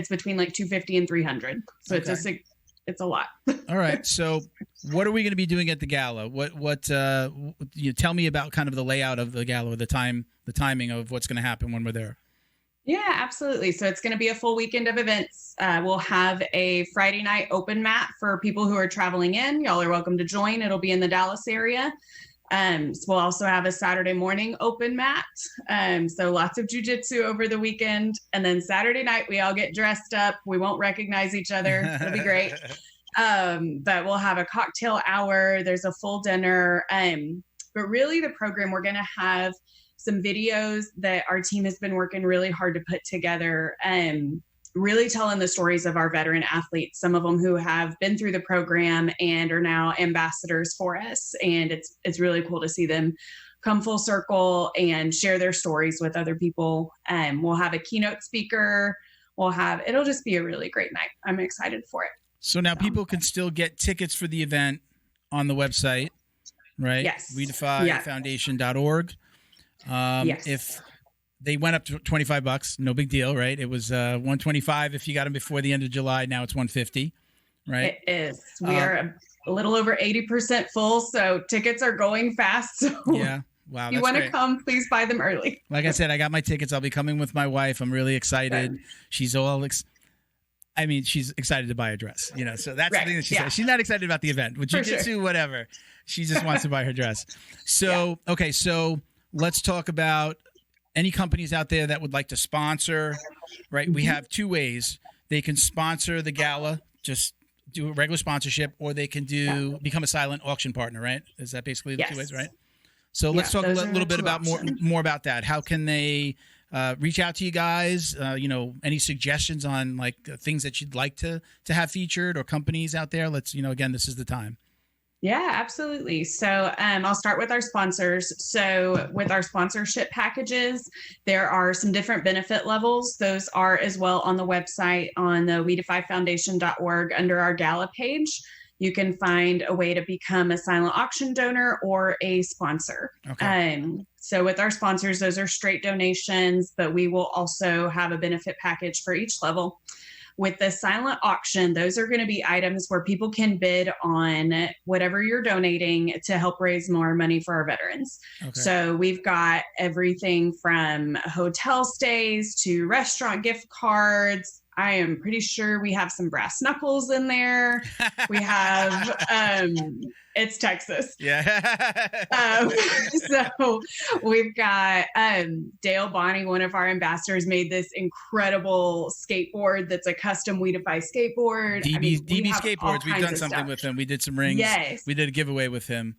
between like 250 and 300. So it's a lot. All right. So what are we going to be doing at the gala? You tell me about kind of the layout of the gala, the timing of what's going to happen when we're there. Yeah, absolutely. So it's going to be a full weekend of events. We'll have a Friday night open mat for people who are traveling in. Y'all are welcome to join. It'll be in the Dallas area. So we'll also have a Saturday morning open mat. So lots of jiu-jitsu over the weekend. And then Saturday night, we all get dressed up. We won't recognize each other. It'll be great. But we'll have a cocktail hour. There's a full dinner. But really the program, we're going to have some videos that our team has been working really hard to put together. really telling the stories of our veteran athletes, some of them who have been through the program and are now ambassadors for us. And it's really cool to see them come full circle and share their stories with other people. We'll have a keynote speaker. It'll just be a really great night. I'm excited for it. So now people can still get tickets for the event on the website, right? Yes. redefyfoundation.org. Yes. If they went up to $25, no big deal, right? It was $125 if you got them before the end of July. Now it's $150, right? It is. We are a little over 80% full, so tickets are going fast. So yeah. Wow. if you want to come, please buy them early. Like I said, I got my tickets. I'll be coming with my wife. I'm really excited. Good. She's all she's excited to buy a dress, so that's the thing that she says. She's not excited about the event. With jiu-jitsu, whatever. She just wants to buy her dress. So, okay, so let's talk about any companies out there that would like to sponsor, right? We have two ways. They can sponsor the gala, just do a regular sponsorship, or they can become a silent auction partner, right? Is that basically the two ways, right? So let's talk a little bit about more about that. How can they reach out to you guys? Any suggestions on like things that you'd like to have featured or companies out there? Let's, again, this is the time. Yeah, absolutely. So I'll start with our sponsors. So with our sponsorship packages, there are some different benefit levels. Those are as well on the website on the wedefyfoundation.org under our gala page. You can find a way to become a silent auction donor or a sponsor. Okay. So with our sponsors, those are straight donations, but we will also have a benefit package for each level. With the silent auction, those are going to be items where people can bid on whatever you're donating to help raise more money for our veterans. Okay. So we've got everything from hotel stays to restaurant gift cards. I am pretty sure we have some brass knuckles in there. We have, it's Texas. Yeah. So we've got Dale Bonney, one of our ambassadors, made this incredible skateboard that's a custom We Defy skateboard. DB skateboards. We've done something with him. We did some rings. Yes. We did a giveaway with him.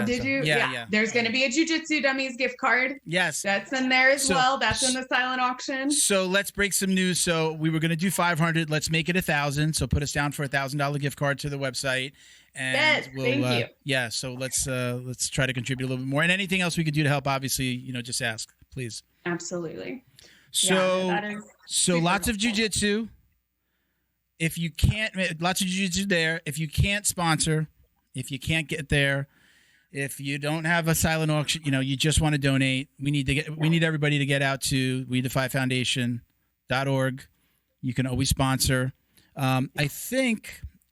Did you? Yeah. There's going to be a Jiu Jitsu Dummies gift card. Yes. That's in there as well. That's in the silent auction. So let's break some news. So we were going to do 500. Let's make it 1,000. So put us down for $1,000 gift card to the website. And thank you. Yeah. So let's try to contribute a little bit more. And anything else we could do to help, obviously, just ask, please. Absolutely. So, lots of jiu-jitsu. If you can't, lots of jiu-jitsu there. If you can't sponsor, if you can't get there, if you don't have a silent auction, you just want to donate, we need everybody to get out to wedefyfoundation.org. You can always sponsor. I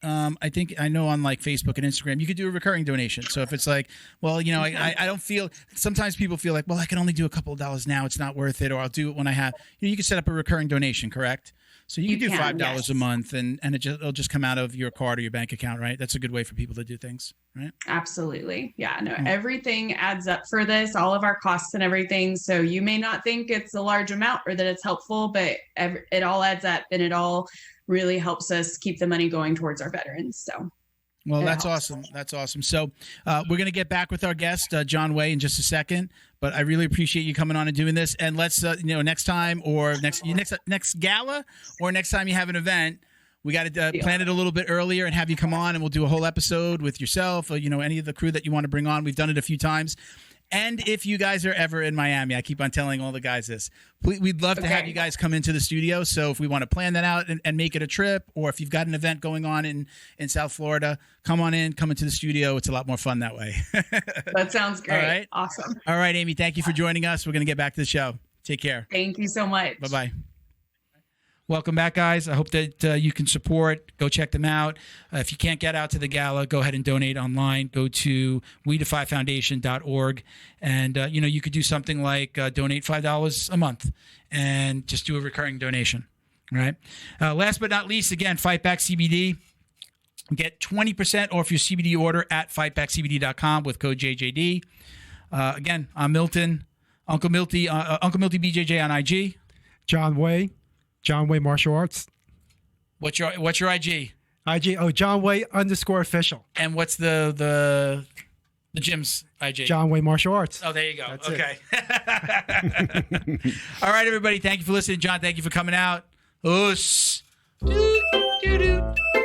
know on like Facebook and Instagram, you could do a recurring donation. So if it's like, well, I don't feel, sometimes people feel like, well, I can only do a couple of dollars now. It's not worth it. Or I'll do it when I have, you can set up a recurring donation, correct? So you can do $5 a month and it'll just come out of your card or your bank account, right? That's a good way for people to do things, right? Absolutely. Yeah, no, everything adds up for this, all of our costs and everything. So you may not think it's a large amount or that it's helpful, but it all adds up and it all really helps us keep the money going towards our veterans. So. Well, that's awesome. That's awesome. So we're going to get back with our guest, John Way, in just a second. But I really appreciate you coming on and doing this. And let's, next time or next gala or next time you have an event, we got to plan it a little bit earlier and have you come on and we'll do a whole episode with yourself or, any of the crew that you want to bring on. We've done it a few times. And if you guys are ever in Miami, I keep on telling all the guys this, we'd love to have you guys come into the studio. So if we want to plan that out and make it a trip, or if you've got an event going on in South Florida, come into the studio. It's a lot more fun that way. That sounds great. All right. Awesome. All right, Amy, thank you for joining us. We're going to get back to the show. Take care. Thank you so much. Bye-bye. Welcome back, guys. I hope that you can support. Go check them out. If you can't get out to the gala, go ahead and donate online. Go to wedefyfoundation.org. And, you could do something like donate $5 a month and just do a recurring donation. All right. Last but not least, again, Fight Back CBD. Get 20% off your CBD order at fightbackcbd.com with code JJD. Again, I'm Milton, Uncle Milty BJJ on IG. John Way Martial Arts. What's your IG? John Way _official. And what's the gym's IG? John Way Martial Arts. Oh, there you go. That's okay. All right, everybody. Thank you for listening. John, thank you for coming out. Us. Doo, doo, doo.